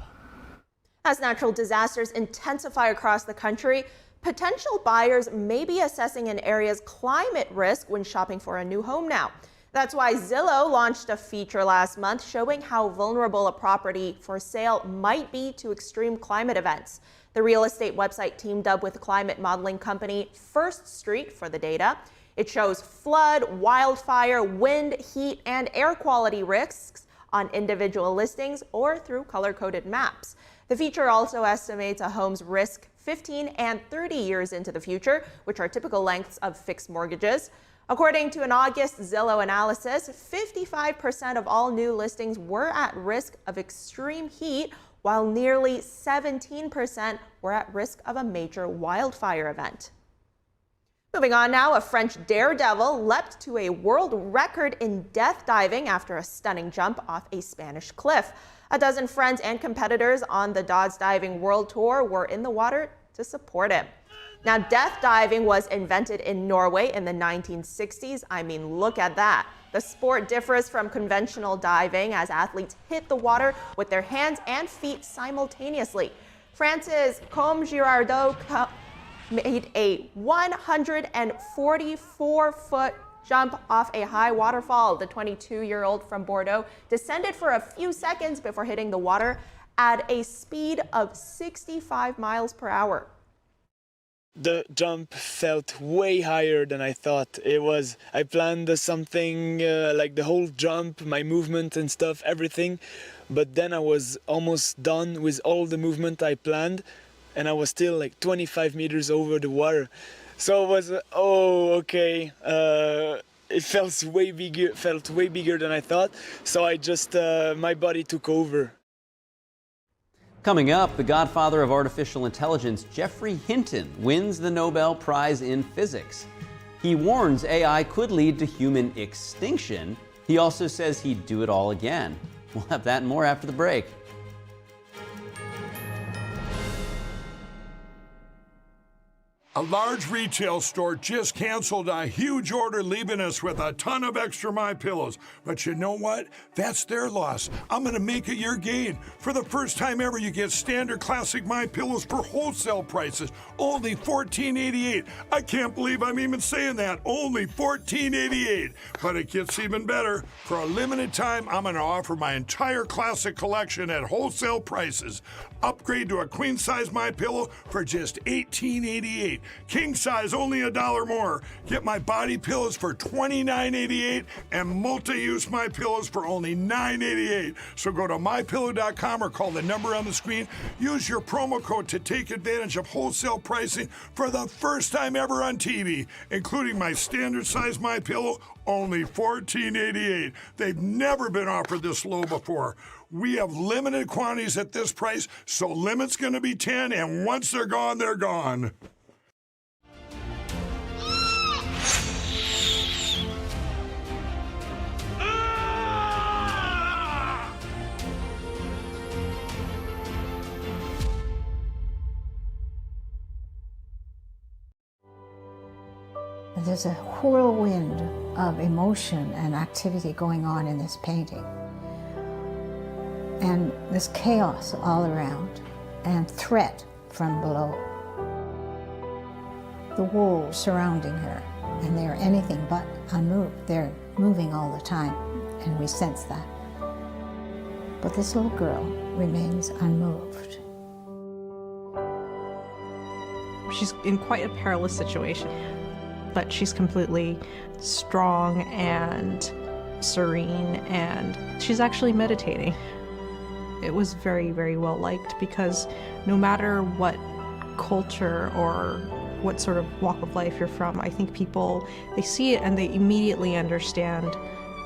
As natural disasters intensify across the country, potential buyers may be assessing an area's climate risk when shopping for a new home now. That's why Zillow launched a feature last month showing how vulnerable a property for sale might be to extreme climate events. The real estate website teamed up with climate modeling company First Street for the data. It shows flood, wildfire, wind, heat, and air quality risks on individual listings or through color-coded maps. The feature also estimates a home's risk 15 and 30 years into the future, which are typical lengths of fixed mortgages. According to an August Zillow analysis, 55% of all new listings were at risk of extreme heat, while nearly 17% were at risk of a major wildfire event. Moving on now, a French daredevil leapt to a world record in death diving after a stunning jump off a Spanish cliff. A dozen friends and competitors on the Dodds Diving World Tour were in the water to support him. Now, death diving was invented in Norway in the 1960s. I mean, look at that. The sport differs from conventional diving as athletes hit the water with their hands and feet simultaneously. France's Combe Girardot made a 144-foot jump off a high waterfall. The 22-year-old from Bordeaux descended for a few seconds before hitting the water at a speed of 65 miles per hour. The jump felt way higher than I thought it was. I planned something like the whole jump, my movement and stuff, everything. But then I was almost done with all the movement I planned, and I was still like 25 meters over the water. So it was, oh, okay. It felt way bigger than I thought. So I just, my body took over. Coming up, the godfather of artificial intelligence, Geoffrey Hinton, wins the Nobel Prize in Physics. He warns AI could lead to human extinction. He also says he'd do it all again. We'll have that and more after the break. A large retail store just canceled a huge order, leaving us with a ton of extra MyPillows. But you know what? That's their loss. I'm going to make it your gain. For the first time ever, you get standard classic MyPillows for wholesale prices, only $14.88. I can't believe I'm even saying that. Only $14.88. But it gets even better. For a limited time, I'm going to offer my entire classic collection at wholesale prices. Upgrade to a queen-size MyPillow for just $18.88. King size only $1 more. Get my body pillows for $29.88 and multi-use MyPillows for only $9.88. So go to mypillow.com or call the number on the screen. Use your promo code to take advantage of wholesale pricing for the first time ever on TV, including my standard size MyPillow, only $14.88. They've never been offered this low before. We have limited quantities at this price, so limit's going to be 10, and once they're gone, they're gone. There's a whirlwind of emotion and activity going on in this painting. And there's chaos all around and threat from below. The walls surrounding her, and they're anything but unmoved. They're moving all the time, and we sense that. But this little girl remains unmoved. She's in quite a perilous situation, but she's completely strong and serene, and she's actually meditating. It was very, very well liked because no matter what culture or what sort of walk of life you're from, I think people, they see it and they immediately understand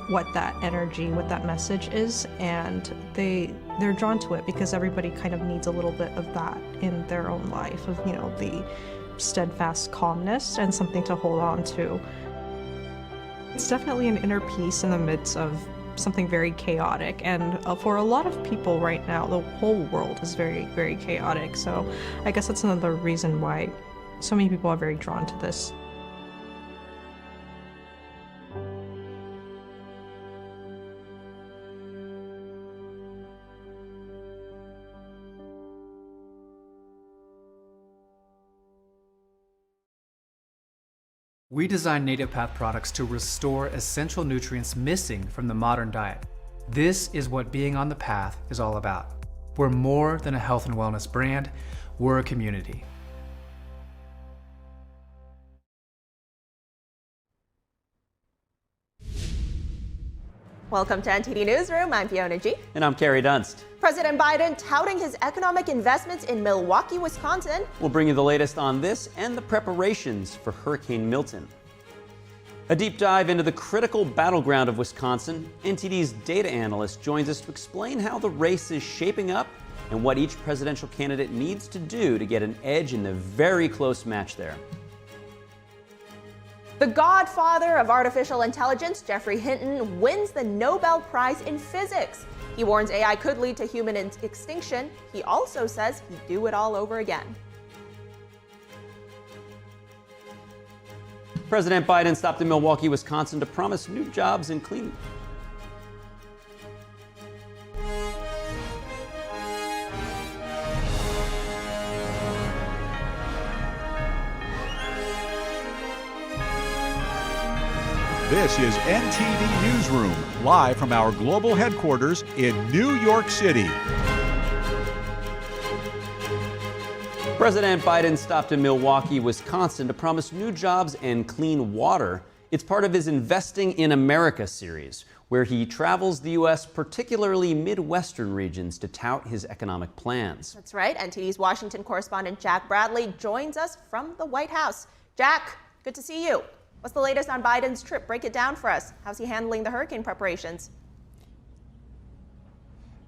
what that energy, what that message is, and they're drawn to it because everybody kind of needs a little bit of that in their own life, of, you know, the steadfast calmness and something to hold on to. It's definitely an inner peace in the midst of something very chaotic, and for a lot of people right now, the whole world is very, very chaotic. So I guess that's another reason why so many people are very drawn to this. We design Native Path products to restore essential nutrients missing from the modern diet. This is what being on the path is all about. We're more than a health and wellness brand, we're a community. Welcome to NTD Newsroom. I'm Fiona G. And I'm Carrie Dunst. President Biden touting his economic investments in Milwaukee, Wisconsin. We'll bring you the latest on this and the preparations for Hurricane Milton. A deep dive into the critical battleground of Wisconsin. NTD's data analyst joins us to explain how the race is shaping up and what each presidential candidate needs to do to get an edge in the very close match there. The godfather of artificial intelligence, Geoffrey Hinton, wins the Nobel Prize in Physics. He warns AI could lead to human extinction. He also says he'd do it all over again. President Biden stopped in Milwaukee, Wisconsin to promise new jobs in clean. This is NTD Newsroom, live from our global headquarters in New York City. President Biden stopped in Milwaukee, Wisconsin to promise new jobs and clean water. It's part of his Investing in America series, where he travels the U.S., particularly Midwestern regions, to tout his economic plans. That's right. NTD's Washington correspondent Jack Bradley joins us from the White House. Jack, good to see you. What's the latest on Biden's trip? Break it down for us. How's he handling the hurricane preparations?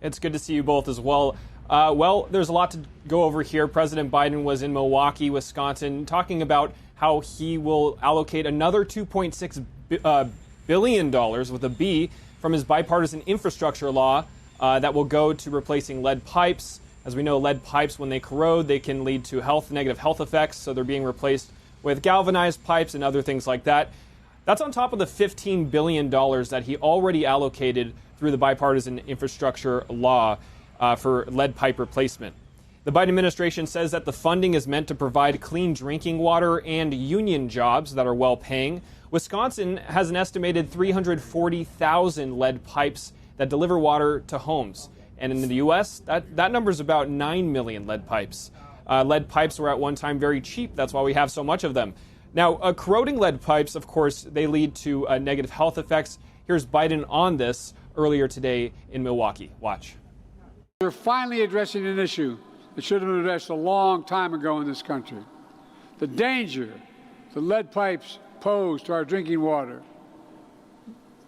It's good to see you both as well. Well, there's a lot to go over here. President Biden was in Milwaukee, Wisconsin, talking about how he will allocate another $2.6 billion with a B from his bipartisan infrastructure law that will go to replacing lead pipes. As we know, lead pipes, when they corrode, they can lead to negative health effects. So they're being replaced with galvanized pipes and other things like that. That's on top of the $15 billion that he already allocated through the bipartisan infrastructure law for lead pipe replacement. The Biden administration says that the funding is meant to provide clean drinking water and union jobs that are well paying. Wisconsin has an estimated 340,000 lead pipes that deliver water to homes. And in the U.S., that number is about 9 million lead pipes. Lead pipes were at one time very cheap. That's why we have so much of them. Now, corroding lead pipes, of course, they lead to negative health effects. Here's Biden on this earlier today in Milwaukee. Watch. We're finally addressing an issue that should have been addressed a long time ago in this country. The danger the lead pipes pose to our drinking water.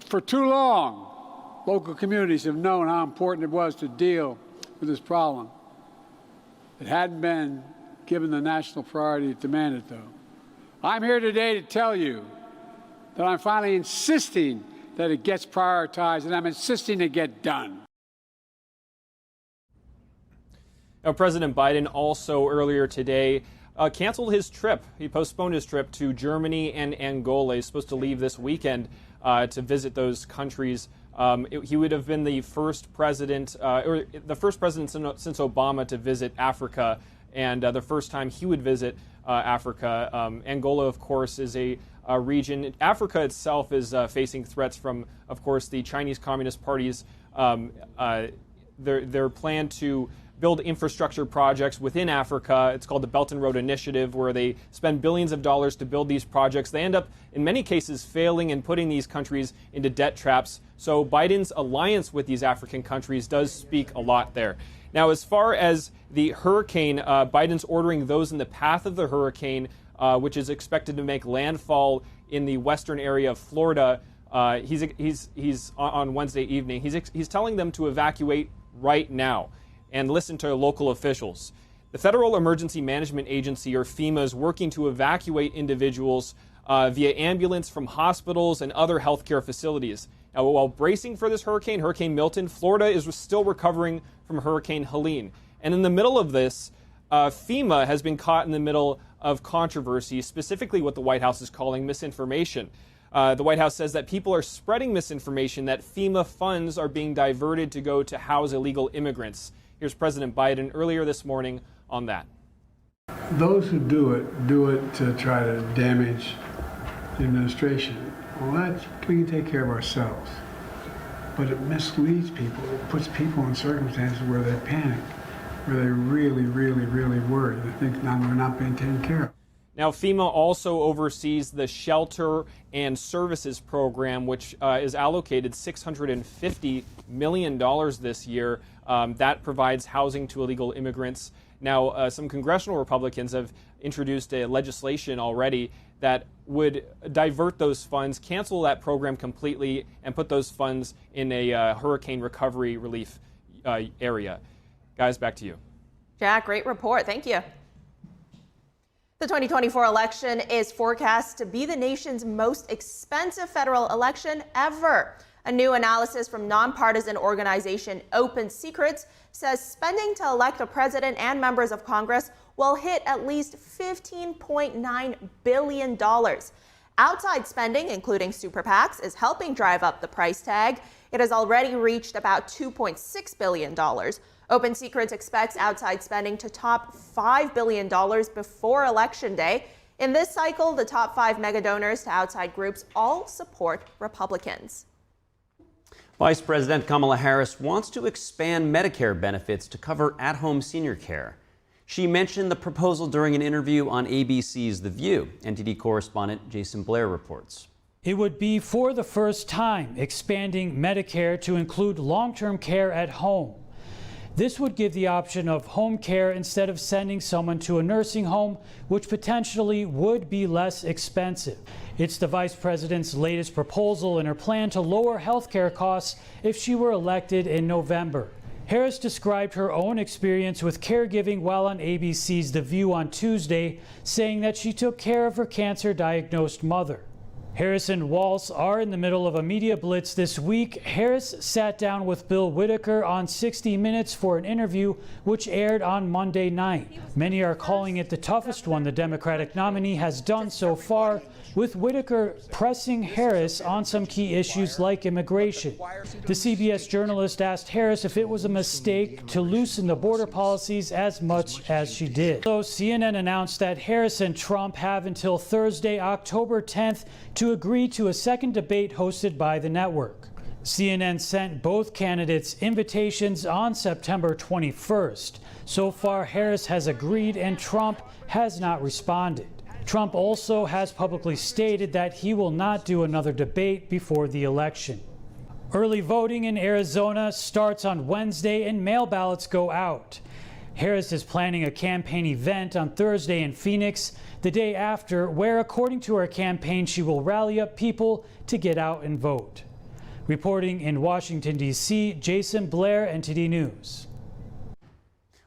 For too long, local communities have known how important it was to deal with this problem. It hadn't been given the national priority it demanded, though. I'm here today to tell you that I'm finally insisting that it gets prioritized, and I'm insisting it get done. Now, President Biden also earlier today canceled his trip. He postponed his trip to Germany and Angola. He's supposed to leave this weekend to visit those countries. He would have been the first president, or the first president since Obama to visit Africa, and the first time he would visit Africa. Angola, of course, is a region. Africa itself is facing threats from, of course, the Chinese Communist Party's their plan to build infrastructure projects within Africa. It's called the Belt and Road Initiative, where they spend billions of dollars to build these projects. They end up, in many cases, failing and putting these countries into debt traps. So Biden's alliance with these African countries does speak a lot there. Now, as far as the hurricane, Biden's ordering those in the path of the hurricane, which is expected to make landfall in the western area of Florida. He's on Wednesday evening. He's telling them to evacuate right now and listen to local officials. The Federal Emergency Management Agency, or FEMA, is working to evacuate individuals via ambulance from hospitals and other healthcare facilities. Now, while bracing for this hurricane, Hurricane Milton, Florida is still recovering from Hurricane Helene. And in the middle of this, FEMA has been caught in the middle of controversy, specifically what the White House is calling misinformation. The White House says that people are spreading misinformation that FEMA funds are being diverted to go to house illegal immigrants. Here's President Biden earlier this morning on that. Those who do it to try to damage the administration. Well, that we can take care of ourselves. But it misleads people. It puts people in circumstances where they panic, where they really, really, really worry. They think now they're not being taken care of. Now, FEMA also oversees the Shelter and Services Program, which is allocated $650 million this year. That provides housing to illegal immigrants. Now, some congressional Republicans have introduced a legislation already that would divert those funds, cancel that program completely, and put those funds in a hurricane recovery relief area. Guys, back to you. Jack, great report. Thank you. The 2024 election is forecast to be the nation's most expensive federal election ever. A new analysis from nonpartisan organization Open Secrets says spending to elect a president and members of Congress will hit at least $15.9 billion. Outside spending, including super PACs, is helping drive up the price tag. It has already reached about $2.6 billion. Open Secrets expects outside spending to top $5 billion before Election Day. In this cycle, the top 5 mega donors to outside groups all support Republicans. Vice President Kamala Harris wants to expand Medicare benefits to cover at-home senior care. She mentioned the proposal during an interview on ABC's The View. NTD correspondent Jason Blair reports. It would be for the first time expanding Medicare to include long-term care at home. This would give the option of home care instead of sending someone to a nursing home, which potentially would be less expensive. It's the vice president's latest proposal in her plan to lower health care costs if she were elected in November. Harris described her own experience with caregiving while on ABC's The View on Tuesday, saying that she took care of her cancer-diagnosed mother. Harris and Walz are in the middle of a media blitz this week. Harris sat down with Bill Whitaker on 60 Minutes for an interview which aired on Monday night. Many are calling it the toughest one the Democratic nominee has done so far, with Whitaker pressing Harris on some key issues like immigration. The CBS journalist asked Harris if it was a mistake to loosen the border policies as much as she did. So CNN announced that Harris and Trump have until Thursday, October 10th, to agree to a second debate hosted by the network. CNN sent both candidates invitations on September 21st. So far, Harris has agreed and Trump has not responded. Trump also has publicly stated that he will not do another debate before the election. Early voting in Arizona starts on Wednesday and mail ballots go out. Harris is planning a campaign event on Thursday in Phoenix, the day after, where, according to her campaign, she will rally up people to get out and vote. Reporting in Washington, D.C., Jason Blair, NTD News.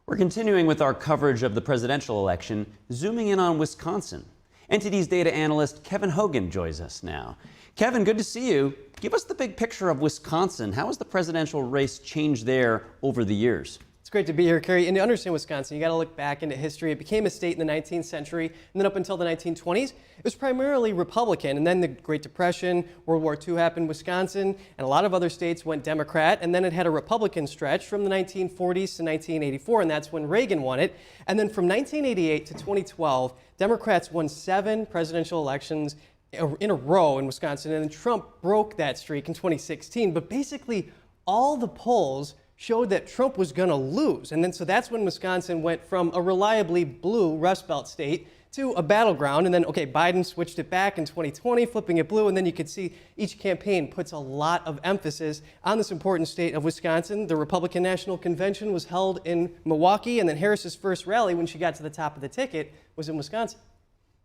We're continuing with our coverage of the presidential election, zooming in on Wisconsin. NTD's data analyst Kevin Hogan joins us now. Kevin, good to see you. Give us the big picture of Wisconsin. How has the presidential race changed there over the years? It's great to be here, Kerry. And to understand Wisconsin, you got to look back into history. It became a state in the 19th century, and then up until the 1920s, it was primarily Republican. And then the Great Depression, World War II happened in Wisconsin, and a lot of other states went Democrat. And then it had a Republican stretch from the 1940s to 1984, and that's when Reagan won it. And then from 1988 to 2012, Democrats won 7 presidential elections in a row in Wisconsin, and then Trump broke that streak in 2016. But basically, all the polls showed that Trump was going to lose. And then so that's when Wisconsin went from a reliably blue Rust Belt state to a battleground. And then, okay, Biden switched it back in 2020, flipping it blue. And then you could see each campaign puts a lot of emphasis on this important state of Wisconsin. The Republican National Convention was held in Milwaukee. And then Harris's first rally when she got to the top of the ticket was in Wisconsin.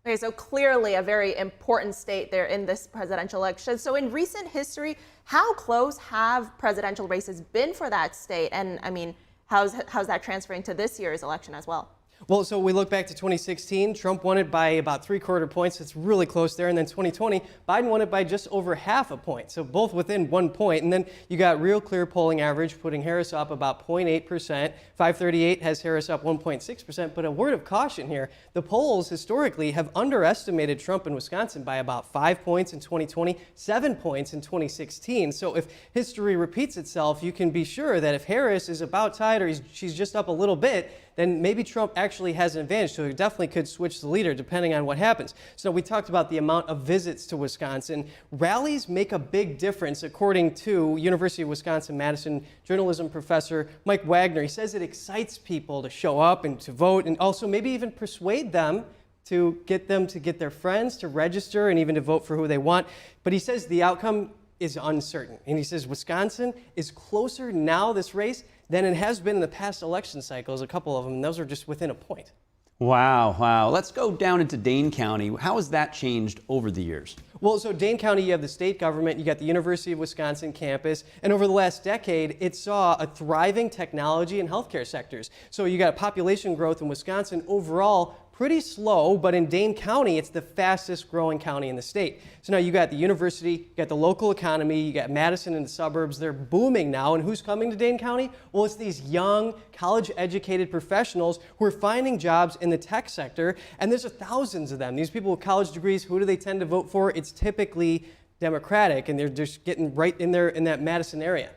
Okay, so clearly a very important state there in this presidential election. So in recent history, how close have presidential races been for that state? And I mean, how's that transferring to this year's election as well? Well, so we look back to 2016, Trump won it by about 3/4 points. It's really close there. And then 2020, Biden won it by just over 1/2 point. So both within 1 point. And then you got real clear polling average, putting Harris up about 0.8%. 538 has Harris up 1.6%. But a word of caution here, the polls historically have underestimated Trump in Wisconsin by about 5 points in 2020, 7 points in 2016. So if history repeats itself, you can be sure that if Harris is about tied or she's just up a little bit, then maybe Trump actually has an advantage. So he definitely could switch the leader depending on what happens. So we talked about the amount of visits to Wisconsin. Rallies make a big difference, according to University of Wisconsin-Madison journalism professor Mike Wagner. He says it excites people to show up and to vote, and also maybe even persuade them to get their friends to register and even to vote for who they want. But he says the outcome is uncertain. And he says Wisconsin is closer now, this race, than it has been in the past election cycles, a couple of them, and those are just within a point. Wow. Let's go down into Dane County. How has that changed over the years? Well, so Dane County, you have the state government, you got the University of Wisconsin campus, and over the last decade, it saw a thriving technology and healthcare sectors. So you got population growth in Wisconsin overall, pretty slow, but in Dane County, it's the fastest growing county in the state. So now you got the university, you got the local economy, you got Madison and the suburbs, they're booming now. And who's coming to Dane County? Well, it's these young, college-educated professionals who are finding jobs in the tech sector, and there's thousands of them. These people with college degrees, who do they tend to vote for? It's typically Democratic, and they're just getting right in there in that Madison area.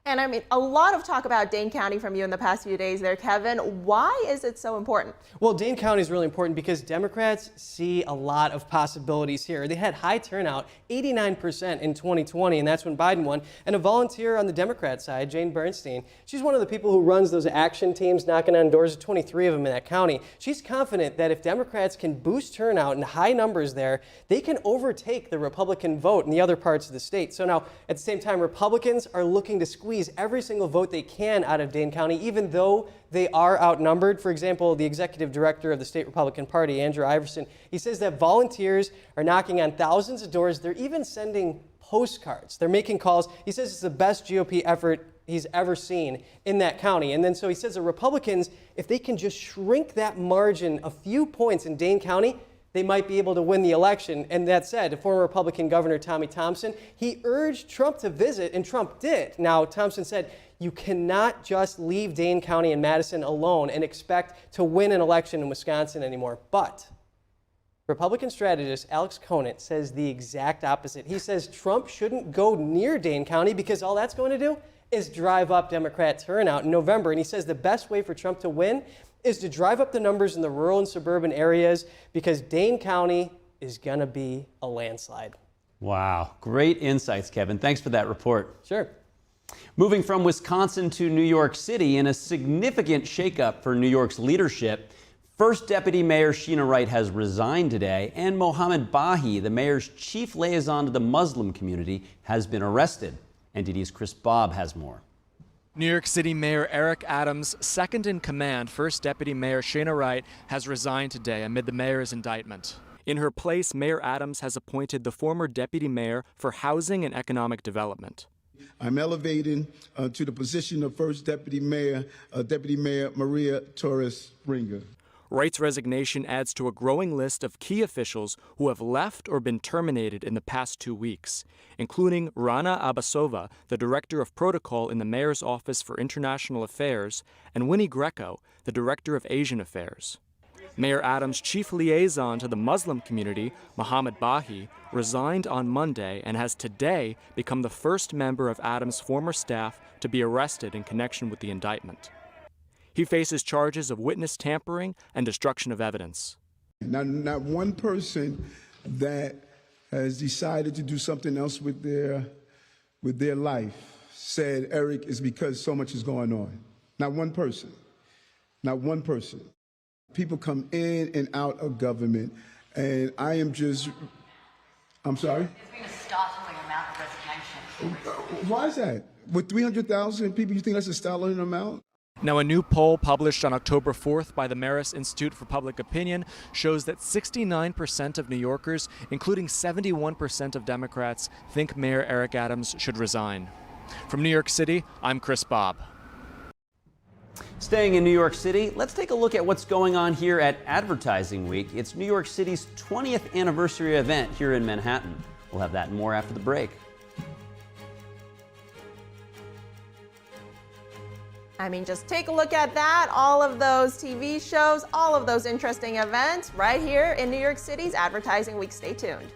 And I mean, a lot of talk about Dane County from you in the past few days there, Kevin. Why is it so important? Well, Dane County is really important because Democrats see a lot of possibilities here. They had high turnout, 89% in 2020, and that's when Biden won. And a volunteer on the Democrat side, Jane Bernstein, she's one of the people who runs those action teams knocking on doors, 23 of them in that county. She's confident that if Democrats can boost turnout in high numbers there, they can overtake the Republican vote in the other parts of the state. So now, at the same time, Republicans are looking to squeeze every single vote they can out of Dane County, even though they are outnumbered. For example, the executive director of the state Republican Party, Andrew Iverson, he says that volunteers are knocking on thousands of doors. They're even sending postcards. They're making calls. He says it's the best GOP effort he's ever seen in that county. And then so he says the Republicans, if they can just shrink that margin a few points in Dane County, they might be able to win the election. And that said, former Republican Governor Tommy Thompson, he urged Trump to visit, and Trump did. Now, Thompson said, you cannot just leave Dane County and Madison alone and expect to win an election in Wisconsin anymore. But Republican strategist Alex Conant says the exact opposite. He says Trump shouldn't go near Dane County because all that's going to do is drive up Democrat turnout in November. And he says the best way for Trump to win is to drive up the numbers in the rural and suburban areas because Dane County is going to be a landslide. Wow, great insights, Kevin. Thanks for that report. Sure. Moving from Wisconsin to New York City, in a significant shakeup for New York's leadership, First Deputy Mayor Sheena Wright has resigned today, and Mohammed Bahi, the mayor's chief liaison to the Muslim community, has been arrested. NTD's Chris Bobb has more. New York City Mayor Eric Adams' second in command, First Deputy Mayor Sheena Wright, has resigned today amid the mayor's indictment. In her place, Mayor Adams has appointed the former deputy mayor for housing and economic development. I'm elevating to the position of First Deputy Mayor Maria Torres Springer. Wright's resignation adds to a growing list of key officials who have left or been terminated in the past 2 weeks, including Rana Abasova, the director of protocol in the mayor's office for international affairs, and Winnie Greco, the director of Asian affairs. Mayor Adams' chief liaison to the Muslim community, Mohammed Bahi, resigned on Monday and has today become the first member of Adams' former staff to be arrested in connection with the indictment. He faces charges of witness tampering and destruction of evidence. Not one person that has decided to do something else with their life said, Eric, is because so much is going on. Not one person. Not one person. People come in and out of government, and I am just, I'm sorry? There's been a startling amount of resignation. Why is that? With 300,000 people, you think that's a startling amount? Now, a new poll published on October 4th by the Marist Institute for Public Opinion shows that 69% of New Yorkers, including 71% of Democrats, think Mayor Eric Adams should resign. From New York City, I'm Chris Bobb. Staying in New York City, let's take a look at what's going on here at Advertising Week. It's New York City's 20th anniversary event here in Manhattan. We'll have that and more after the break. I mean, just take a look at that. All of those TV shows, all of those interesting events right here in New York City's Advertising Week. Stay tuned.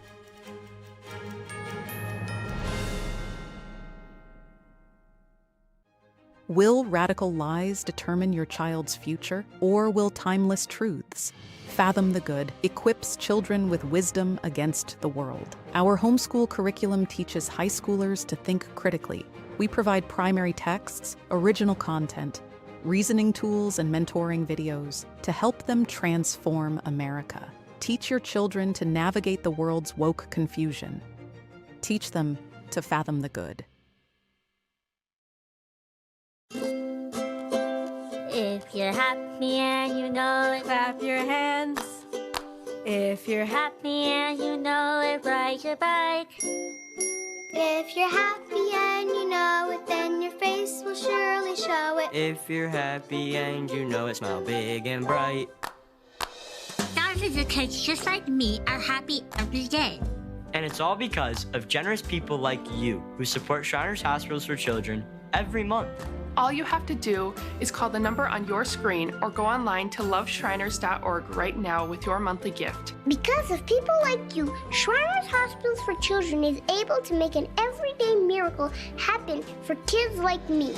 Will radical lies determine your child's future, or will timeless truths? Fathom the Good equips children with wisdom against the world. Our homeschool curriculum teaches high schoolers to think critically. We provide primary texts, original content, reasoning tools, and mentoring videos to help them transform America. Teach your children to navigate the world's woke confusion. Teach them to fathom the good. If you're happy and you know it, clap your hands. If you're happy and you know it, ride your bike. If you're happy and you know it, then your face will surely show it. If you're happy and you know it, smile big and bright. Thousands of kids just like me are happy every day. And it's all because of generous people like you who support Shriners Hospitals for Children every month. All you have to do is call the number on your screen or go online to loveshriners.org right now with your monthly gift. Because of people like you, Shriners Hospitals for Children is able to make an everyday miracle happen for kids like me.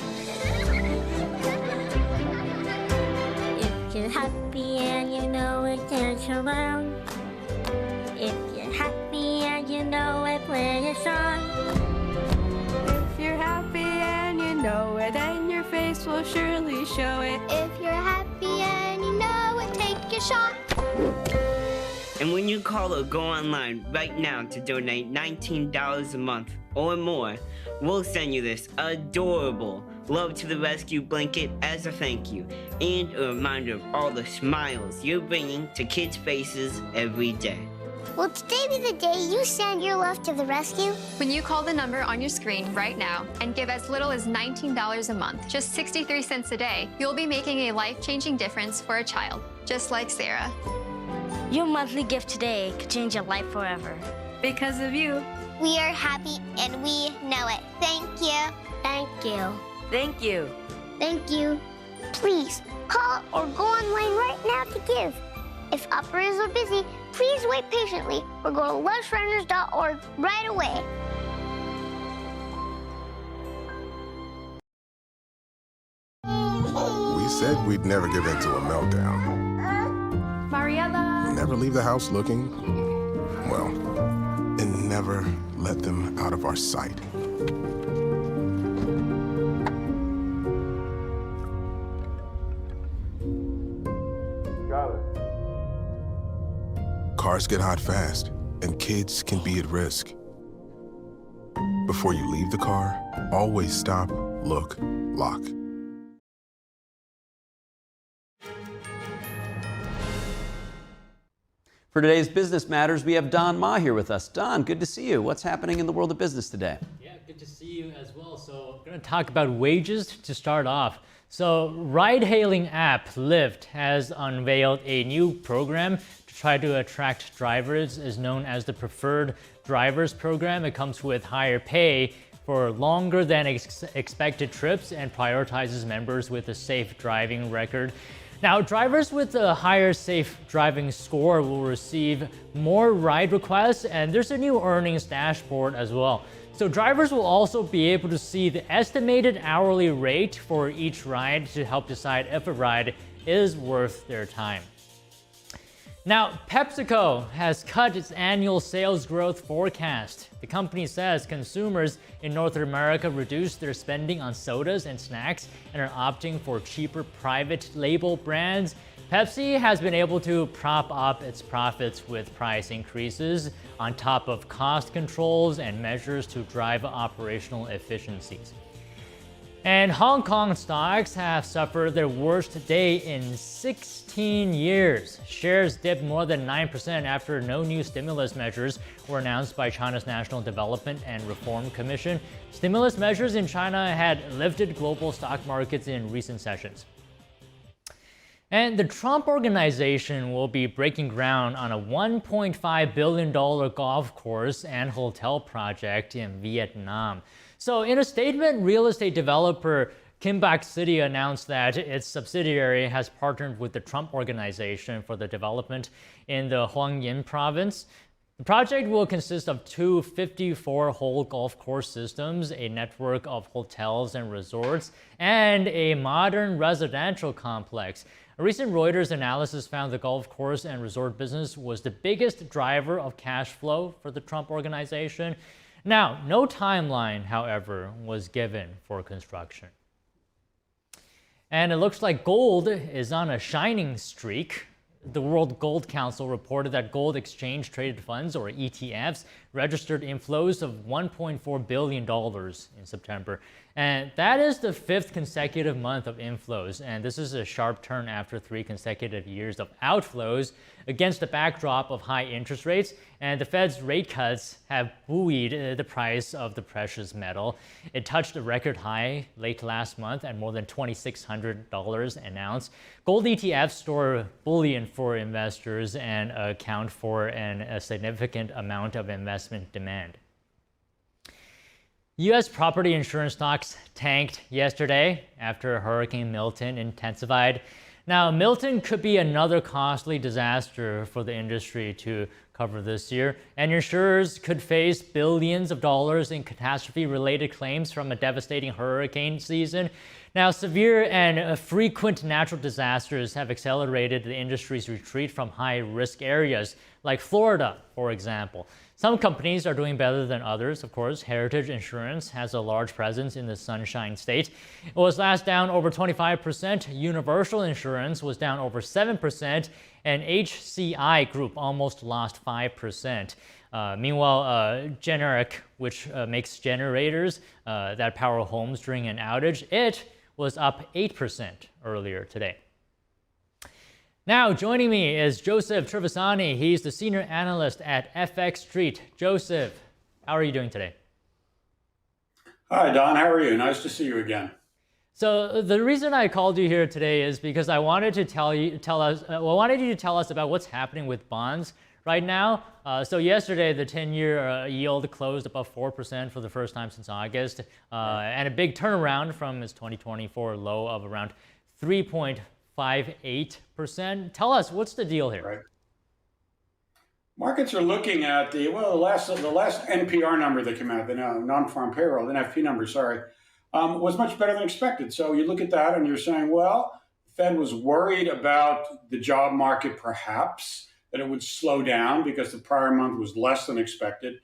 If you're happy and you know it, dance around. If you're happy and you know it, play a song. If you're happy and you know it, and your face will surely show it. If you're happy and you know it, take your shot. And when you call or go online right now to donate $19 a month or more, we'll send you this adorable Love to the Rescue blanket as a thank you and a reminder of all the smiles you're bringing to kids' faces every day. Will today be the day you send your love to the rescue? When you call the number on your screen right now and give as little as $19 a month, just 63 cents a day, you'll be making a life-changing difference for a child, just like Sarah. Your monthly gift today could change your life forever. Because of you. We are happy and we know it. Thank you. Thank you. Thank you. Thank you. Please call or go online right now to give. If operators are busy, please wait patiently or go to loveshriners.org right away. We said we'd never give in to a meltdown. Mariella. Never leave the house looking, well, and never let them out of our sight. Got it. Cars get hot fast, and kids can be at risk. Before you leave the car, always stop, look, lock. For today's Business Matters, we have Don Ma here with us. Don, good to see you. What's happening in the world of business today? Yeah, good to see you as well. So I'm going to talk about wages to start off. So ride-hailing app Lyft has unveiled a new program to try to attract drivers. It's known as the Preferred Drivers Program. It comes with higher pay for longer than expected trips and prioritizes members with a safe driving record. Now, drivers with a higher safe driving score will receive more ride requests, and there's a new earnings dashboard as well. So drivers will also be able to see the estimated hourly rate for each ride to help decide if a ride is worth their time. Now, PepsiCo has cut its annual sales growth forecast. The company says consumers in North America reduced their spending on sodas and snacks and are opting for cheaper private label brands. Pepsi has been able to prop up its profits with price increases on top of cost controls and measures to drive operational efficiencies. And Hong Kong stocks have suffered their worst day in 16 years. Shares dipped more than 9% after no new stimulus measures were announced by China's National Development and Reform Commission. Stimulus measures in China had lifted global stock markets in recent sessions. And the Trump Organization will be breaking ground on a $1.5 billion golf course and hotel project in Vietnam. So in a statement, real estate developer Kimbak City announced that its subsidiary has partnered with the Trump Organization for the development in the Huang Yin province. The project will consist of two 54-hole golf course systems, a network of hotels and resorts, and a modern residential complex. A recent Reuters analysis found the golf course and resort business was the biggest driver of cash flow for the Trump Organization. Now, no timeline, however, was given for construction. And it looks like gold is on a shining streak. The World Gold Council reported that gold exchange traded funds, or ETFs, registered inflows of $1.4 billion in September. And that is the fifth consecutive month of inflows. And this is a sharp turn after 3 consecutive years of outflows against the backdrop of high interest rates. And the Fed's rate cuts have buoyed the price of the precious metal. It touched a record high late last month at more than $2,600 an ounce. Gold ETFs store bullion for investors and account for a significant amount of investment demand. U.S. property insurance stocks tanked yesterday after Hurricane Milton intensified. Now, Milton could be another costly disaster for the industry to cover this year, and insurers could face billions of dollars in catastrophe-related claims from a devastating hurricane season. Now, severe and frequent natural disasters have accelerated the industry's retreat from high-risk areas, like Florida, for example. Some companies are doing better than others, of course. Heritage Insurance has a large presence in the Sunshine State. It was last down over 25%. Universal Insurance was down over 7%, and HCI Group almost lost 5%. Meanwhile, Generic, which makes generators that power homes during an outage, it was up 8% earlier today. Now, joining me is Joseph Trevisani. He's the senior analyst at FX Street. Joseph, how are you doing today? Hi, Don. How are you? Nice to see you again. So the reason I called you here today is because I wanted to tell you to tell us about what's happening with bonds right now. So yesterday, the 10-year yield closed above 4% for the first time since August, and a big turnaround from its 2024 low of around 3.58%. Tell us, what's the deal here? Right. Markets are looking at the last NPR number that came out, the non-farm payroll, the NFP number, was much better than expected. So you look at that and you're saying, well, the Fed was worried about the job market, perhaps, that it would slow down because the prior month was less than expected.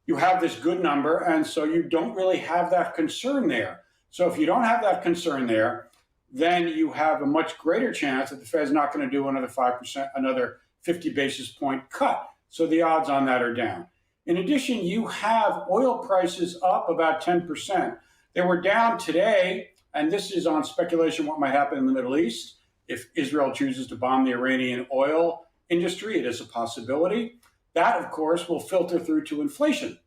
You have this good number, and so you don't really have that concern there. So if you don't have that concern there, then you have a much greater chance that the Fed's not going to do another 5%, another 50 basis point cut. So the odds on that are down. In addition, you have oil prices up about 10%. They were down today, and this is on speculation what might happen in the Middle East. If Israel chooses to bomb the Iranian oil industry, it is a possibility. That, of course, will filter through to inflation.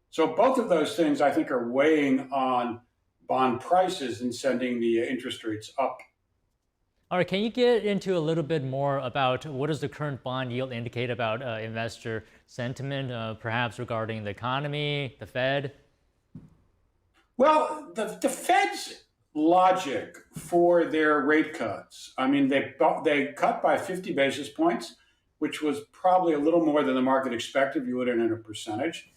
So both of those things, I think, are weighing on bond prices and sending the interest rates up. All right, can you get into a little bit more about what does the current bond yield indicate about investor sentiment, perhaps regarding the economy, the Fed? Well, the Fed's logic for their rate cuts, I mean, they cut by 50 basis points, which was probably a little more than the market expected if you would it in a percentage.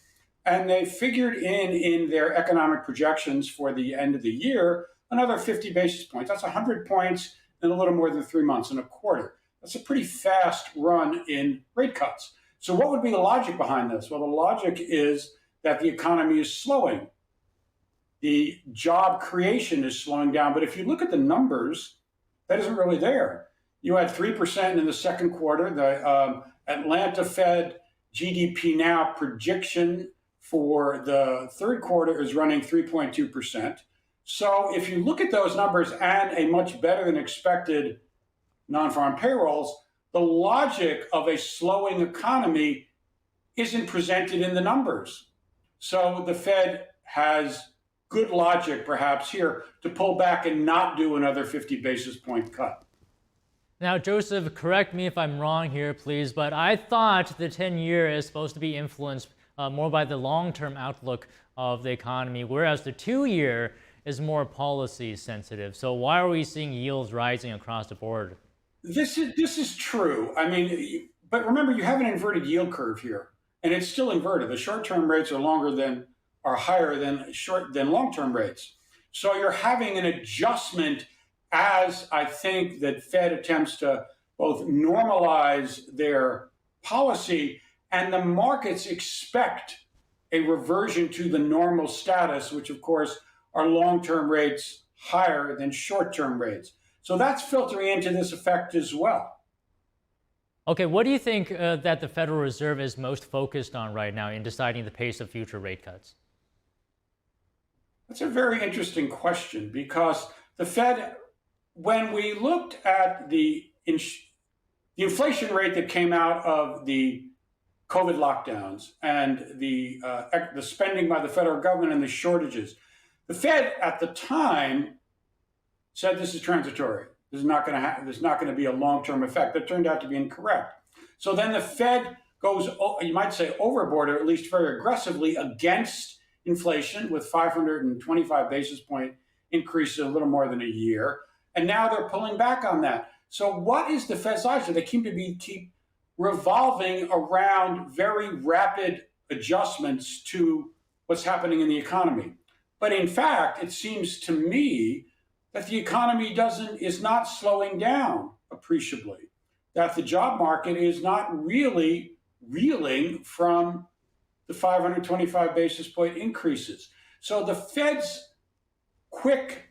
And they figured in their economic projections for the end of the year, another 50 basis points. That's 100 points in a little more than 3 months and a quarter. That's a pretty fast run in rate cuts. So what would be the logic behind this? Well, the logic is that the economy is slowing. The job creation is slowing down. But if you look at the numbers, that isn't really there. You had 3% in the second quarter. The Atlanta Fed GDP Now projection for the third quarter is running 3.2%. So if you look at those numbers and a much better than expected non-farm payrolls, the logic of a slowing economy isn't presented in the numbers. So the Fed has good logic perhaps here to pull back and not do another 50 basis point cut. Now, Joseph, correct me if I'm wrong here, please, but I thought the 10-year is supposed to be influenced more by the long-term outlook of the economy, whereas the 2-year is more policy sensitive. So why are we seeing yields rising across the board? This is true. I mean, but remember, you have an inverted yield curve here, and it's still inverted. The short-term rates are higher than long-term rates. So you're having an adjustment as I think that Fed attempts to both normalize their policy, and the markets expect a reversion to the normal status, which of course are long-term rates higher than short-term rates. So that's filtering into this effect as well. Okay, what do you think that the Federal Reserve is most focused on right now in deciding the pace of future rate cuts? That's a very interesting question, because the Fed, when we looked at the inflation rate that came out of the COVID lockdowns and the spending by the federal government and the shortages, the Fed at the time said this is transitory. This is not going to be a long-term effect. That turned out to be incorrect. So then the Fed goes, you might say, overboard, or at least very aggressively against inflation with 525 basis point increases in a little more than a year. And now they're pulling back on that. So what is the Fed's logic? They keep revolving around very rapid adjustments to what's happening in the economy. But in fact, it seems to me that the economy is not slowing down appreciably, that the job market is not really reeling from the 525 basis point increases. So the Fed's quick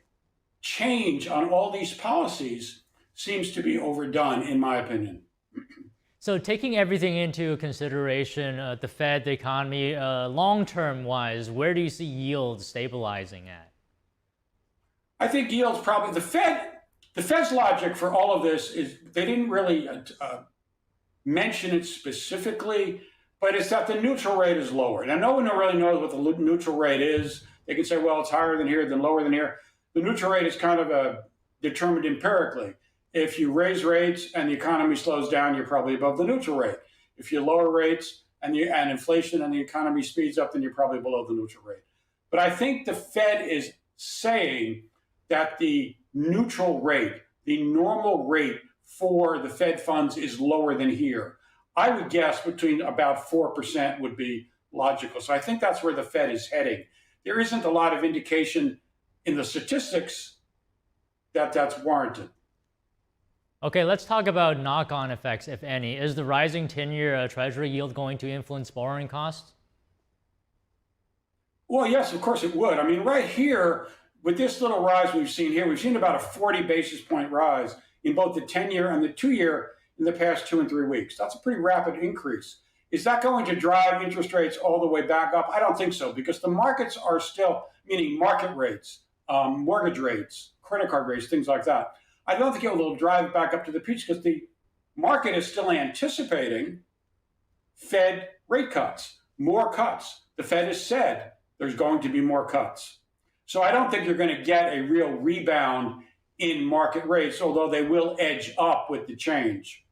change on all these policies seems to be overdone, in my opinion. So taking everything into consideration, the Fed, the economy, long-term wise, where do you see yields stabilizing at? I think yields probably, the Fed's logic for all of this is they didn't really mention it specifically, but it's that the neutral rate is lower. Now, no one really knows what the neutral rate is. They can say, well, it's higher than here, then lower than here. The neutral rate is kind of determined empirically. If you raise rates and the economy slows down, you're probably above the neutral rate. If you lower rates and inflation and the economy speeds up, then you're probably below the neutral rate. But I think the Fed is saying that the neutral rate, the normal rate for the Fed funds is lower than here. I would guess between about 4% would be logical. So I think that's where the Fed is heading. There isn't a lot of indication in the statistics that that's warranted. Okay, let's talk about knock-on effects, if any. Is the rising 10-year Treasury yield going to influence borrowing costs? Well, yes, of course it would. I mean, right here, with this little rise we've seen here, we've seen about a 40 basis point rise in both the 10-year and the 2-year in the past 2 and 3 weeks. That's a pretty rapid increase. Is that going to drive interest rates all the way back up? I don't think so, because the markets are still, meaning market rates, mortgage rates, credit card rates, things like that. I don't think it will drive back up to the peaks because the market is still anticipating Fed rate cuts, more cuts. The Fed has said there's going to be more cuts. So I don't think you're going to get a real rebound in market rates, although they will edge up with the change.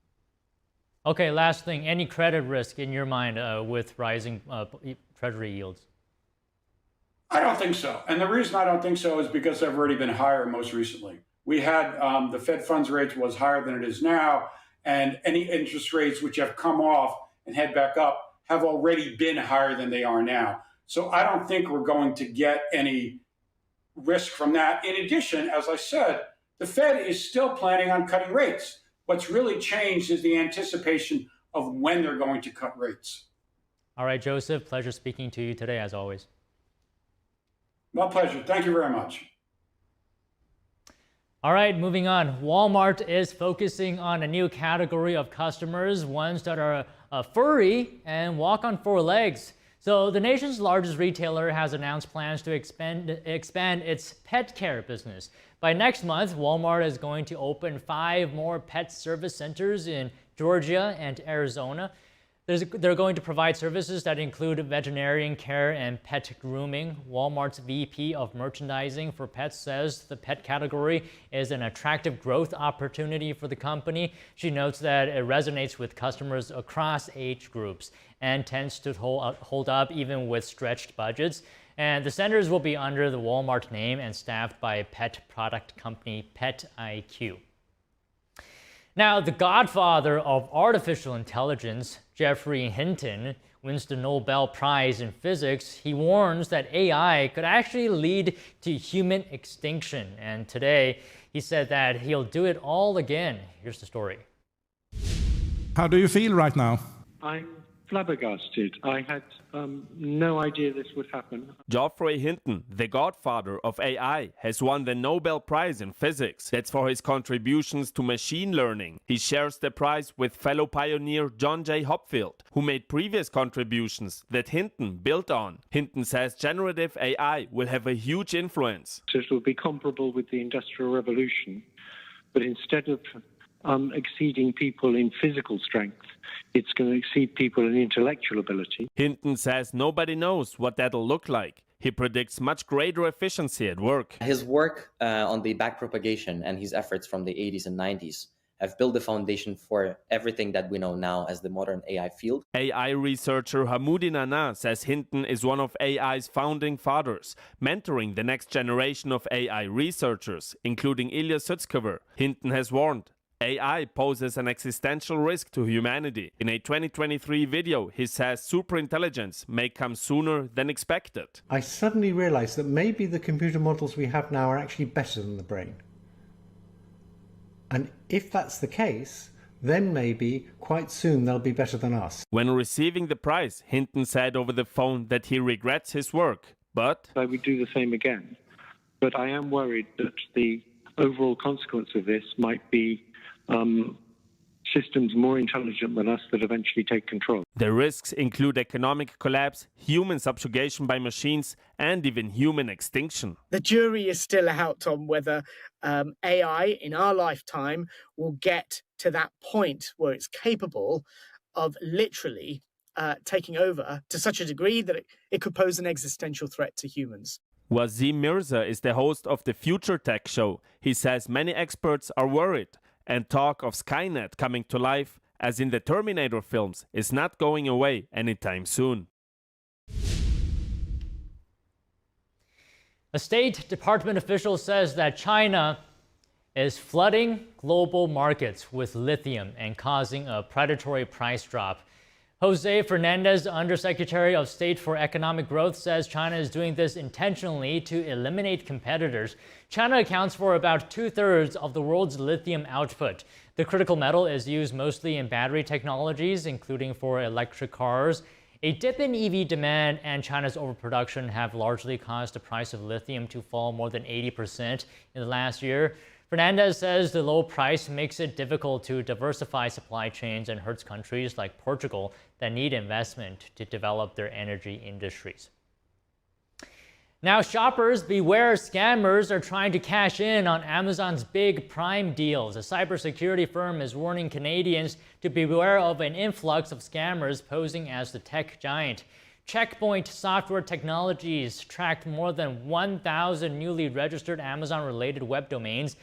Okay, last thing, any credit risk in your mind with rising Treasury yields? I don't think so. And the reason I don't think so is because they've already been higher most recently. We had the Fed funds rate was higher than it is now, and any interest rates which have come off and head back up have already been higher than they are now. So I don't think we're going to get any risk from that. In addition, as I said, the Fed is still planning on cutting rates. What's really changed is the anticipation of when they're going to cut rates. All right, Joseph, pleasure speaking to you today, as always. My pleasure. Thank you very much. All right, moving on. Walmart is focusing on a new category of customers, ones that are furry and walk on 4 legs. So the nation's largest retailer has announced plans to expand its pet care business. By next month, Walmart is going to open 5 more pet service centers in Georgia and Arizona. They're going to provide services that include veterinarian care and pet grooming. Walmart's VP of Merchandising for Pets says the pet category is an attractive growth opportunity for the company. She notes that it resonates with customers across age groups and tends to hold up even with stretched budgets. And the centers will be under the Walmart name and staffed by pet product company Pet IQ. Now, the godfather of artificial intelligence, Geoffrey Hinton, wins the Nobel Prize in Physics. He warns that AI could actually lead to human extinction. And today, he said that he'll do it all again. Here's the story. How do you feel right now? I'm flabbergasted. I had no idea this would happen. Geoffrey Hinton, the godfather of AI, has won the Nobel Prize in Physics. That's for his contributions to machine learning. He shares the prize with fellow pioneer John J. Hopfield, who made previous contributions that Hinton built on. Hinton says generative AI will have a huge influence. So it will be comparable with the Industrial Revolution, but instead of exceeding people in physical strength, it's going to exceed people in intellectual ability. Hinton says nobody knows what that'll look like. He predicts much greater efficiency at work. His work on the backpropagation and his efforts from the 80s and 90s have built the foundation for everything that we know now as the modern AI field. AI researcher Hamoudi Nana says Hinton is one of AI's founding fathers, mentoring the next generation of AI researchers, including Ilya Sutskever. Hinton has warned AI poses an existential risk to humanity. In a 2023 video, he says superintelligence may come sooner than expected. I suddenly realized that maybe the computer models we have now are actually better than the brain. And if that's the case, then maybe quite soon they'll be better than us. When receiving the prize, Hinton said over the phone that he regrets his work, but I would do the same again. But I am worried that the overall consequence of this might be systems more intelligent than us that eventually take control. The risks include economic collapse, human subjugation by machines, and even human extinction. The jury is still out on whether AI in our lifetime will get to that point where it's capable of literally taking over to such a degree that it could pose an existential threat to humans. Wasim Mirza is the host of the Future Tech Show. He says many experts are worried, and talk of Skynet coming to life, as in the Terminator films, is not going away anytime soon. A State Department official says that China is flooding global markets with lithium and causing a predatory price drop. Jose Fernandez, Undersecretary of State for Economic Growth, says China is doing this intentionally to eliminate competitors. China accounts for about 2/3 of the world's lithium output. The critical metal is used mostly in battery technologies, including for electric cars. A dip in EV demand and China's overproduction have largely caused the price of lithium to fall more than 80% in the last year. Fernandez says the low price makes it difficult to diversify supply chains and hurts countries like Portugal that need investment to develop their energy industries. Now, shoppers, beware, scammers are trying to cash in on Amazon's big Prime deals. A cybersecurity firm is warning Canadians to beware of an influx of scammers posing as the tech giant. Checkpoint Software Technologies tracked more than 1,000 newly registered Amazon-related web domains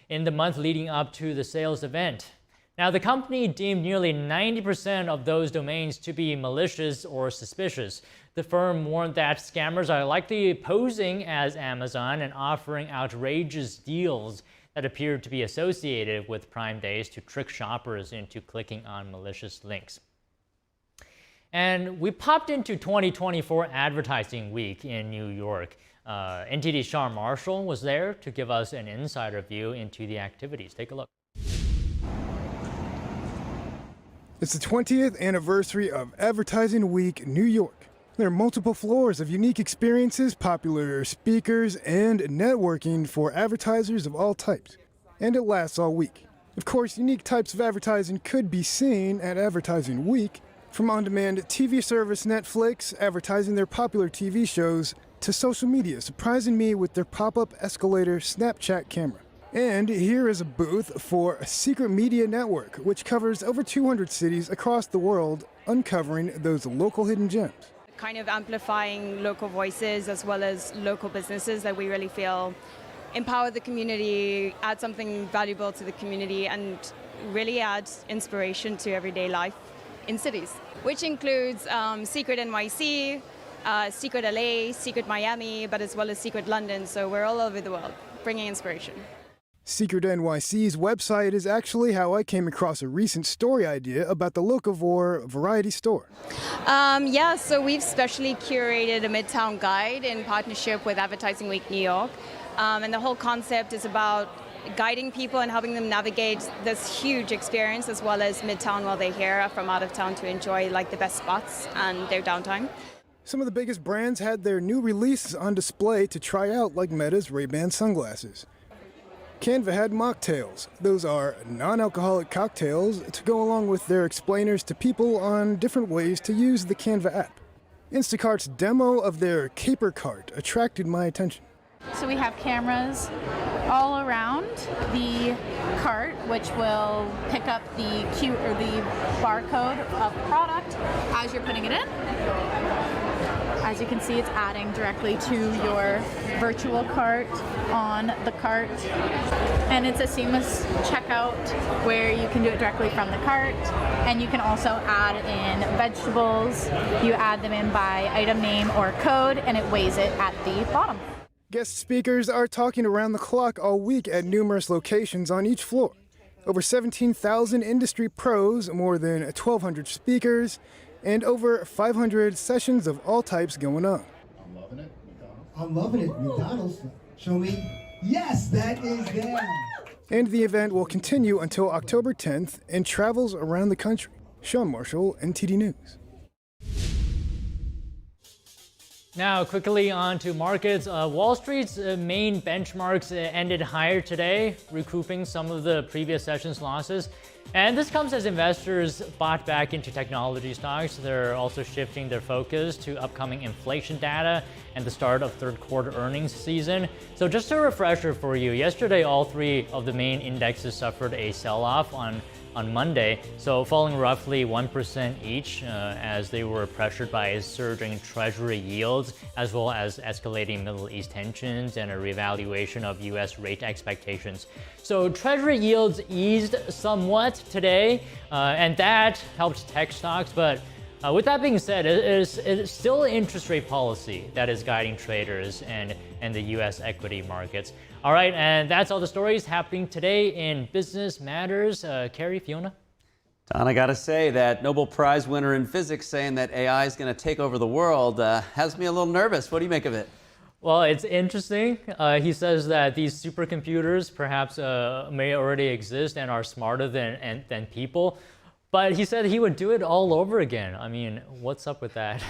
in the month leading up to the sales event. Now, the company deemed nearly 90% of those domains to be malicious or suspicious. The firm warned that scammers are likely posing as Amazon and offering outrageous deals that appear to be associated with Prime Days to trick shoppers into clicking on malicious links. And we popped into 2024 Advertising Week in New York. NTD Sean Marshall was there to give us an insider view into the activities. Take a look. It's the 20th anniversary of Advertising Week New York. There are multiple floors of unique experiences, popular speakers, and networking for advertisers of all types. And it lasts all week. Of course, unique types of advertising could be seen at Advertising Week, from on-demand TV service Netflix advertising their popular TV shows to social media surprising me with their pop-up escalator Snapchat camera. And here is a booth for a Secret Media Network, which covers over 200 cities across the world, uncovering those local hidden gems. Kind of amplifying local voices as well as local businesses that we really feel empower the community, add something valuable to the community, and really add inspiration to everyday life in cities, which includes Secret NYC, Secret LA, Secret Miami, but as well as Secret London. So we're all over the world bringing inspiration. Secret NYC's website is actually how I came across a recent story idea about the Locavore variety store. Yeah, so we've specially curated a Midtown guide in partnership with Advertising Week New York. And the whole concept is about guiding people and helping them navigate this huge experience as well as Midtown while they're here from out of town to enjoy like the best spots and their downtime. Some of the biggest brands had their new releases on display to try out, like Meta's Ray-Ban sunglasses. Canva had mocktails. Those are non-alcoholic cocktails to go along with their explainers to people on different ways to use the Canva app. Instacart's demo of their Caper Cart attracted my attention. So we have cameras all around the cart, which will pick up the barcode of the product as you're putting it in. As as you can see, it's adding directly to your virtual cart on the cart. And it's a seamless checkout where you can do it directly from the cart. And you can also add in vegetables. You add them in by item name or code, and it weighs it at the bottom. Guest speakers are talking around the clock all week at numerous locations on each floor. Over 17,000 industry pros, more than 1,200 speakers, and over 500 sessions of all types going on. I'm loving it. McDonald's. Show me. Yes, that is there. And the event will continue until October 10th and travels around the country. Sean Marshall, NTD News. Now, quickly on to markets. Wall Street's main benchmarks ended higher today, recouping some of the previous session's losses. And this comes as investors bought back into technology stocks. They're also shifting their focus to upcoming inflation data and the start of third quarter earnings season. So just a refresher for you, yesterday all three of the main indexes suffered a sell-off on Monday, so falling roughly 1% each as they were pressured by surging treasury yields, as well as escalating Middle East tensions and a reevaluation of US rate expectations. So treasury yields eased somewhat today, and that helped tech stocks, but with that being said, it is still interest rate policy that is guiding traders and the US equity markets. All right, and that's all the stories happening today in Business Matters. Carrie, Fiona? Don, I gotta say that Nobel Prize winner in physics saying that AI is gonna take over the world has me a little nervous. What do you make of it? Well, it's interesting. He says that these supercomputers perhaps may already exist and are smarter than people. But he said he would do it all over again. I mean, what's up with that?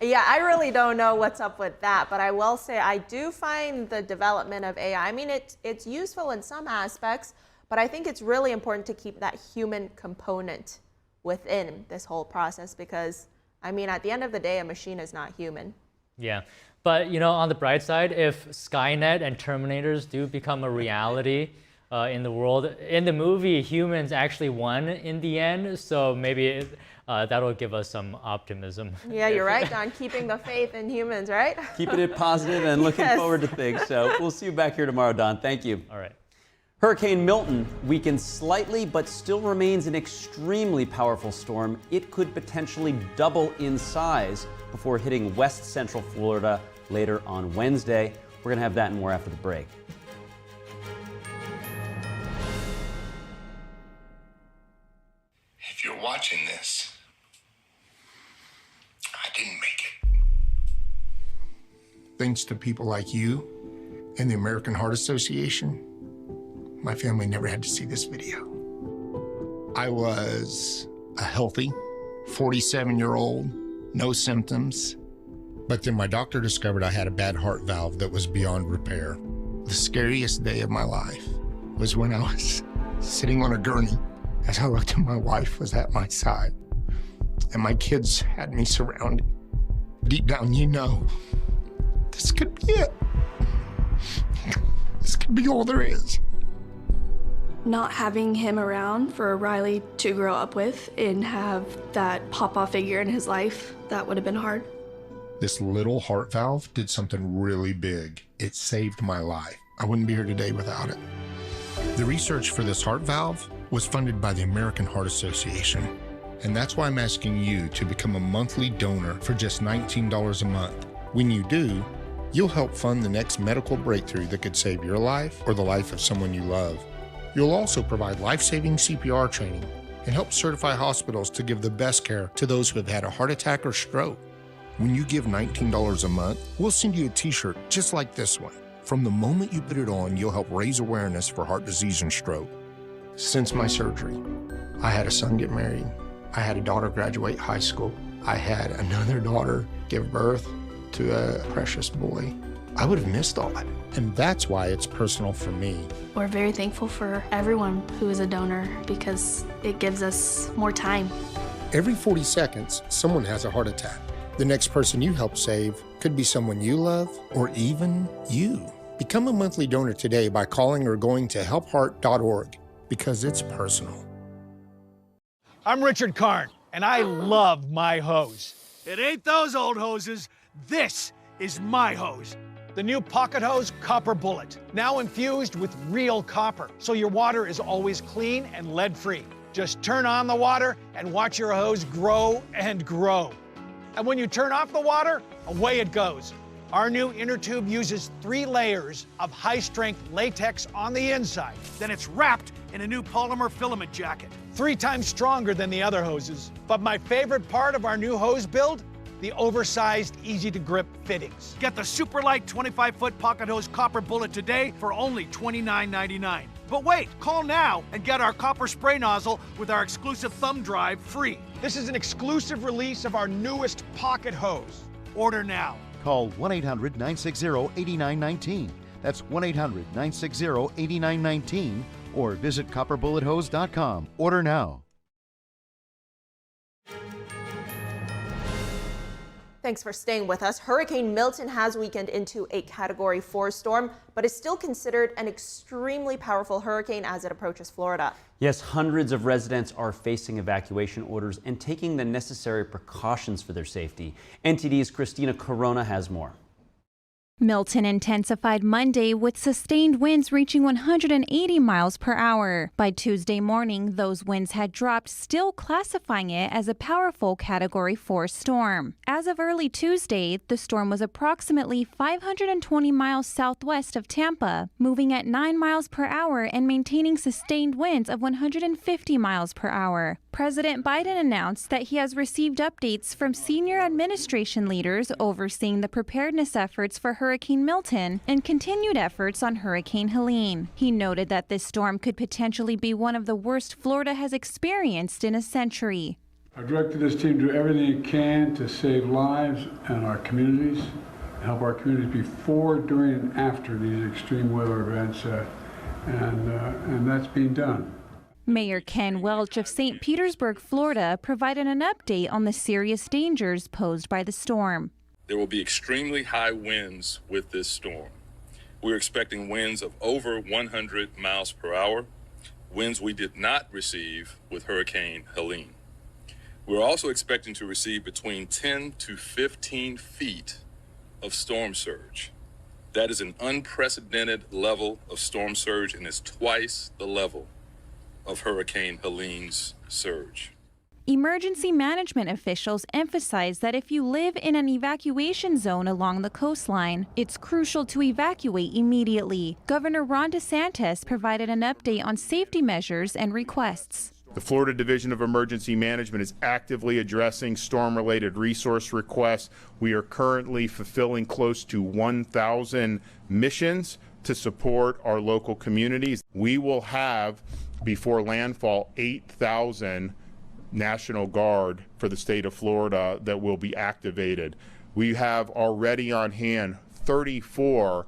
Yeah, I really don't know what's up with that, but I will say I do find the development of AI, I mean, it's useful in some aspects, but I think it's really important to keep that human component within this whole process because, I mean, at the end of the day, a machine is not human. Yeah, but you know, on the bright side, if Skynet and Terminators do become a reality, in the world. In the movie, humans actually won in the end, so maybe that'll give us some optimism. Yeah, you're right, Don. Keeping the faith in humans, right? Keeping it positive and looking forward to things. So we'll see you back here tomorrow, Don. Thank you. All right. Hurricane Milton weakened slightly, but still remains an extremely powerful storm. It could potentially double in size before hitting west central Florida later on Wednesday. We're going to have that and more after the break. If you're watching this, I didn't make it. Thanks to people like you and the American Heart Association, my family never had to see this video. I was a healthy 47-year-old, no symptoms, but then my doctor discovered I had a bad heart valve that was beyond repair. The scariest day of my life was when I was sitting on a gurney as I looked and my wife was at my side and my kids had me surrounded. Deep down, you know, this could be it. This could be all there is. Not having him around for Riley to grow up with and have that papa figure in his life, that would have been hard. This little heart valve did something really big. It saved my life. I wouldn't be here today without it. The research for this heart valve was funded by the American Heart Association. And that's why I'm asking you to become a monthly donor for just $19 a month. When you do, you'll help fund the next medical breakthrough that could save your life or the life of someone you love. You'll also provide life-saving CPR training and help certify hospitals to give the best care to those who have had a heart attack or stroke. When you give $19 a month, we'll send you a t-shirt just like this one. From the moment you put it on, you'll help raise awareness for heart disease and stroke. Since my surgery, I had a son get married. I had a daughter graduate high school. I had another daughter give birth to a precious boy. I would have missed all that. And that's why it's personal for me. We're very thankful for everyone who is a donor because it gives us more time. Every 40 seconds, someone has a heart attack. The next person you help save could be someone you love or even you. Become a monthly donor today by calling or going to helpheart.org because it's personal. I'm Richard Karn, and I love my hose. It ain't those old hoses. This is my hose. The new Pocket Hose Copper Bullet, now infused with real copper, so your water is always clean and lead-free. Just turn on the water and watch your hose grow and grow. And when you turn off the water, away it goes. Our new inner tube uses 3 layers of high-strength latex on the inside. Then it's wrapped in a new polymer filament jacket, 3 times stronger than the other hoses. But my favorite part of our new hose build? The oversized, easy-to-grip fittings. Get the super light 25-foot Pocket Hose Copper Bullet today for only $29.99. But wait, call now and get our copper spray nozzle with our exclusive thumb drive free. This is an exclusive release of our newest Pocket Hose. Order now. Call 1-800-960-8919. That's 1-800-960-8919 or visit copperbullethose.com. Order now. Thanks for staying with us. Hurricane Milton has weakened into a Category 4 storm, but is still considered an extremely powerful hurricane as it approaches Florida. Yes, hundreds of residents are facing evacuation orders and taking the necessary precautions for their safety. NTD's Christina Corona has more. Milton intensified Monday with sustained winds reaching 180 miles per hour. By Tuesday morning, those winds had dropped, still classifying it as a powerful Category 4 storm. As of early Tuesday, the storm was approximately 520 miles southwest of Tampa, moving at 9 miles per hour and maintaining sustained winds of 150 miles per hour. President Biden announced that he has received updates from senior administration leaders overseeing the preparedness efforts for Hurricane Milton and continued efforts on Hurricane Helene. He noted that this storm could potentially be one of the worst Florida has experienced in a century. I directed this team to do everything it can to save lives and our communities, help our communities before, during, and after these extreme weather events, and that's being done. Mayor Ken Welch of St. Petersburg, Florida, provided an update on the serious dangers posed by the storm. There will be extremely high winds with this storm. We're expecting winds of over 100 miles per hour, winds we did not receive with Hurricane Helene. We're also expecting to receive between 10 to 15 feet of storm surge. That is an unprecedented level of storm surge and is twice the level of Hurricane Helene's surge. Emergency management officials emphasize that if you live in an evacuation zone along the coastline, it's crucial to evacuate immediately. Governor Ron DeSantis provided an update on safety measures and requests. The Florida Division of Emergency Management is actively addressing storm-related resource requests. We are currently fulfilling close to 1,000 missions to support our local communities. We will have, before landfall, 8,000 National Guard for the state of Florida that will be activated. We have already on hand 34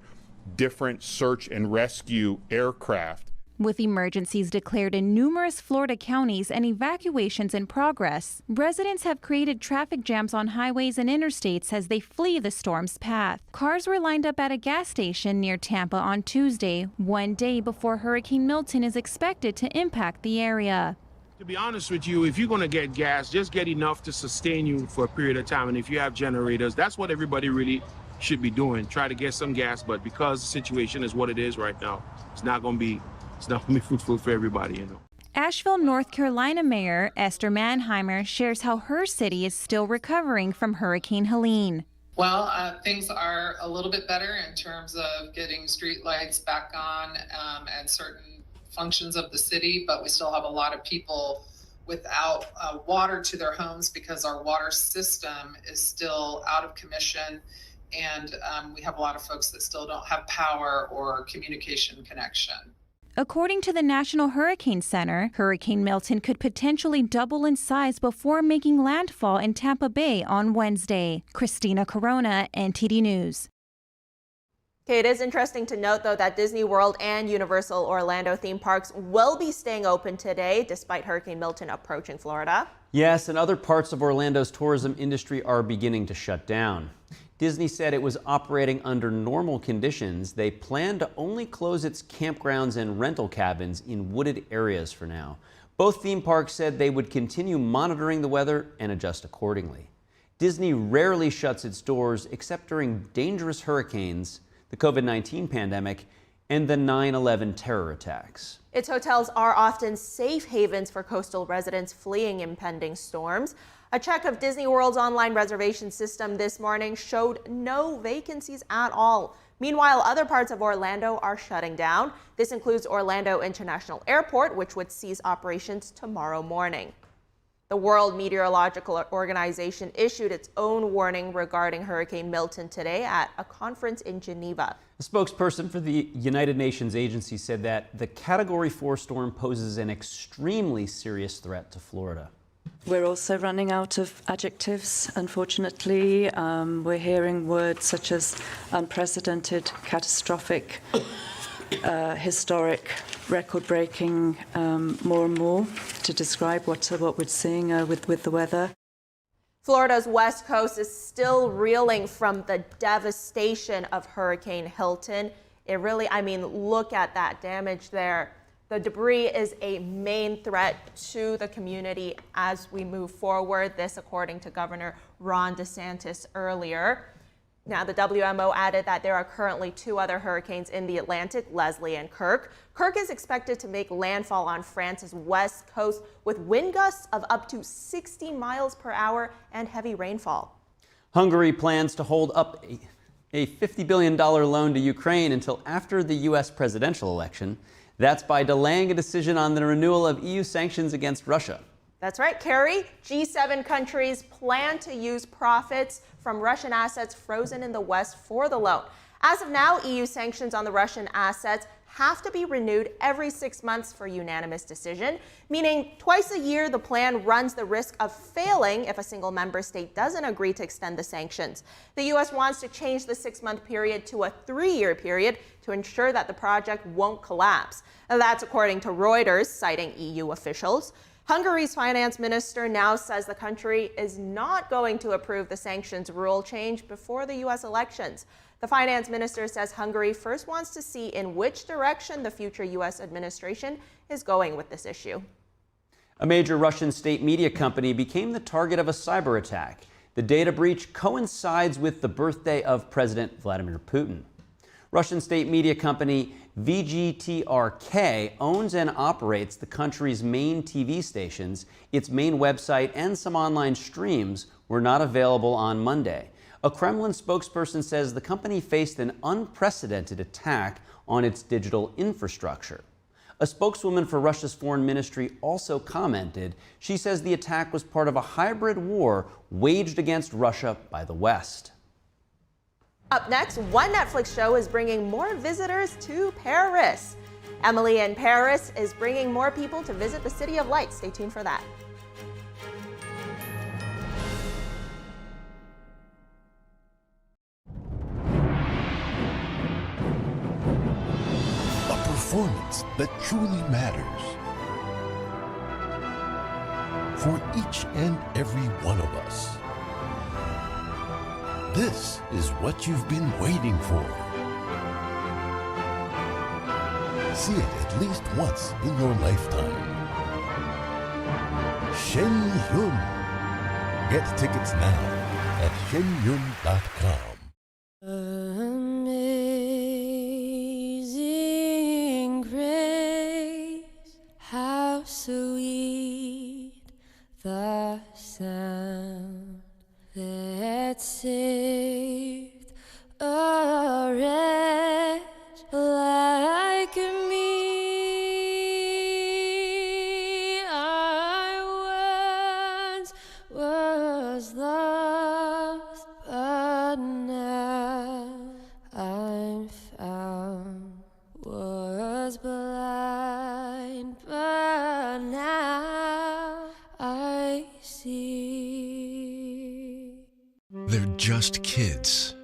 different search and rescue aircraft. With emergencies declared in numerous Florida counties and evacuations in progress, residents have created traffic jams on highways and interstates as they flee the storm's path. Cars were lined up at a gas station near Tampa on Tuesday, one day before Hurricane Milton is expected to impact the area. To be honest with you, if you're going to get gas, just get enough to sustain you for a period of time. And if you have generators, that's what everybody really should be doing. Try to get some gas, but because the situation is what it is right now, it's not going to be fruitful for everybody, you know. Asheville, North Carolina Mayor Esther Mannheimer shares how her city is still recovering from Hurricane Helene. Well, things are a little bit better in terms of getting street lights back on and certain functions of the city, but we still have a lot of people without water to their homes because our water system is still out of commission, and we have a lot of folks that still don't have power or communication connection. According to the National Hurricane Center, Hurricane Milton could potentially double in size before making landfall in Tampa Bay on Wednesday. Christina Corona, NTD News. Okay, it is interesting to note, though, that Disney World and Universal Orlando theme parks will be staying open today, despite Hurricane Milton approaching Florida. Yes, and other parts of Orlando's tourism industry are beginning to shut down. Disney said it was operating under normal conditions. They plan to only close its campgrounds and rental cabins in wooded areas for now. Both theme parks said they would continue monitoring the weather and adjust accordingly. Disney rarely shuts its doors except during dangerous hurricanes, the COVID-19 pandemic, and the 9/11 terror attacks. Its hotels are often safe havens for coastal residents fleeing impending storms. A check of Disney World's online reservation system this morning showed no vacancies at all. Meanwhile, other parts of Orlando are shutting down. This includes Orlando International Airport, which would cease operations tomorrow morning. The World Meteorological Organization issued its own warning regarding Hurricane Milton today at a conference in Geneva. A spokesperson for the United Nations agency said that the Category 4 storm poses an extremely serious threat to Florida. We're also running out of adjectives, unfortunately. We're hearing words such as unprecedented, catastrophic, historic, record-breaking, more and more to describe what we're seeing with the weather. Florida's west coast is still reeling from the devastation of Hurricane Milton. It really, look at that damage there. The debris is a main threat to the community as we move forward. This, according to Governor Ron DeSantis earlier. Now, the WMO added that there are currently 2 other hurricanes in the Atlantic, Leslie and Kirk. Kirk is expected to make landfall on France's west coast with wind gusts of up to 60 miles per hour and heavy rainfall. Hungary plans to hold up a $50 billion loan to Ukraine until after the U.S. presidential election. That's by delaying a decision on the renewal of EU sanctions against Russia. That's right, Carrie. G7 countries plan to use profits from Russian assets frozen in the West for the loan. As of now, EU sanctions on the Russian assets have to be renewed every 6 months for unanimous decision, meaning twice a year the plan runs the risk of failing if a single member state doesn't agree to extend the sanctions. The U.S. wants to change the 6-month period to a 3-year period to ensure that the project won't collapse. And that's according to Reuters, citing EU officials. Hungary's finance minister now says the country is not going to approve the sanctions rule change before the U.S. elections. The finance minister says Hungary first wants to see in which direction the future U.S. administration is going with this issue. A major Russian state media company became the target of a cyber attack. The data breach coincides with the birthday of President Vladimir Putin. Russian state media company VGTRK owns and operates the country's main TV stations. Its main website and some online streams were not available on Monday. A Kremlin spokesperson says the company faced an unprecedented attack on its digital infrastructure. A spokeswoman for Russia's foreign ministry also commented. She says the attack was part of a hybrid war waged against Russia by the West. Up next, one Netflix show is bringing more visitors to Paris. Emily in Paris is bringing more people to visit the City of Lights. Stay tuned for that. A performance that truly matters for each and every one of us. This is what you've been waiting for. See it at least once in your lifetime. Shen Yun. Get tickets now at shenyun.com. Amazing grace, how sweet the sound that saved a wretch like me. I once was lost, but now I'm found. Was blind, but now I see. They're just kids.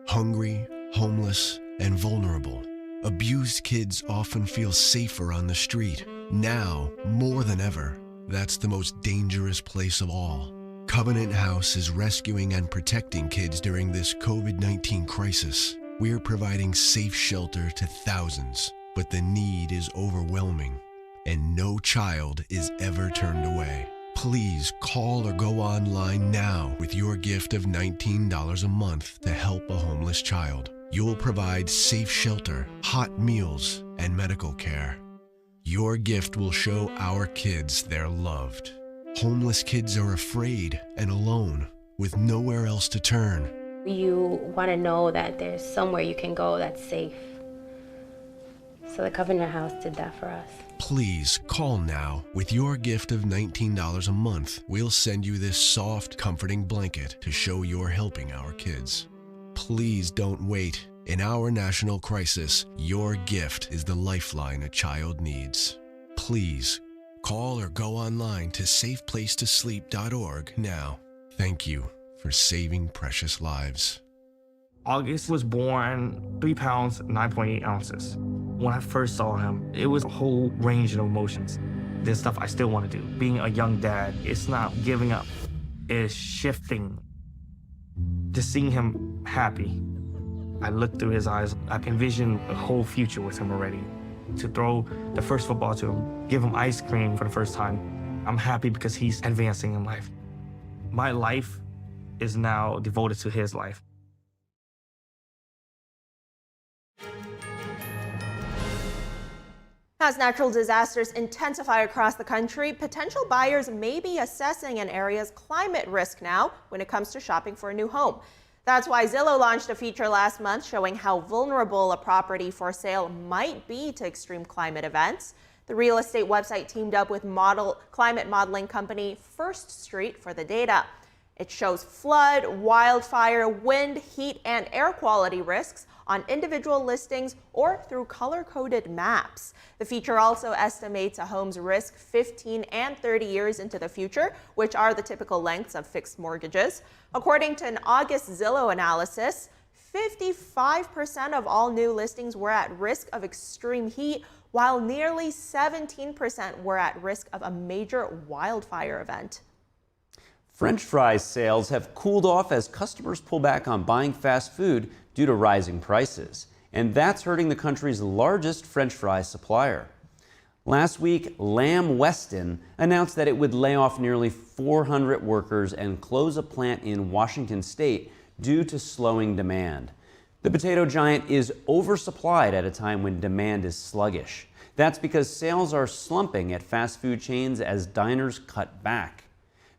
Hungry, homeless, and vulnerable. Abused kids often feel safer on the street. Now, more than ever, that's the most dangerous place of all. Covenant House is rescuing and protecting kids during this COVID-19 crisis. We're providing safe shelter to thousands, but the need is overwhelming, and no child is ever turned away. Please call or go online now with your gift of $19 a month to help a homeless child. You'll provide safe shelter, hot meals, and medical care. Your gift will show our kids they're loved. Homeless kids are afraid and alone, with nowhere else to turn. You want to know that there's somewhere you can go that's safe. So the Covenant House did that for us. Please call now. With your gift of $19 a month, we'll send you this soft, comforting blanket to show you're helping our kids. Please don't wait. In our national crisis, your gift is the lifeline a child needs. Please call or go online to safeplacetosleep.org now. Thank you for saving precious lives. August was born 3 pounds, 9.8 ounces. When I first saw him, it was a whole range of emotions. There's stuff I still want to do. Being a young dad, it's not giving up, it's shifting. Just seeing him happy, I looked through his eyes, I can envision a whole future with him already. To throw the first football to him, give him ice cream for the first time. I'm happy because he's advancing in life. My life is now devoted to his life. As natural disasters intensify across the country, potential buyers may be assessing an area's climate risk now when it comes to shopping for a new home. That's why Zillow launched a feature last month showing how vulnerable a property for sale might be to extreme climate events. The real estate website teamed up with climate modeling company First Street for the data. It shows flood, wildfire, wind, heat, and air quality risks on individual listings or through color-coded maps. The feature also estimates a home's risk 15 and 30 years into the future, which are the typical lengths of fixed mortgages. According to an August Zillow analysis, 55% of all new listings were at risk of extreme heat, while nearly 17% were at risk of a major wildfire event. French fries sales have cooled off as customers pull back on buying fast food due to rising prices. And that's hurting the country's largest French fry supplier. Last week, Lamb Weston announced that it would lay off nearly 400 workers and close a plant in Washington state due to slowing demand. The potato giant is oversupplied at a time when demand is sluggish. That's because sales are slumping at fast food chains as diners cut back.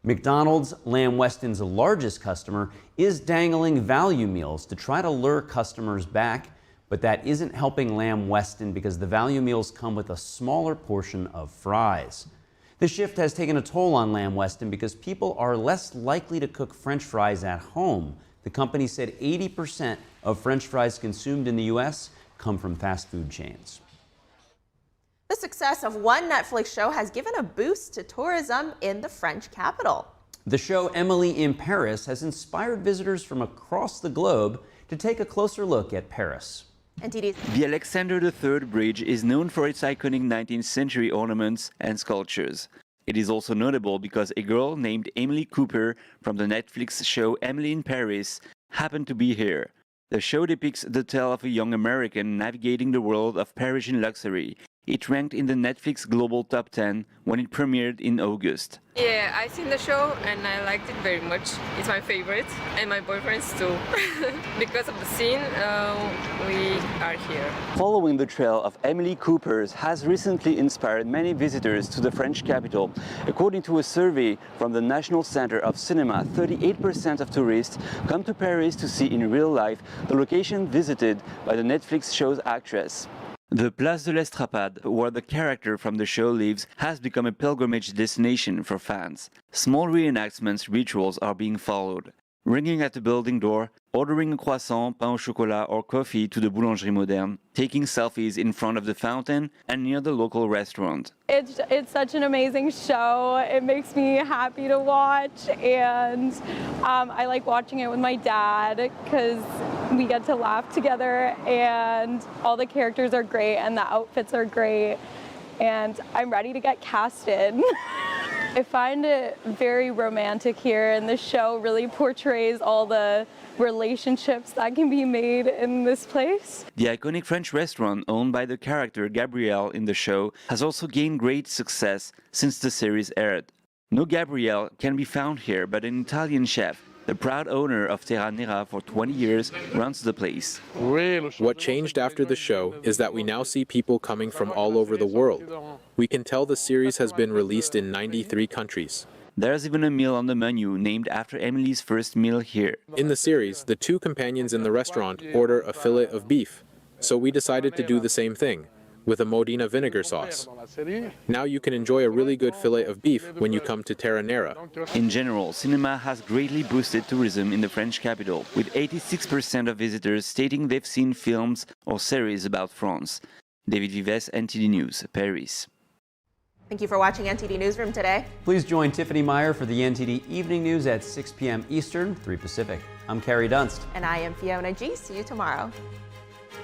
McDonald's, Lamb Weston's largest customer, is dangling value meals to try to lure customers back, but that isn't helping Lamb Weston because the value meals come with a smaller portion of fries. The shift has taken a toll on Lamb Weston because people are less likely to cook French fries at home. The company said 80% of French fries consumed in the U.S. come from fast food chains. The success of one Netflix show has given a boost to tourism in the French capital. The show Emily in Paris has inspired visitors from across the globe to take a closer look at Paris. NTD. The Alexander III Bridge is known for its iconic 19th century ornaments and sculptures. It is also notable because a girl named Emily Cooper from the Netflix show Emily in Paris happened to be here. The show depicts the tale of a young American navigating the world of Parisian luxury. It ranked in the Netflix Global Top 10 when it premiered in August. Yeah, I've seen the show and I liked it very much. It's my favorite, and my boyfriend's too. Because of the scene, we are here. Following the trail of Emily Cooper's has recently inspired many visitors to the French capital. According to a survey from the National Center of Cinema, 38% of tourists come to Paris to see in real life the location visited by the Netflix show's actress. The Place de l'Estrapade, where the character from the show lives, has become a pilgrimage destination for fans. Small reenactments rituals are being followed. Ringing at the building door, ordering a croissant, pain au chocolat or coffee to the Boulangerie Moderne, taking selfies in front of the fountain and near the local restaurant. It's such an amazing show. It makes me happy to watch, and I like watching it with my dad because we get to laugh together, and all the characters are great and the outfits are great, and I'm ready to get casted. I find it very romantic here, and the show really portrays all the relationships that can be made in this place. The iconic French restaurant owned by the character Gabrielle in the show has also gained great success since the series aired. No Gabrielle can be found here, but an Italian chef, the proud owner of Terra Nera for 20 years, runs the place. What changed after the show is that we now see people coming from all over the world. We can tell the series has been released in 93 countries. There's even a meal on the menu named after Emily's first meal here. In the series, the two companions in the restaurant order a fillet of beef, so we decided to do the same thing, with a Modena vinegar sauce. Now you can enjoy a really good fillet of beef when you come to Terra Nera. In general, cinema has greatly boosted tourism in the French capital, with 86% of visitors stating they've seen films or series about France. David Vives, NTD News, Paris. Thank you for watching NTD Newsroom today. Please join Tiffany Meyer for the NTD Evening News at 6 p.m. Eastern, 3 Pacific. I'm Carrie Dunst. And I am Fiona G. See you tomorrow.